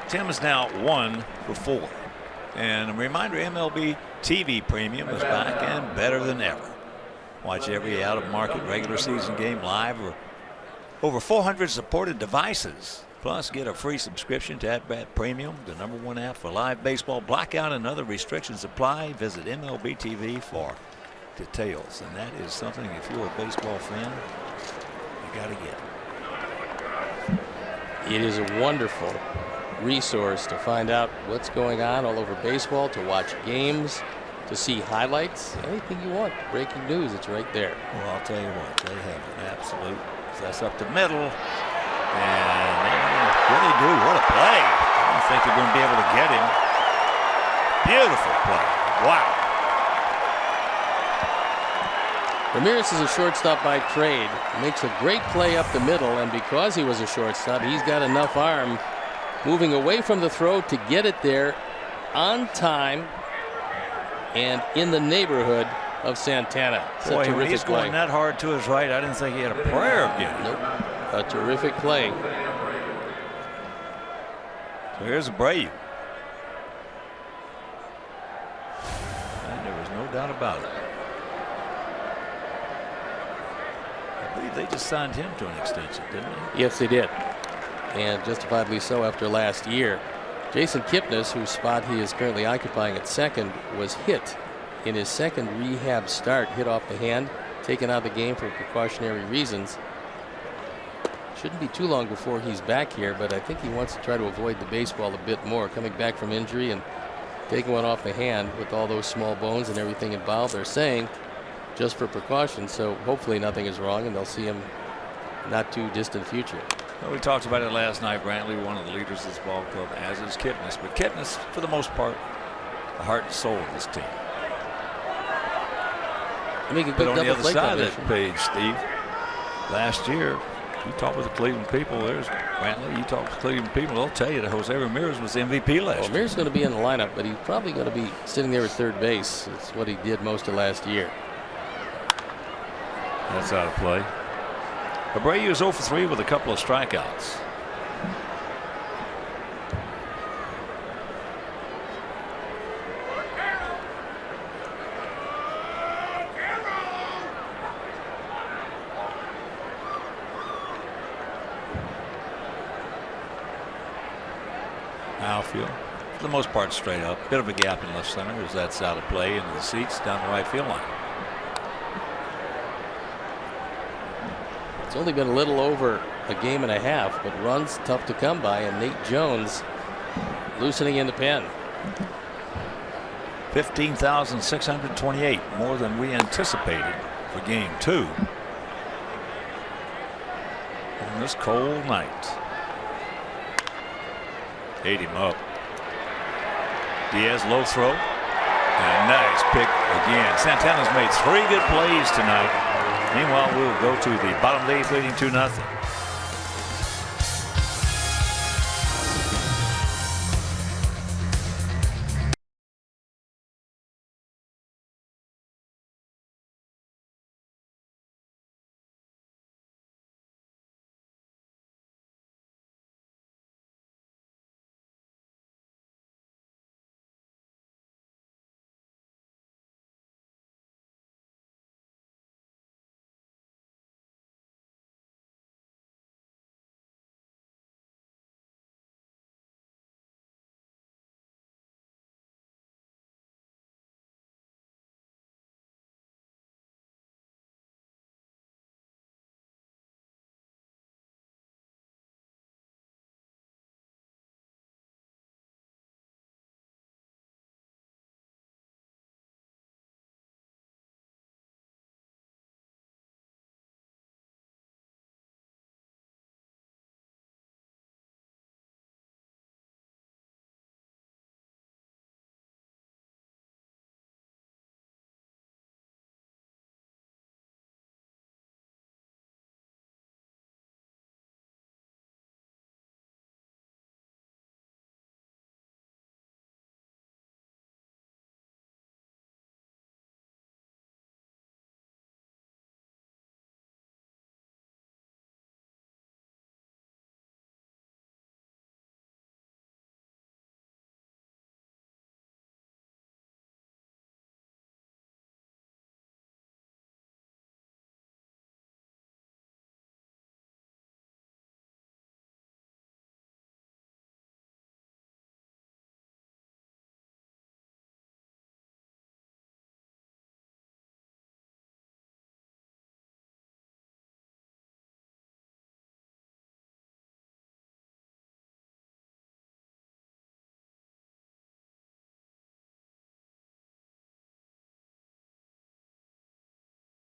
[SPEAKER 1] Tim is now 1 for 4. And a reminder, MLB TV Premium is back and better than ever. Watch every out-of-market regular season game live or over 400 supported devices. Plus, get a free subscription to At-Bat Premium, the #1 app for live baseball. Blackout and other restrictions apply. Visit MLB TV for details. And that is something, if you're a baseball fan, you got to get.
[SPEAKER 2] It is a wonderful resource to find out what's going on all over baseball, to watch games, to see highlights, anything you want, breaking news, it's right there.
[SPEAKER 1] Well, I'll tell you what, they have an absolute. That's up the middle, and what they do, what a play! I don't think they're going to be able to get him. Beautiful play! Wow.
[SPEAKER 2] Ramirez is a shortstop by trade. Makes a great play up the middle, and because he was a shortstop, he's got enough arm moving away from the throw to get it there on time and in the neighborhood of Santana. It's a
[SPEAKER 1] Boy, when
[SPEAKER 2] terrific
[SPEAKER 1] he's
[SPEAKER 2] play.
[SPEAKER 1] going that hard to his right, I didn't think he had a prayer of getting it.
[SPEAKER 2] Nope. A terrific play.
[SPEAKER 1] So here's Abreu. And there was no doubt about it. I believe they just signed him to an extension, didn't they?
[SPEAKER 2] Yes, they did. And justifiably so after last year. Jason Kipnis, whose spot he is currently occupying at second, was hit in his second rehab start, hit off the hand, taken out of the game for precautionary reasons. Shouldn't be too long before he's back here, but I think he wants to try to avoid the baseball a bit more, coming back from injury and taking one off the hand with all those small bones and everything involved. They're saying just for precaution, so hopefully nothing is wrong and they'll see him not too distant future.
[SPEAKER 1] Well, we talked about it last night. Brantley, one of the leaders of this ball club, as is Kipnis. But Kipnis, for the most part, the heart and soul of this team.
[SPEAKER 2] They make a
[SPEAKER 1] But
[SPEAKER 2] good
[SPEAKER 1] on the
[SPEAKER 2] double
[SPEAKER 1] other
[SPEAKER 2] play
[SPEAKER 1] side of that
[SPEAKER 2] combination.
[SPEAKER 1] page, Steve, last year, you talk with the Cleveland people. There's Brantley. You talk to the Cleveland people, they'll tell you that Jose Ramirez was the MVP last
[SPEAKER 2] Well,
[SPEAKER 1] year.
[SPEAKER 2] Ramirez is going to be in the lineup, but he's probably going to be sitting there at third base. It's what he did most of last year.
[SPEAKER 1] That's out of play. Abreu is 0 for 3 with a couple of strikeouts. Outfield, for the most part, straight up. Bit of a gap in left center as that's out of play into the seats down the right field line.
[SPEAKER 2] It's only been a little over a game and a half, but runs tough to come by, and Nate Jones loosening in the pen.
[SPEAKER 1] 15,628, more than we anticipated for game 2 on this cold night. Ate him up. Diaz low throw. And a nice pick again. Santana's made 3 good plays tonight. Meanwhile, we'll go to the bottom of the 8th, leading 2-0.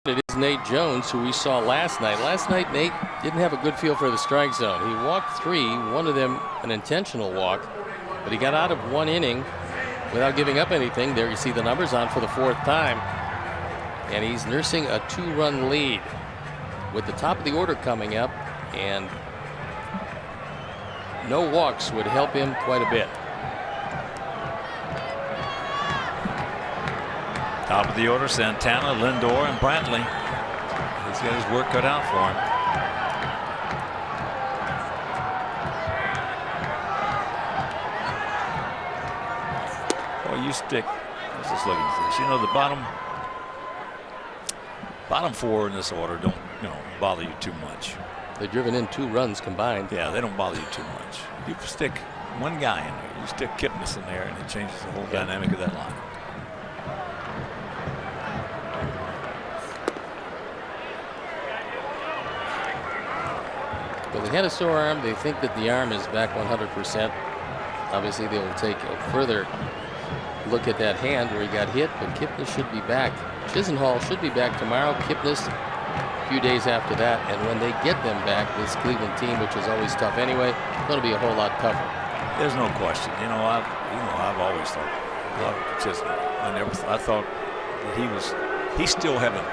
[SPEAKER 2] It is Nate Jones, who we saw last night. Last night, Nate didn't have a good feel for the strike zone. He walked 3, one of them an intentional walk, but he got out of 1 inning without giving up anything. There you see the numbers on for the 4th time, and he's nursing a 2-run lead with the top of the order coming up, and no walks would help him quite a bit.
[SPEAKER 1] Top of the order, Santana, Lindor, and Brantley. He's got his work cut out for him. Well, you stick. I was just looking at this. You know, the bottom 4 in this order don't, bother you too much.
[SPEAKER 2] They've driven in 2 runs combined.
[SPEAKER 1] Yeah, they don't bother you too much. You stick one guy in there. You stick Kipnis in there, and it changes the whole dynamic of that line.
[SPEAKER 2] Well, they had a sore arm. They think that the arm is back 100%. Obviously, they will take a further look at that hand where he got hit, but Kipnis should be back. Chisenhall should be back tomorrow. Kipnis a few days after that, and when they get them back, this Cleveland team, which is always tough anyway, it's going to be a whole lot tougher.
[SPEAKER 1] There's no question. I've always thought. I thought that he still hasn't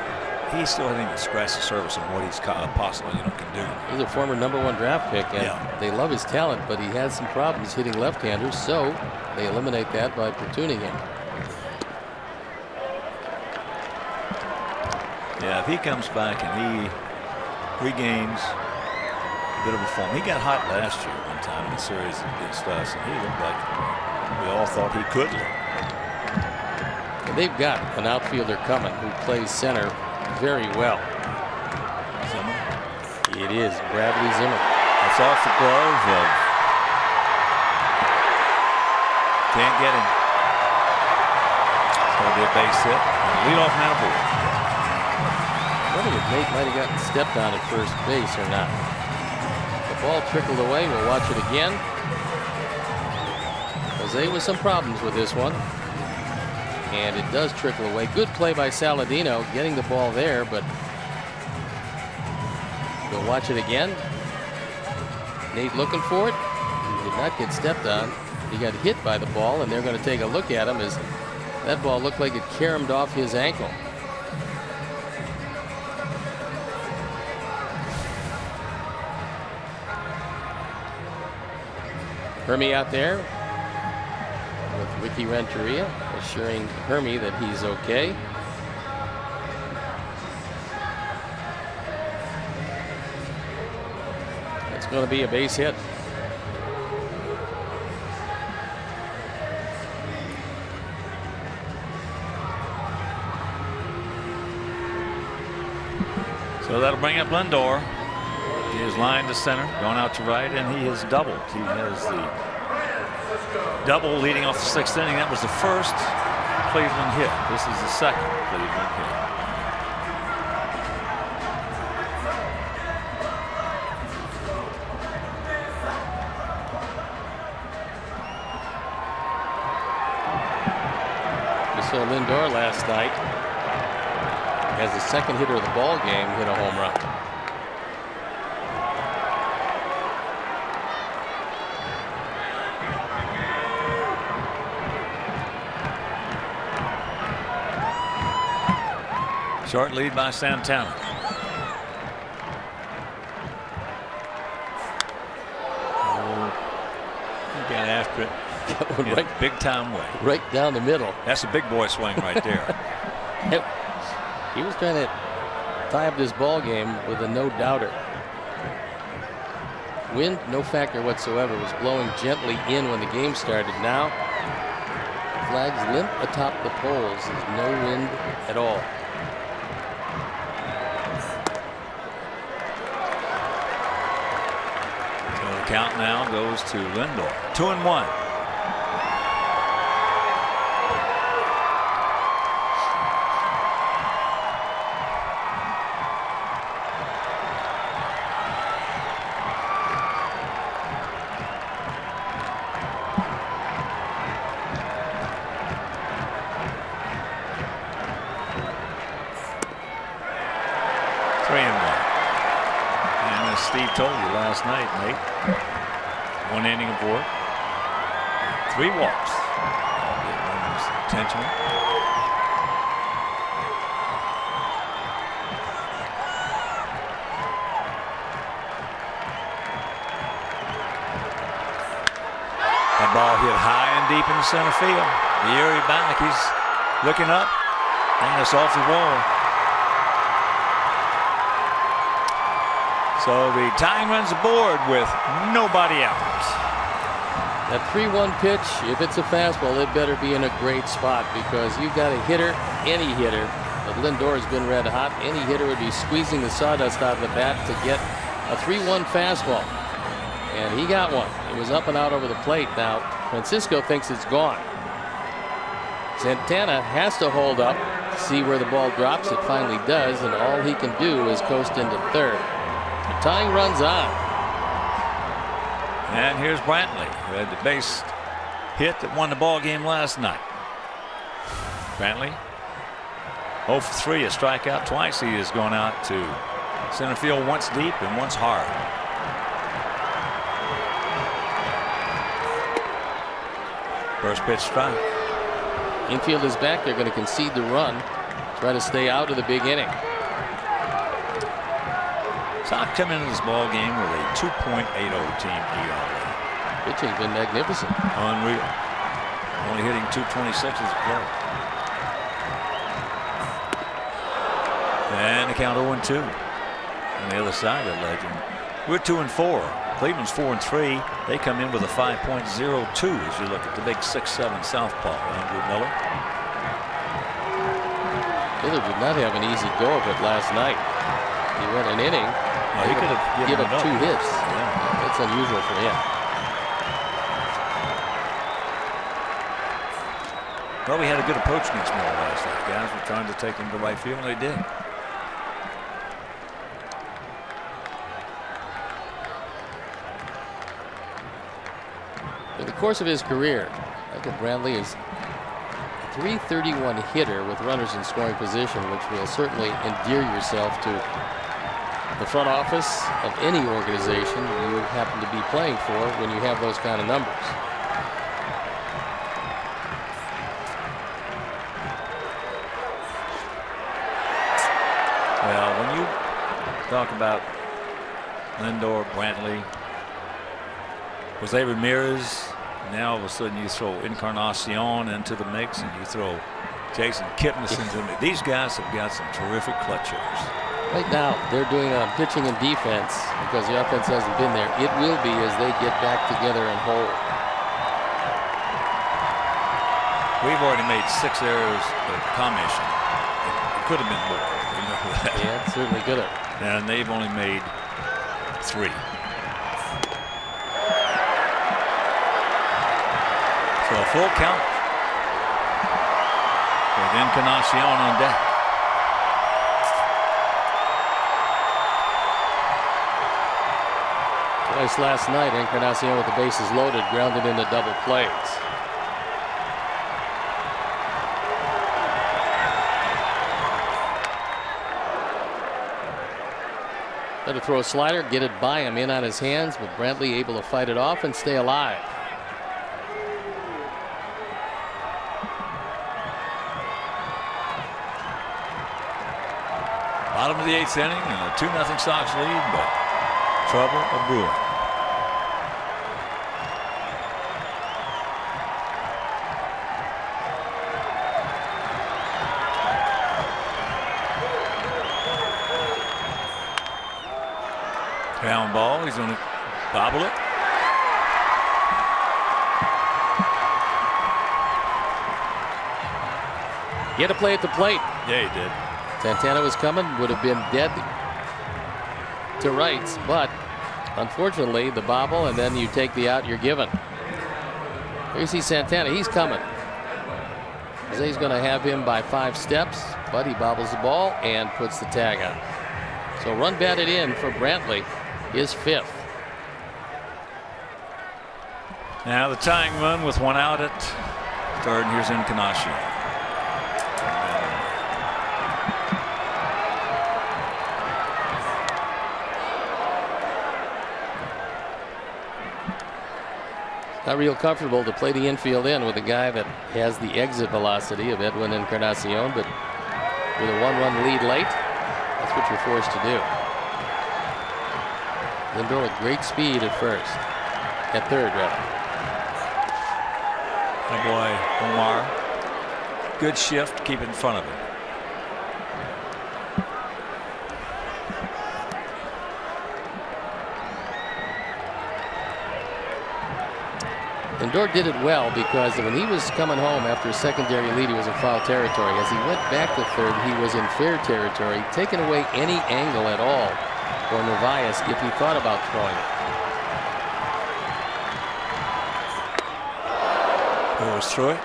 [SPEAKER 1] even scratched the surface on what he's possibly can do.
[SPEAKER 2] He's a former #1 draft pick, and they love his talent, but he has some problems hitting left-handers, so they eliminate that by platooning him.
[SPEAKER 1] Yeah, if he comes back and he regains a bit of a form. He got hot last year one time in the series against us, and he looked like we all thought he could look.
[SPEAKER 2] And they've got an outfielder coming who plays center very well.
[SPEAKER 1] Zimmer?
[SPEAKER 2] It is Bradley Zimmer.
[SPEAKER 1] That's off the glove of. Can't get him. It's going to be a base hit. Leadoff man aboard.
[SPEAKER 2] I wonder if Nate might have gotten stepped on at first base or not. The ball trickled away. We'll watch it again. Jose with some problems with this one. And it does trickle away. Good play by Saladino getting the ball there, but we'll watch it again. Nate looking for it. He did not get stepped on. He got hit by the ball, and they're going to take a look at him as that ball looked like it caromed off his ankle. Hermie out there with Ricky Renteria, assuring Hermie that he's okay. It's going to be a base hit.
[SPEAKER 1] So that'll bring up Lindor. He is lined to center, going out to right, and he has doubled. He has the double leading off the 6th inning. That was the first Cleveland hit. This is the second Cleveland hit.
[SPEAKER 2] We saw Lindor last night as the second hitter of the ball game hit a home run.
[SPEAKER 1] Short lead by Santana. He got after it.
[SPEAKER 2] That one
[SPEAKER 1] in
[SPEAKER 2] right,
[SPEAKER 1] a big time way.
[SPEAKER 2] right down the middle.
[SPEAKER 1] That's a big boy swing right there.
[SPEAKER 2] He was trying to tie up this ball game with a no-doubter. Wind, no factor whatsoever. It was blowing gently in when the game started. Now, flags limp atop the poles. There's no wind at all.
[SPEAKER 1] So the count now goes to Lindor. 2-1. Steve told you last night, Nate. 1 inning of work, 3 walks. Intentional. That ball hit high and deep in the center field. The Erie back, he's looking up, and it's off the wall. So the tying runs aboard with nobody out.
[SPEAKER 2] That 3-1 pitch, if it's a fastball, it better be in a great spot, because you've got a hitter, any hitter. But Lindor has been red hot. Any hitter would be squeezing the sawdust out of the bat to get a 3-1 fastball. And he got one. It was up and out over the plate. Now, Francisco thinks it's gone. Santana has to hold up, see where the ball drops. It finally does, and all he can do is coast into third. The tying runs on.
[SPEAKER 1] And here's Brantley, who had the base hit that won the ball game last night. Brantley 0 for 3, a strikeout twice. He has gone out to center field once deep and once hard. First pitch strike.
[SPEAKER 2] Infield is back. They're going to concede the run, try to stay out of the big inning.
[SPEAKER 1] Sox come into this ball game with a 2.80 team ERA.
[SPEAKER 2] Pitching's been magnificent.
[SPEAKER 1] Unreal. Only hitting 226 as a player. And the count 0-2. On the other side of the legend, we're 2-4. Cleveland's 4-3. They come in with a 5.02 as you look at the big 6'7" southpaw, Andrew Miller.
[SPEAKER 2] Miller did not have an easy go of it last night. He went an inning.
[SPEAKER 1] Well, he could have given
[SPEAKER 2] up 2 hits.
[SPEAKER 1] Yeah.
[SPEAKER 2] That's unusual for him.
[SPEAKER 1] Well, we had a good approach against Miller last night. Guys were trying to take him to right field, and they did.
[SPEAKER 2] In the course of his career, Michael Brantley is a .331 hitter with runners in scoring position, which will certainly endear yourself to the front office of any organization you happen to be playing for when you have those kind of numbers.
[SPEAKER 1] Well, when you talk about Lindor, Brantley, Jose Ramirez, now all of a sudden you throw Encarnacion into the mix, and you throw Jason Kipnis into the mix. These guys have got some terrific clutch hitters.
[SPEAKER 2] Right now, they're doing pitching and defense because the offense hasn't been there. It will be as they get back together and hold.
[SPEAKER 1] We've already made 6 errors of commission. It could have been more. You know that.
[SPEAKER 2] Yeah, it certainly could have.
[SPEAKER 1] And they've only made 3. So a full count with Encarnacion on deck.
[SPEAKER 2] Twice last night, Encarnacion with the bases loaded, grounded into double plays. Tried to throw a slider, get it by him, in on his hands, but Brantley able to fight it off and stay alive.
[SPEAKER 1] Bottom of the 8th inning and a 2-0 Sox lead, but trouble a brewing. Ground ball, he's going to bobble it.
[SPEAKER 2] He had to play at the plate.
[SPEAKER 1] Yeah, he did.
[SPEAKER 2] Santana was coming, would have been dead to rights, but unfortunately the bobble, and then you take the out you're given. Here you see Santana, he's coming. Jose's going to have him by 5 steps, but he bobbles the ball and puts the tag on. So run batted in for Brantley, his 5th.
[SPEAKER 1] Now the tying run with 1 out at third, and here's Encarnacion.
[SPEAKER 2] not real comfortable to play the infield in with a guy that has the exit velocity of Edwin Encarnacion, but with a 1-run lead late, that's what you're forced to do. Lindor with great speed at third rather.
[SPEAKER 1] Oh boy, Omar. Good shift, keep it in front of him.
[SPEAKER 2] Lindor did it well because when he was coming home after a secondary lead, he was in foul territory. As he went back to third, he was in fair territory, taking away any angle at all for Narvaez if he thought about throwing it.
[SPEAKER 1] Goes through it.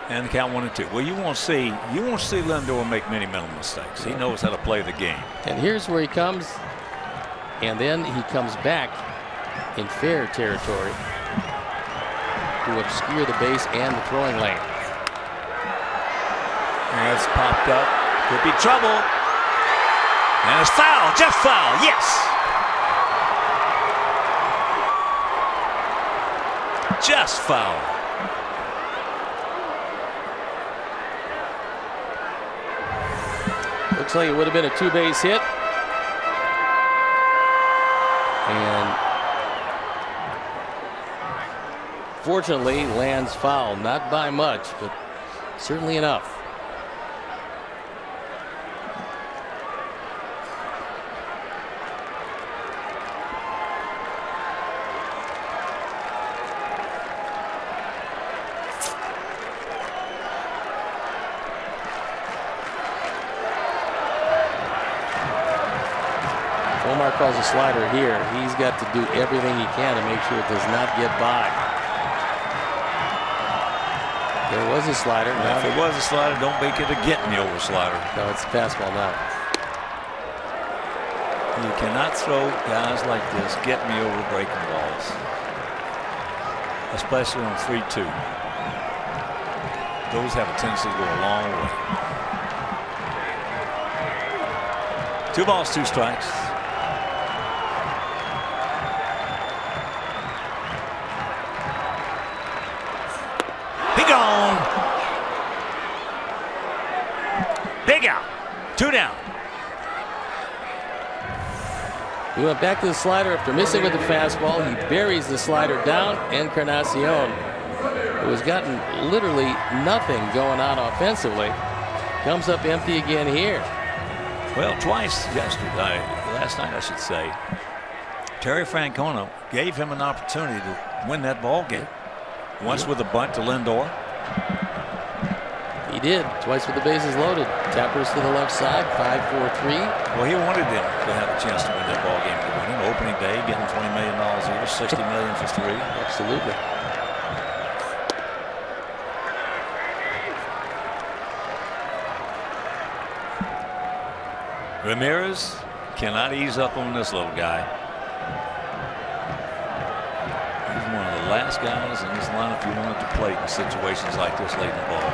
[SPEAKER 1] And the count 1-2. Well, you won't see Lindor make many mental mistakes. He knows how to play the game.
[SPEAKER 2] And here's where he comes, and then he comes back in fair territory to obscure the base and the throwing lane.
[SPEAKER 1] And it's popped up. Could be trouble. And it's foul. Just foul. Yes. Just foul.
[SPEAKER 2] Looks like it would have been a two-base hit. And fortunately lands foul, not by much, but certainly enough. Omar calls a slider here. He's got to do everything he can to make sure it does not get by. There was a slider.
[SPEAKER 1] Now, if it was a slider, don't make it a get-me-over slider.
[SPEAKER 2] No, it's a fastball now.
[SPEAKER 1] You cannot throw guys like this get-me-over breaking balls, especially on 3-2. Those have a tendency to go a long way. 2 balls, 2 strikes. Be gone. Big out. 2 down.
[SPEAKER 2] He went back to the slider after missing with the fastball. He buries the slider down. Encarnacion, who has gotten literally nothing going on offensively, comes up empty again here.
[SPEAKER 1] Well, twice yesterday, last night I should say, Terry Francona gave him an opportunity to win that ball game. Once with a bunt to Lindor.
[SPEAKER 2] He did. Twice with the bases loaded. Tappers to the left side. 5-4-3.
[SPEAKER 1] Well, he wanted them to have a chance to win that ball game. To win it. Opening day, getting $20 million a year, $60 million for 3.
[SPEAKER 2] Absolutely.
[SPEAKER 1] Ramirez cannot ease up on this little guy. He's one of the last guys in this lineup you want to play in situations like this late in the ball game.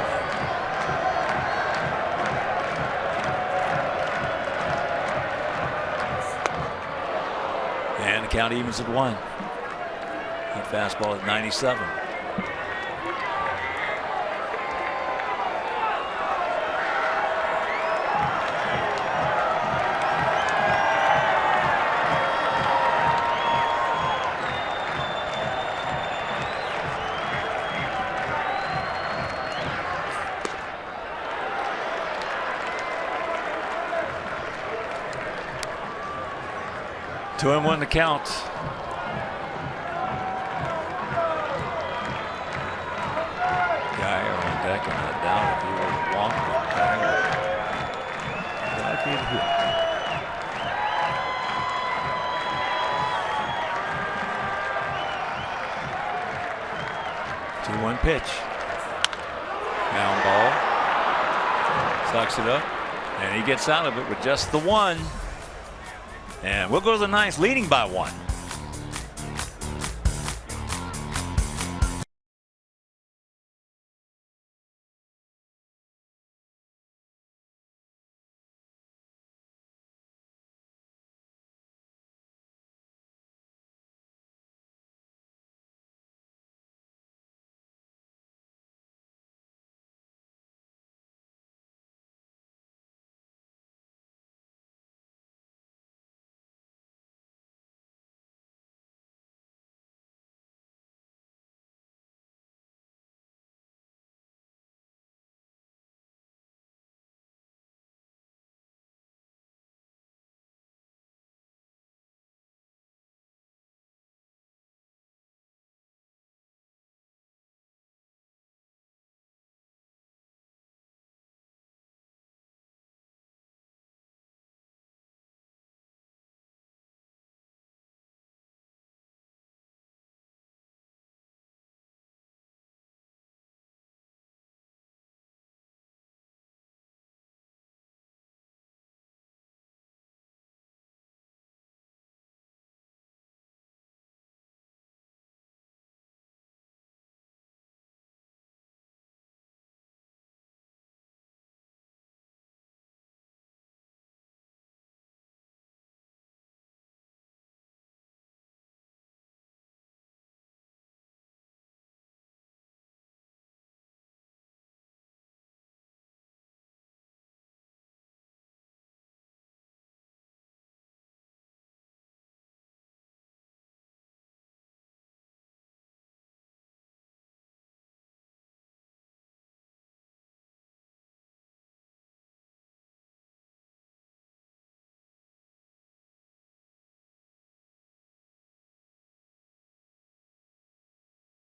[SPEAKER 1] And the count evens at 1. That fastball at 97. Two and 1 to count. Guy on deck and let down if he were to walk. That'd be a hit. Two 2-1 pitch. Down ball. Sucks it up. And he gets out of it with just the 1. And we'll go to the 9th, leading by 1.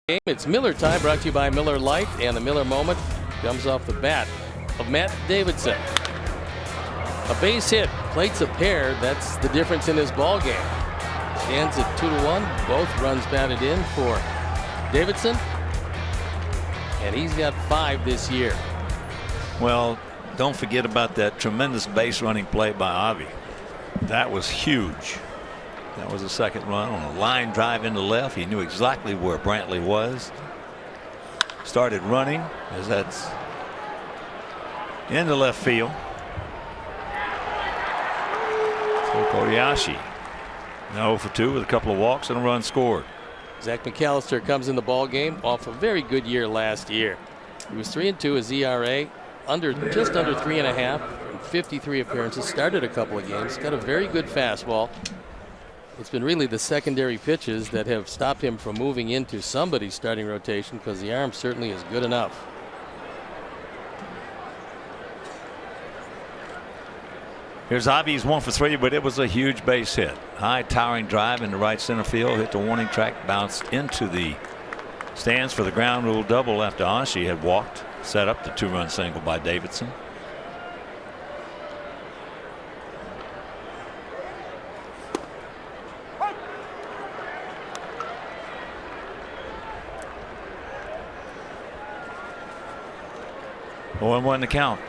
[SPEAKER 2] game. It's Miller time, brought to you by Miller Lite, and the Miller moment comes off the bat of Matt Davidson. A base hit, plates a pair. That's the difference in his ball game. Stands at 2-1. Both runs batted in for Davidson, and he's got 5 this year.
[SPEAKER 1] Well, don't forget about that tremendous base running play by Avi. That was huge. That was a second run on a line drive into left. He knew exactly where Brantley was. Started running as that's into left field. So Kobayashi now 0 for 2 with a couple of walks and a run scored.
[SPEAKER 2] Zach McAllister comes in the ball game off a very good year last year. He was 3-2. His ERA just under 3.5 in 53 appearances. Started a couple of games. Got a very good fastball. It's been really the secondary pitches that have stopped him from moving into somebody's starting rotation, because the arm certainly is good enough.
[SPEAKER 1] Here's Avi's 1 for 3, but it was a huge base hit. High towering drive into right center field, hit the warning track, bounced into the stands for the ground rule double after Anshi had walked, set up the 2-run single by Davidson. Oh, and 1 to count.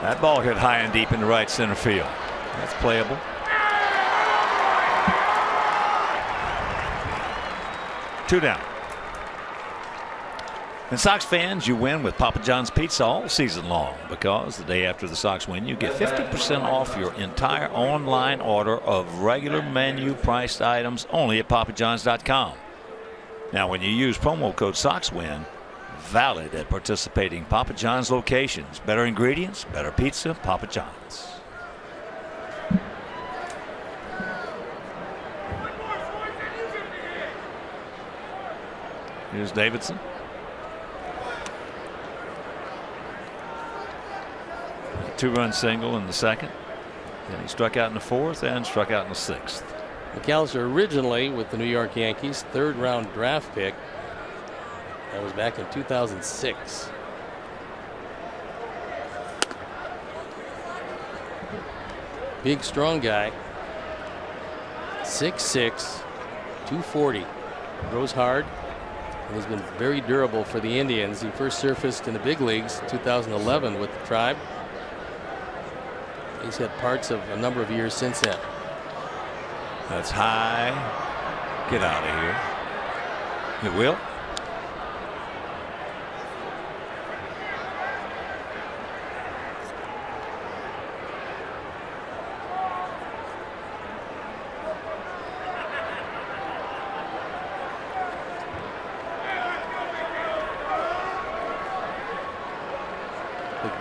[SPEAKER 1] That ball hit high and deep into right center field. That's playable. Two down. And Sox fans, you win with Papa John's Pizza all season long, because the day after the Sox win, you get 50% off your entire online order of regular menu priced items only at papajohns.com. Now, when you use promo code SOXWIN, valid at participating Papa John's locations. Better ingredients, better pizza, Papa John's. Here's Davidson. A 2-run single in the second. Then he struck out in the 4th and struck out in the 6th.
[SPEAKER 2] McAllister originally with the New York Yankees, 3rd-round draft pick. That was back in 2006. Big, strong guy. 6'6", 240. Throws hard and has been very durable for the Indians. He first surfaced in the big leagues in 2011 with the Tribe. He's had parts of a number of years since then.
[SPEAKER 1] That's high. Get out of here. It will.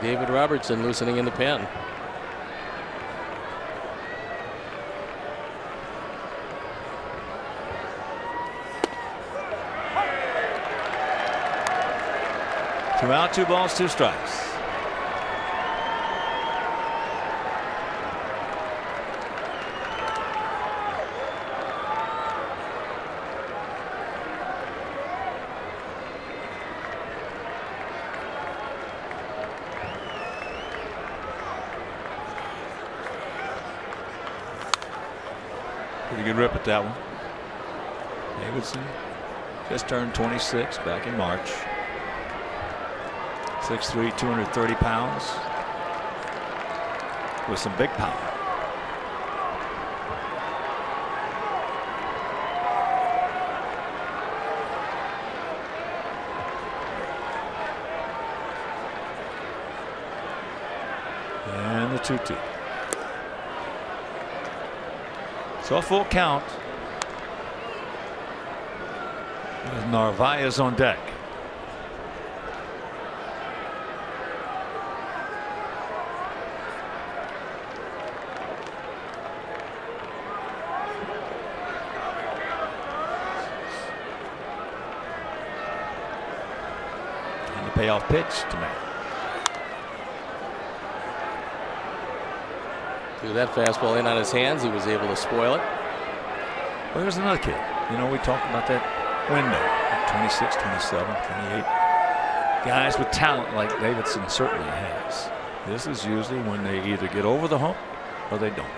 [SPEAKER 2] David Robertson loosening in the pen.
[SPEAKER 1] Two out, 2 balls, 2 strikes. Pretty good rip at that one. Davidson just turned 26 back in March. 6'3", 230 pounds with some big power. And the 2-2. So a full count. Narvaez on deck. payoff pitch to make.
[SPEAKER 2] Threw that fastball in on his hands. He was able to spoil it.
[SPEAKER 1] Well, here's another kid. You know, we talked about that window, 26, 27, 28. Guys with talent like Davidson certainly has. This is usually when they either get over the hump or they don't.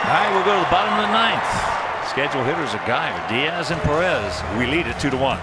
[SPEAKER 1] All right, we'll go to the bottom of the ninth. Scheduled hitters are Geyer, Diaz, and Perez. We lead it 2-1.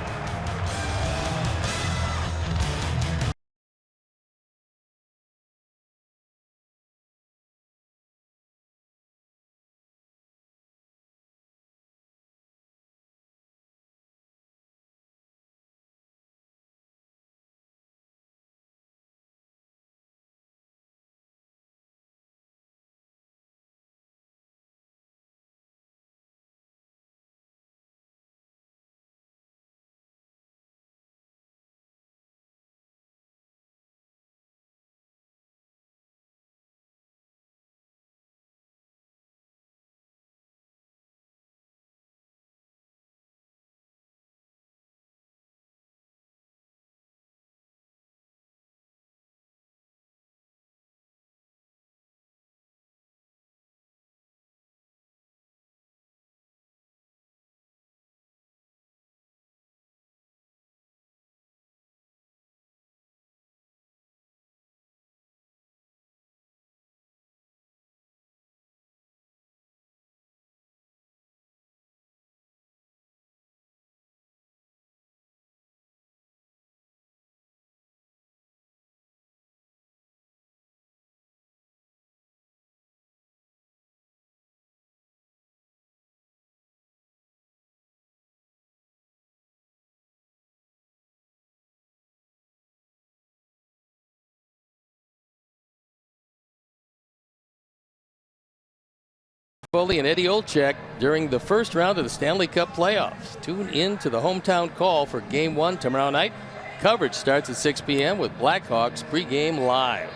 [SPEAKER 2] Foley and Eddie Olczyk during the first round of the Stanley Cup playoffs. Tune in to the hometown call for Game 1 tomorrow night. Coverage starts at 6 p.m. with Blackhawks pregame live.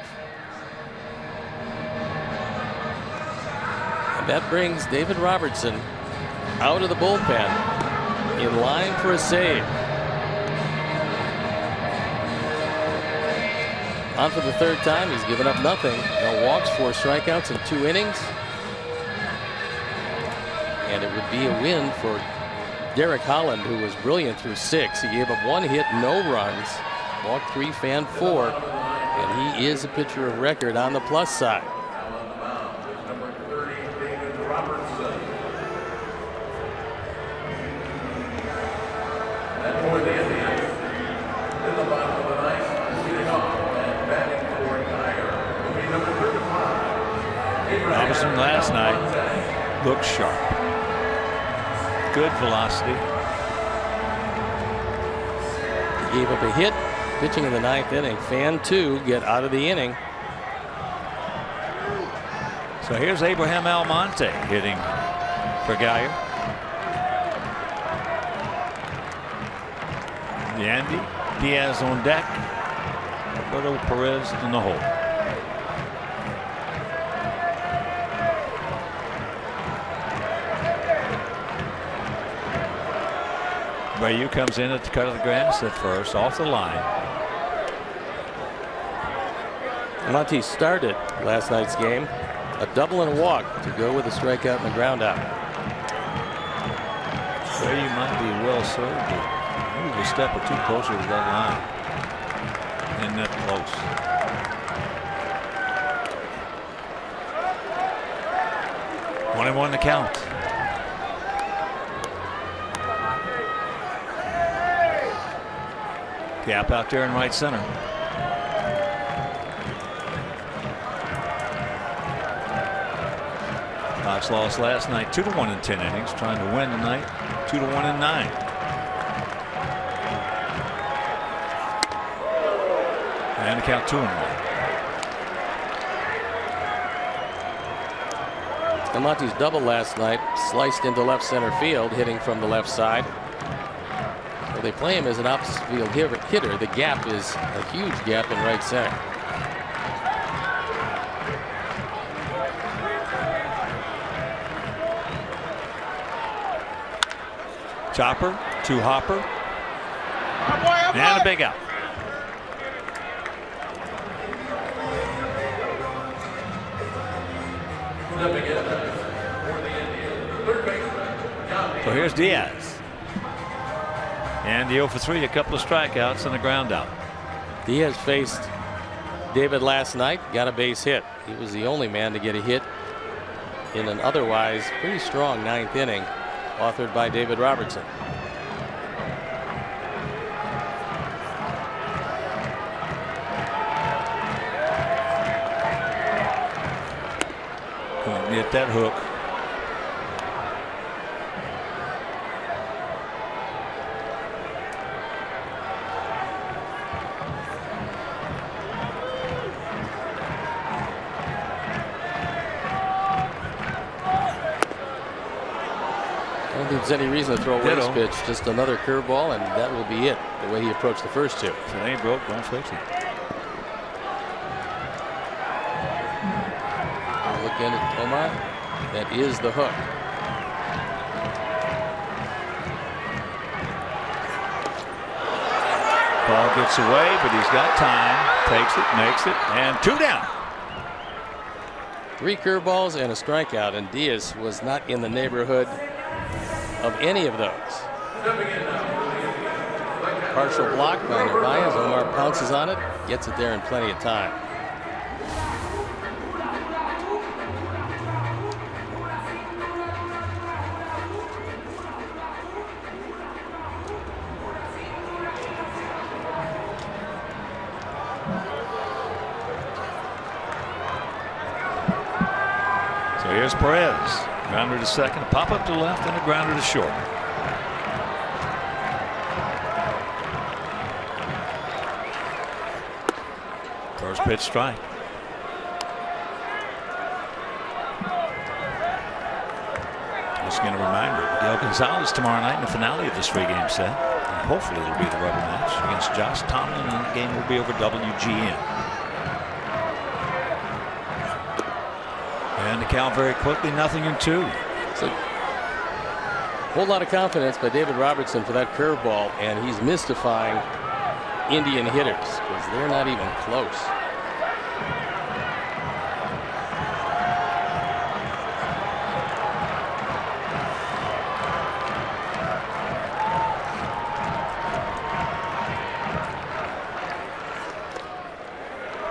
[SPEAKER 2] And that brings David Robertson out of the bullpen in line for a save. On for the third time. He's given up nothing. No walks, 4 strikeouts in 2 innings. And it would be a win for Derek Holland, who was brilliant through 6. He gave up 1 hit, no runs, walked 3, fanned 4, and he is a pitcher of record on the plus side.
[SPEAKER 1] Robinson last night looked sharp. Good velocity.
[SPEAKER 2] He gave up a hit pitching in the 9th inning. Fan 2 get out of the inning.
[SPEAKER 1] So here's Abraham Almonte hitting for Geyer. Yandy, Diaz on deck. Roberto Perez in the hole. Bayu comes in at the cut of the grass at first, off the line.
[SPEAKER 2] Monty started last night's game. A double and a walk to go with a strikeout and a ground out.
[SPEAKER 1] Bayu might be well served to move a step or 2 closer to that line. And that close. One and one to count. Gap out there in right center. Sox lost last night 2-1 in 10 innings, trying to win tonight 2-1 in 9. And to count 2-1.
[SPEAKER 2] Monty's double last night sliced into left center field, hitting from the left side. They play him as an opposite field hitter. The gap is a huge gap in right center.
[SPEAKER 1] Chopper to Hopper. And a big out. So here's Diaz. And the 0 for 3, a couple of strikeouts and a ground out.
[SPEAKER 2] Diaz faced David last night, got a base hit. He was the only man to get a hit in an otherwise pretty strong 9th inning, authored by David Robertson.
[SPEAKER 1] Couldn't get that hook.
[SPEAKER 2] I don't think there's any reason to throw a waste pitch, just another curveball, and that will be it, the way he approached the first two.
[SPEAKER 1] If it ain't broke, don't fix it.
[SPEAKER 2] Look in at Omar. That is the hook.
[SPEAKER 1] Ball gets away, but he's got time. Takes it, makes it, and 2 down.
[SPEAKER 2] 3 curveballs and a strikeout, and Diaz was not in the neighborhood of any of those. Partial block by Narvaez. Omar pounces on it, gets it there in plenty of time.
[SPEAKER 1] So here's Perez. Grounder to second, pop up to left, and a grounder to short. First pitch strike. Just going to remind you, Miguel Gonzalez tomorrow night in the finale of this 3-game set. And hopefully it'll be the rubber match against Josh Tomlin, and the game will be over WGN. And the count very quickly, 0-2.
[SPEAKER 2] So, whole lot of confidence by David Robertson for that curveball, and he's mystifying Indian hitters because they're not even close.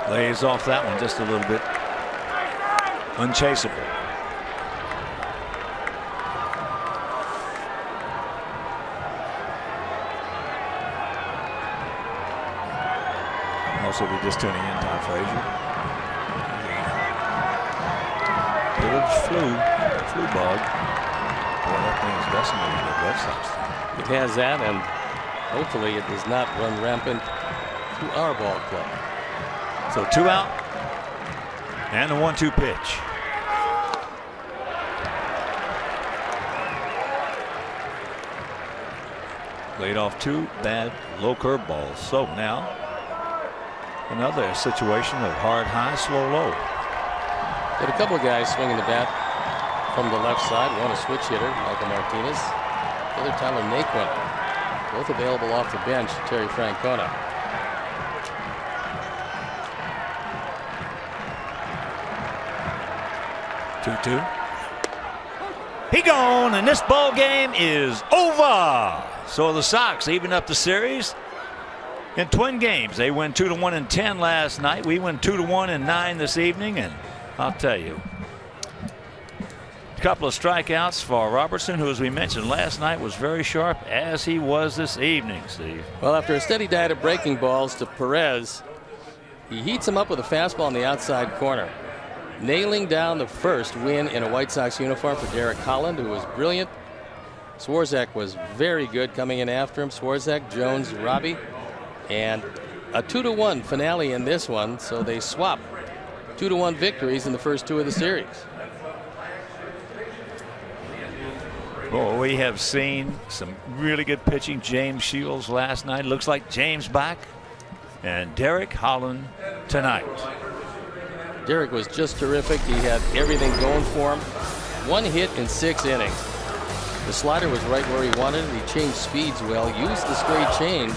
[SPEAKER 1] Lays off that one just a little bit. Unchaseable. Also, if you're just tuning in, Tom Frazier. Little flu bug. Boy, that thing is decimating the Red Sox.
[SPEAKER 2] It has that, and hopefully it does not run rampant through our ball club.
[SPEAKER 1] So 2 out. And the 1-2 pitch. Laid off 2 bad low curve balls. So now another situation of hard high, slow low.
[SPEAKER 2] Got a couple of guys swinging the bat from the left side. One a switch hitter, Michael Martinez. The other Tyler Naquin. Both available off the bench, Terry Francona.
[SPEAKER 1] Two. He gone, and this ball game is over. So the Sox even up the series in twin games. They win 2-1 in 10 last night. We win 2-1 in 9 this evening, and I'll tell you, a couple of strikeouts for Robertson, who, as we mentioned last night, was very sharp, as he was this evening, Steve.
[SPEAKER 2] Well, after a steady diet of breaking balls to Perez, he heats him up with a fastball in the outside corner. Nailing down the first win in a White Sox uniform for Derek Holland, who was brilliant. Swarzak was very good coming in after him. Swarzak, Jones, Robbie, and a 2-1 finale in this one. So they swap 2-1 victories in the first 2 of the series.
[SPEAKER 1] Well, we have seen some really good pitching. James Shields last night. Looks like James back, and Derek Holland tonight.
[SPEAKER 2] Derek was just terrific. He had everything going for him. 1 hit in 6 innings. The slider was right where he wanted it. He changed speeds well, used the straight change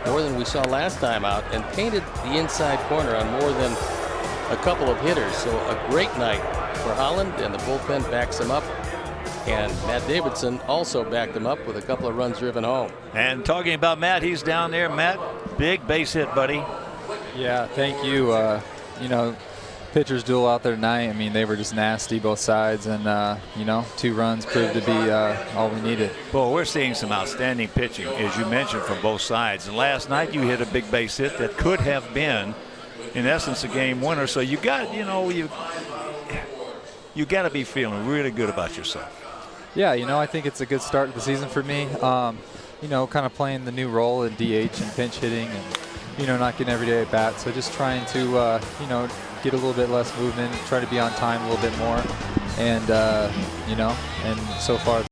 [SPEAKER 2] more than we saw last time out, and painted the inside corner on more than a couple of hitters. So a great night for Holland, and the bullpen backs him up. And Matt Davidson also backed him up with a couple of runs driven home.
[SPEAKER 1] And talking about Matt, he's down there. Matt, big base hit, buddy.
[SPEAKER 5] Yeah, thank you. You know, pitchers duel out there tonight. I mean, they were just nasty both sides, and you know, 2 runs proved to be all we needed.
[SPEAKER 1] Well, we're seeing some outstanding pitching, as you mentioned, from both sides. And last night you hit a big base hit that could have been, in essence, a game winner. So you got, you know, you got to be feeling really good about yourself.
[SPEAKER 5] Yeah, you know, I think it's a good start to the season for me. You know, kind of playing the new role in DH and pinch hitting, and you know, not getting every day at bat. So just trying to, you know, get a little bit less movement, try to be on time a little bit more, and you know, and so far